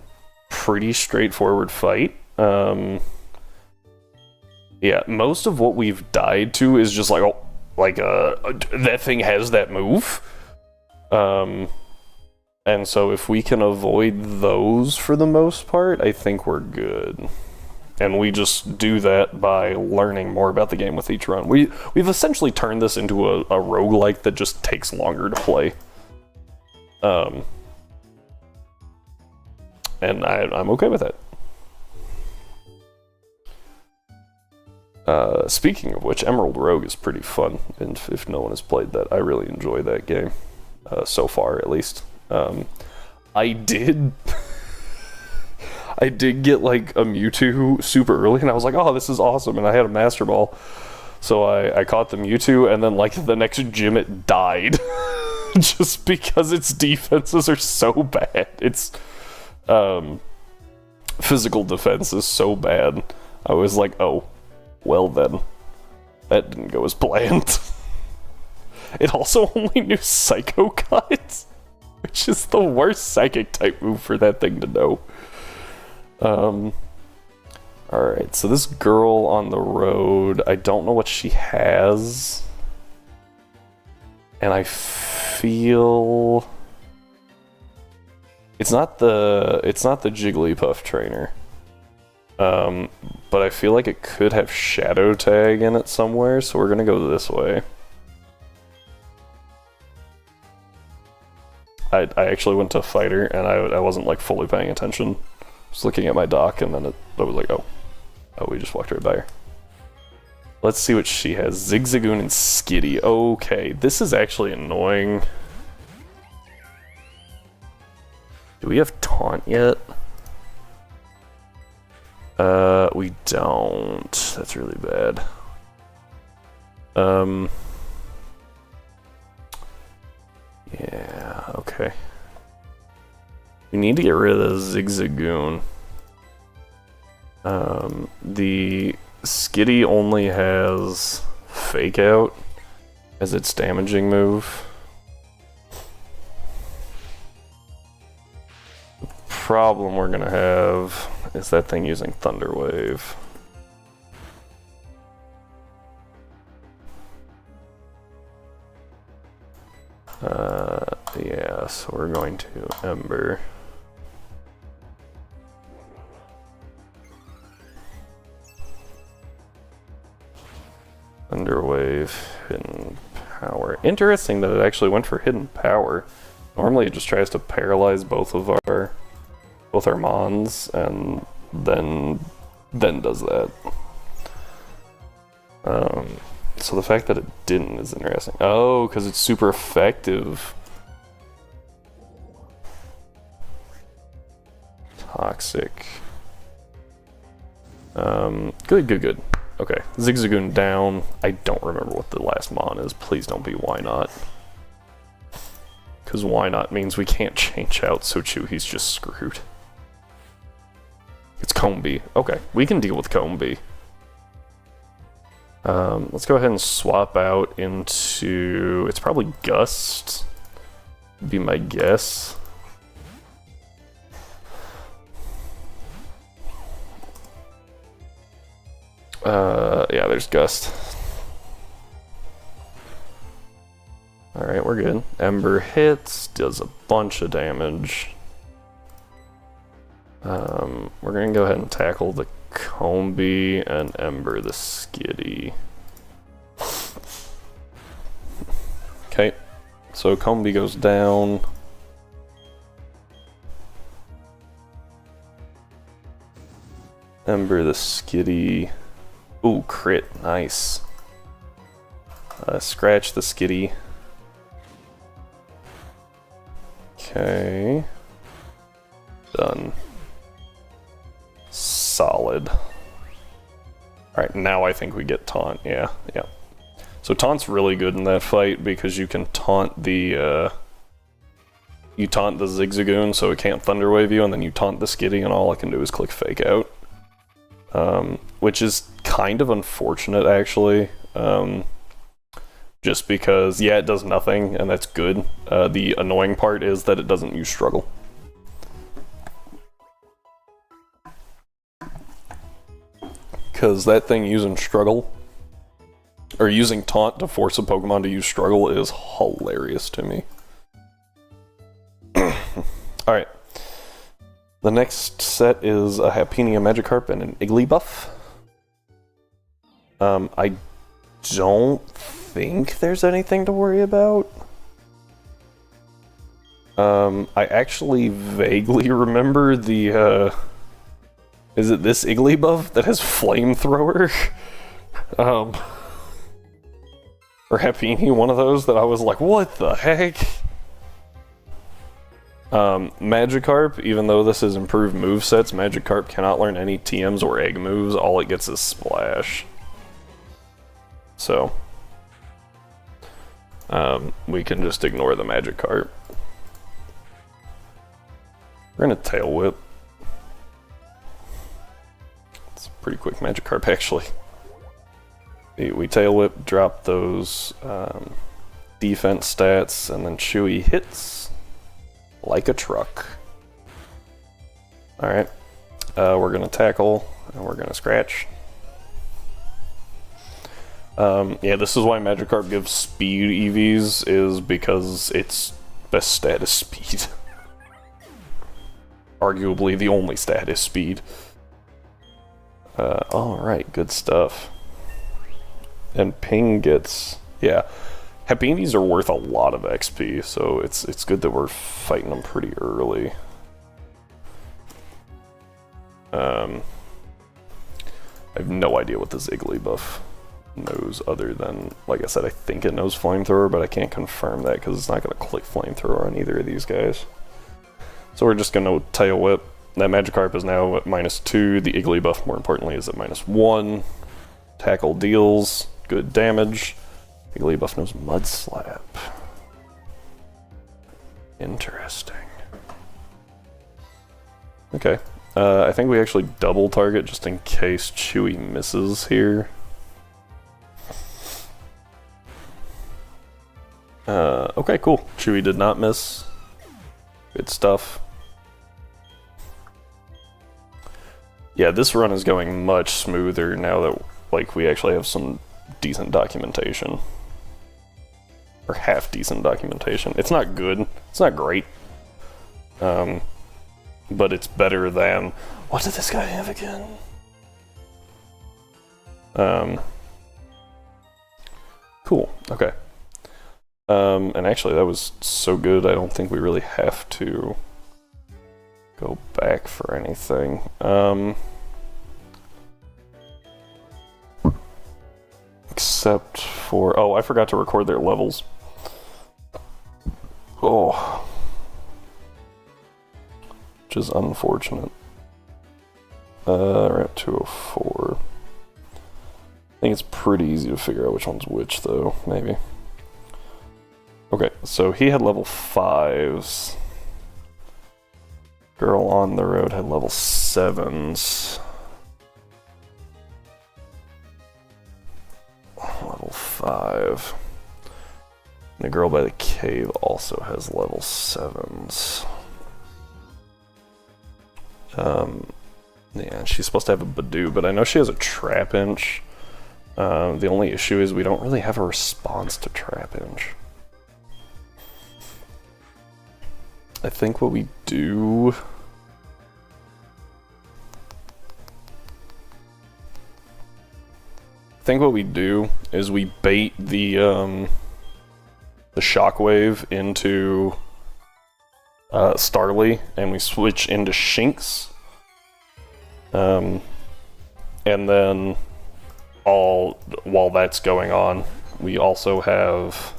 Speaker 1: Pretty straightforward fight. Yeah, most of what we've died to is just like, oh, like, that thing has that move. And so if we can avoid those for the most part, I think we're good. And we just do that by learning more about the game with each run. We've essentially turned this into a roguelike that just takes longer to play. And I'm okay with that. Speaking of which, Emerald Rogue is pretty fun, and if no one has played that, I really enjoy that game. So far, at least. I did get like a Mewtwo super early, and I was like, oh, this is awesome, and I had a Master Ball. So I caught the Mewtwo, and then like the next gym it died. Just because its defenses are so bad. Its physical defense is so bad. I was like, oh, well then. That didn't go as planned. It also only knew Psycho Cut, which is the worst psychic type move for that thing to know. Alright, so this girl on the road, I don't know what she has. And I feel it's not the Jigglypuff trainer. But I feel like it could have Shadow Tag in it somewhere, so we're gonna go this way. I actually went to Fighter, and I wasn't like fully paying attention. Just looking at my dock, and then I was like, oh, we just walked right by her. Let's see what she has. Zigzagoon and Skitty. Okay, this is actually annoying. Do we have Taunt yet? We don't. That's really bad. Yeah, okay. We need to get rid of the Zigzagoon. The Skitty only has Fake Out as its damaging move. The problem we're gonna have is that thing using Thunder Wave. Yeah, so we're going to Ember. Thunder Wave, Hidden Power. Interesting that it actually went for Hidden Power. Normally it just tries to paralyze both our Mons and then does that. So the fact that it didn't is interesting. Oh, because it's super effective. Toxic. Good. Okay, Zigzagoon down. I don't remember what the last Mon is. Please don't be Why Not. Because Why Not means we can't change out Sochu. He's just screwed. It's Combee. Okay, we can deal with Combee. Let's go ahead and swap out into... It's probably Gust. Would be my guess. Yeah, there's Gust. Alright, we're good. Ember hits, does a bunch of damage. We're gonna go ahead and tackle the Combee and Ember the Skitty. Okay, so Combee goes down. Ember the Skitty. Ooh, crit, nice. Scratch the Skitty. Okay. Done. Solid. Alright, now I think we get Taunt, yeah. So Taunt's really good in that fight because you can taunt the, you taunt the Zigzagoon so it can't Thunder Wave you, and then you taunt the Skitty and all it can do is click Fake Out. Which is kind of unfortunate, actually. Just because, yeah, it does nothing, and that's good. The annoying part is that it doesn't use Struggle. because that thing using Struggle, or using Taunt to force a Pokemon to use Struggle is hilarious to me. Alright. The next set is a Happiny, a Magikarp, and an Igglybuff. I don't think there's anything to worry about. I actually vaguely remember the, is it this Igglybuff that has Flamethrower? Or Happiny, one of those that I was like, what the heck? Magikarp, even though this is improved movesets, Magikarp cannot learn any TMs or egg moves, all it gets is Splash. So, we can just ignore the Magikarp. We're gonna Tail Whip. It's a pretty quick Magikarp, actually. We Tail Whip, drop those defense stats, and then Chewy hits like a truck. Alright. We're gonna tackle, and we're gonna scratch. Yeah, this is why Magikarp gives speed EVs, is because its best stat is speed. Arguably the only stat is speed. Alright, good stuff. And Ping gets... yeah. Happinis are worth a lot of XP, so it's good that we're fighting them pretty early. I have no idea what this Igglybuff knows other than, like I said, I think it knows Flamethrower, but I can't confirm that because it's not going to click Flamethrower on either of these guys. So we're just going to Tail Whip. That Magikarp is now at -2. The Igglybuff, more importantly, is at -1. Tackle deals good damage. Igglybuff knows Mud Slap. Interesting. Okay. I think we actually double target just in case Chewy misses here. Okay, cool. Chewy did not miss. Good stuff. Yeah, this run is going much smoother now that, like, we actually have some decent documentation. Or half decent documentation. It's not good. It's not great. But it's better than... what did this guy have again? Cool. Okay. And actually that was so good, I don't think we really have to go back for anything. Except for... oh, I forgot to record their levels. Oh. Which is unfortunate. We're at 204. I think it's pretty easy to figure out which one's which, though, maybe. Okay, so he had level 5s. Girl on the Road had level 7s. Level 5. And the Girl by the Cave also has level 7s. Yeah, she's supposed to have a Badoo, but I know she has a Trapinch. The only issue is we don't really have a response to Trapinch. I think what we do... is we bait the Shockwave into Starly, and we switch into Shinx. And then while that's going on, we also have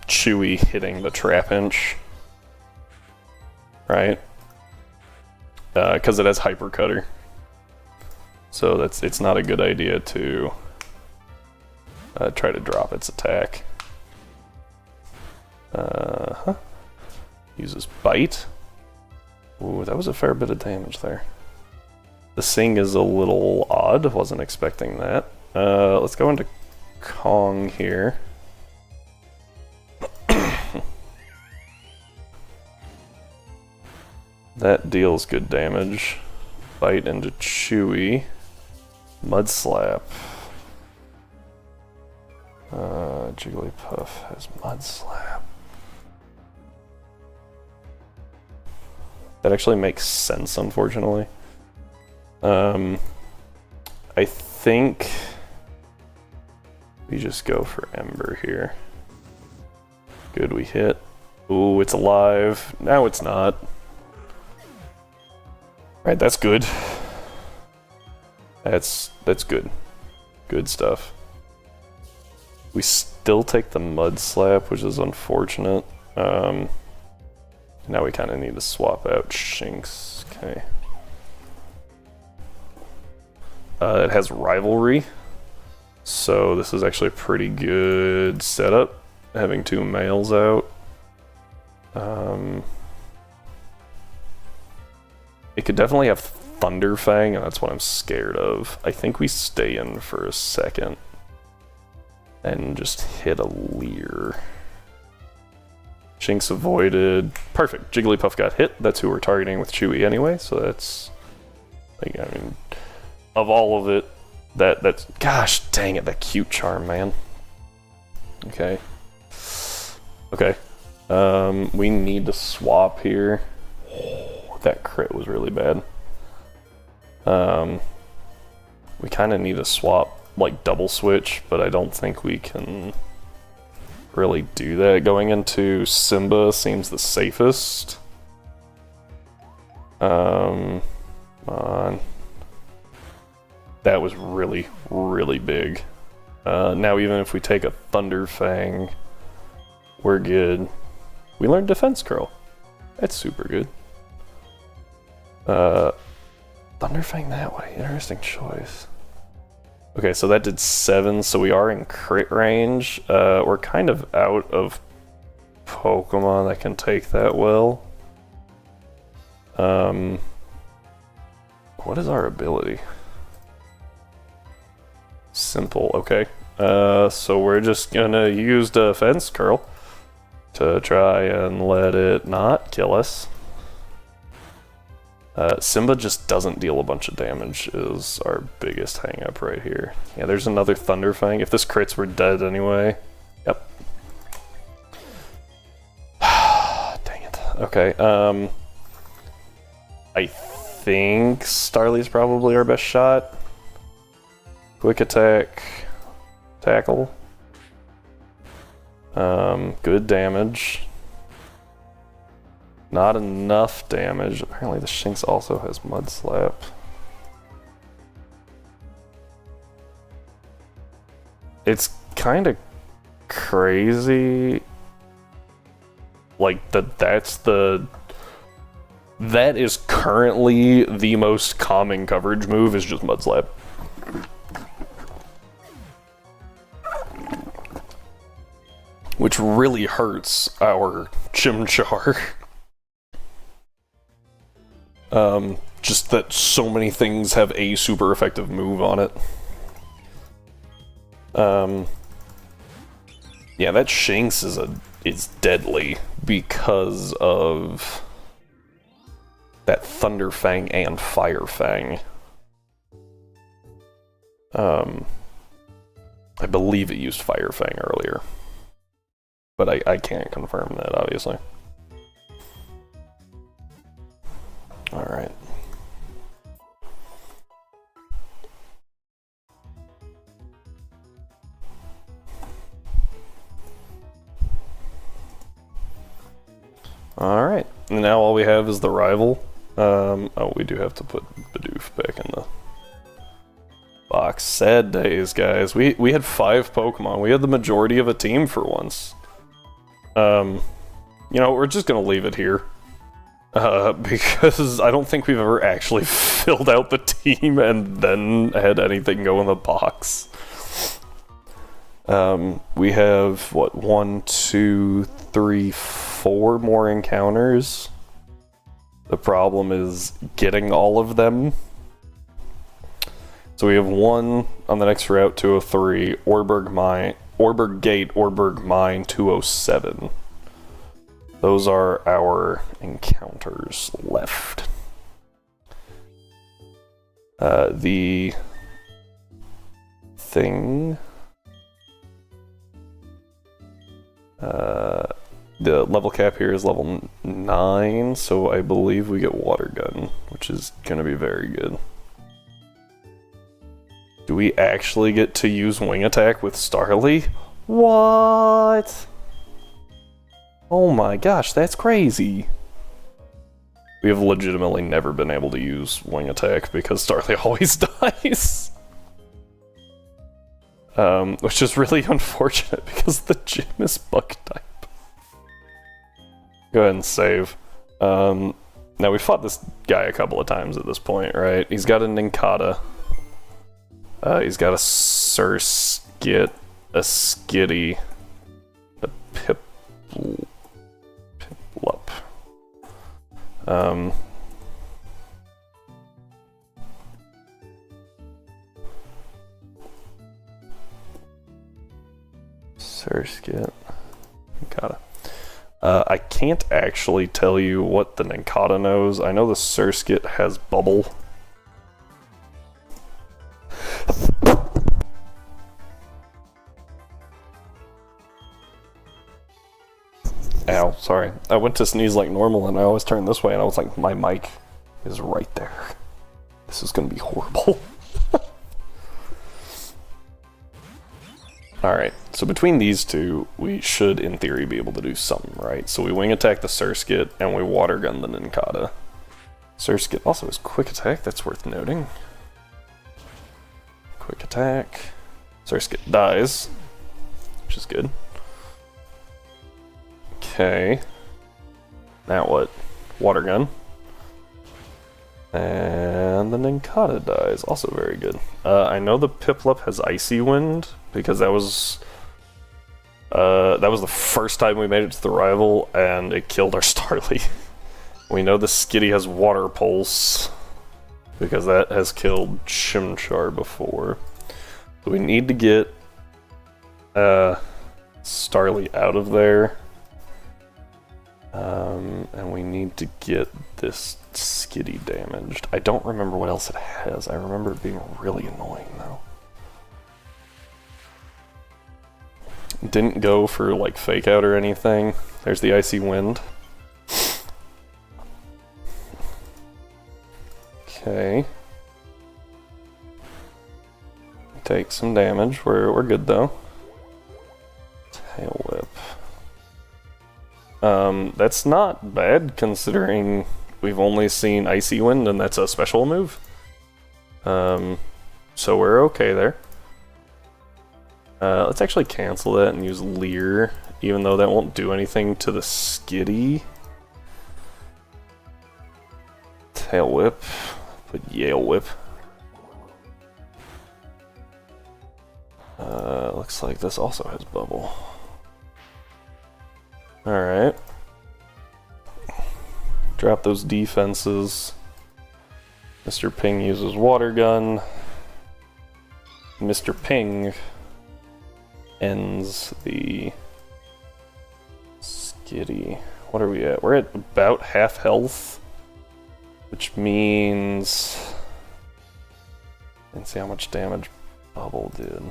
Speaker 1: Chewy hitting the Trapinch, right? Because it has Hyper Cutter. So it's not a good idea to try to drop its attack. Uses Bite. Ooh, that was a fair bit of damage there. The Sing is a little odd, wasn't expecting that. Let's go into Kong here. That deals good damage. bite into Chewy. Mud Slap. Jigglypuff has Mud Slap. That actually makes sense, unfortunately. I think we just go for Ember here. Good, we hit. Ooh, it's alive. Now it's not. Right, that's good. That's good. Good stuff. We still take the Mud Slap, which is unfortunate. Now we kind of need to swap out Shinx. Okay. It has Rivalry, so this is actually a pretty good setup, having 2 males out. It could definitely have Thunder Fang, and that's what I'm scared of. I think we stay in for a second and just hit a Leer. Shinx avoided. Perfect. Jigglypuff got hit. That's who we're targeting with Chewy anyway, so that's... like, I mean, of all of it, that's... gosh dang it, that cute charm, man. Okay. Okay. We need to swap here. Oh, that crit was really bad. We kind of need to swap, like, double switch, but I don't think we can really do that. Going into Simba seems the safest. Come on. That was really, really big. Now even if we take a Thunder Fang, we're good. We learned Defense Curl. That's super good. Thunder Fang that way. Interesting choice. Okay, so that did 7, so we are in crit range. We're kind of out of Pokemon that can take that well. What is our ability? Simple, okay. So we're just gonna use Defense Curl to try and let it not kill us. Simba just doesn't deal a bunch of damage is our biggest hang up right here. Yeah, there's another Thunder Fang. If this crits, we're dead anyway. Yep. Dang it. Okay, I think Starly's probably our best shot. Quick attack. Tackle. Good damage. Not enough damage. Apparently the Shinx also has Mud Slap. It's kind of crazy. Like, that is currently the most calming coverage move, is just Mud Slap. Which really hurts our Chimchar. Just that so many things have a super effective move on it. Yeah, that Shinx is deadly because of that Thunder Fang and Fire Fang. I believe it used Fire Fang earlier, but I can't confirm that, obviously. Alright. Alright. Now all we have is the rival. Oh, we do have to put Bidoof back in the box. Sad days, guys. We had 5 Pokemon. We had the majority of a team for once. You know, we're just gonna leave it here. Because I don't think we've ever actually filled out the team and then had anything go in the box. We have, what, 1, 2, 3, 4 more encounters. The problem is getting all of them. So we have 1 on the next route, 203, Orberg Gate, Orberg Mine, 207. Those are our encounters left. The thing... the level cap here is level 9, so I believe we get Water Gun, which is going to be very good. Do we actually get to use Wing Attack with Starly? What? Oh my gosh, that's crazy. We have legitimately never been able to use Wing Attack because Starly always dies. Which is really unfortunate because the gym is bug type. Go ahead and save. Now we fought this guy a couple of times at this point, right? He's got a Nincada. He's got a Surskit, a Skitty, a Piplup. Surskit, Nincada. I can't actually tell you what the Nincada knows. I know the Surskit has Bubble. Ow, sorry. I went to sneeze like normal and I always turn this way and I was like, my mic is right there. This is gonna be horrible. Alright, so between these two, we should, in theory, be able to do something, right? So we Wing Attack the Surskit, and we Water Gun the Nincada. Surskit also has Quick Attack, that's worth noting. Quick Attack. Surskit dies, which is good. Okay. Now what? Water Gun. And the Nincada dies, also very good. I know the Piplup has Icy Wind, because that was the first time we made it to the rival, and it killed our Starly. We know the Skitty has Water Pulse, because that has killed Chimchar before. So we need to get Starly out of there. And we need to get this Skitty damaged. I don't remember what else it has. I remember it being really annoying, though. Didn't go for, like, Fake Out or anything. There's the Icy Wind. Okay. Take some damage. We're good, though. Tail Whip. That's not bad, considering we've only seen Icy Wind, and that's a special move. So we're okay there. Let's actually cancel that and use Leer, even though that won't do anything to the Skitty. Tail Whip. Put Yale Whip. Looks like this also has Bubble. Alright. Drop those defenses. Mr. Ping uses Water Gun. Mr. Ping ends the Skitty. What are we at? We're at about half health, which means... Let's see how much damage Bubble did.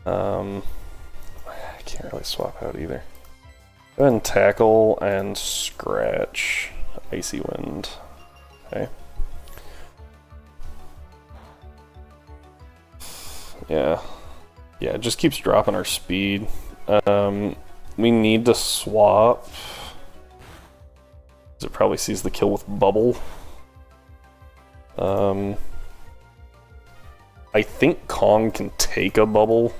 Speaker 1: I can't really swap out either. Go ahead and Tackle and Scratch Icy Wind. Okay. Yeah. Yeah, it just keeps dropping our speed. We need to swap. 'Cause it probably sees the kill with Bubble. I think Kong can take a Bubble.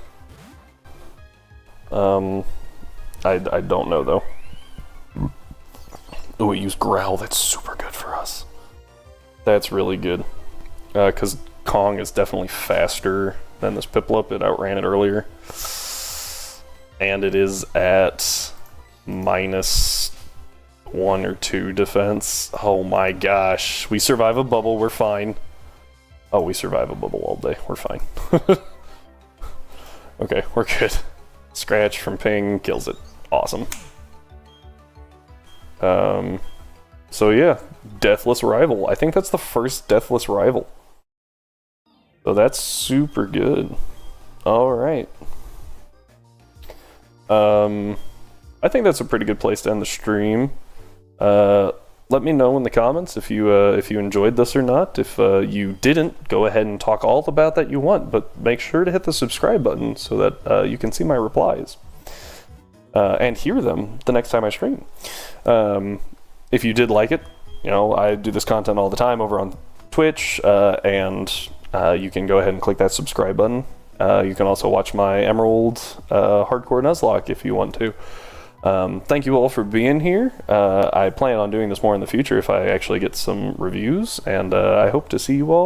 Speaker 1: I don't know though. Oh, we use Growl. That's super good for us. That's really good. Because Kong is definitely faster than this Piplup. It outran it earlier. And it is at -1 or 2 defense. Oh my gosh. We survive a bubble, we're fine. Oh, we survive a bubble all day. We're fine. Okay, we're good. Scratch from Ping kills it. Awesome. So yeah, Deathless Rival. I think that's the first Deathless Rival. So that's super good. Alright. I think that's a pretty good place to end the stream. Let me know in the comments if you enjoyed this or not. If you didn't, go ahead and talk all about that you want, but make sure to hit the subscribe button so that you can see my replies and hear them the next time I stream. If you did like it, you know, I do this content all the time over on Twitch, and you can go ahead and click that subscribe button. You can also watch my Emerald Hardcore Nuzlocke if you want to. Thank you all for being here. I plan on doing this more in the future if I actually get some reviews, and I hope to see you all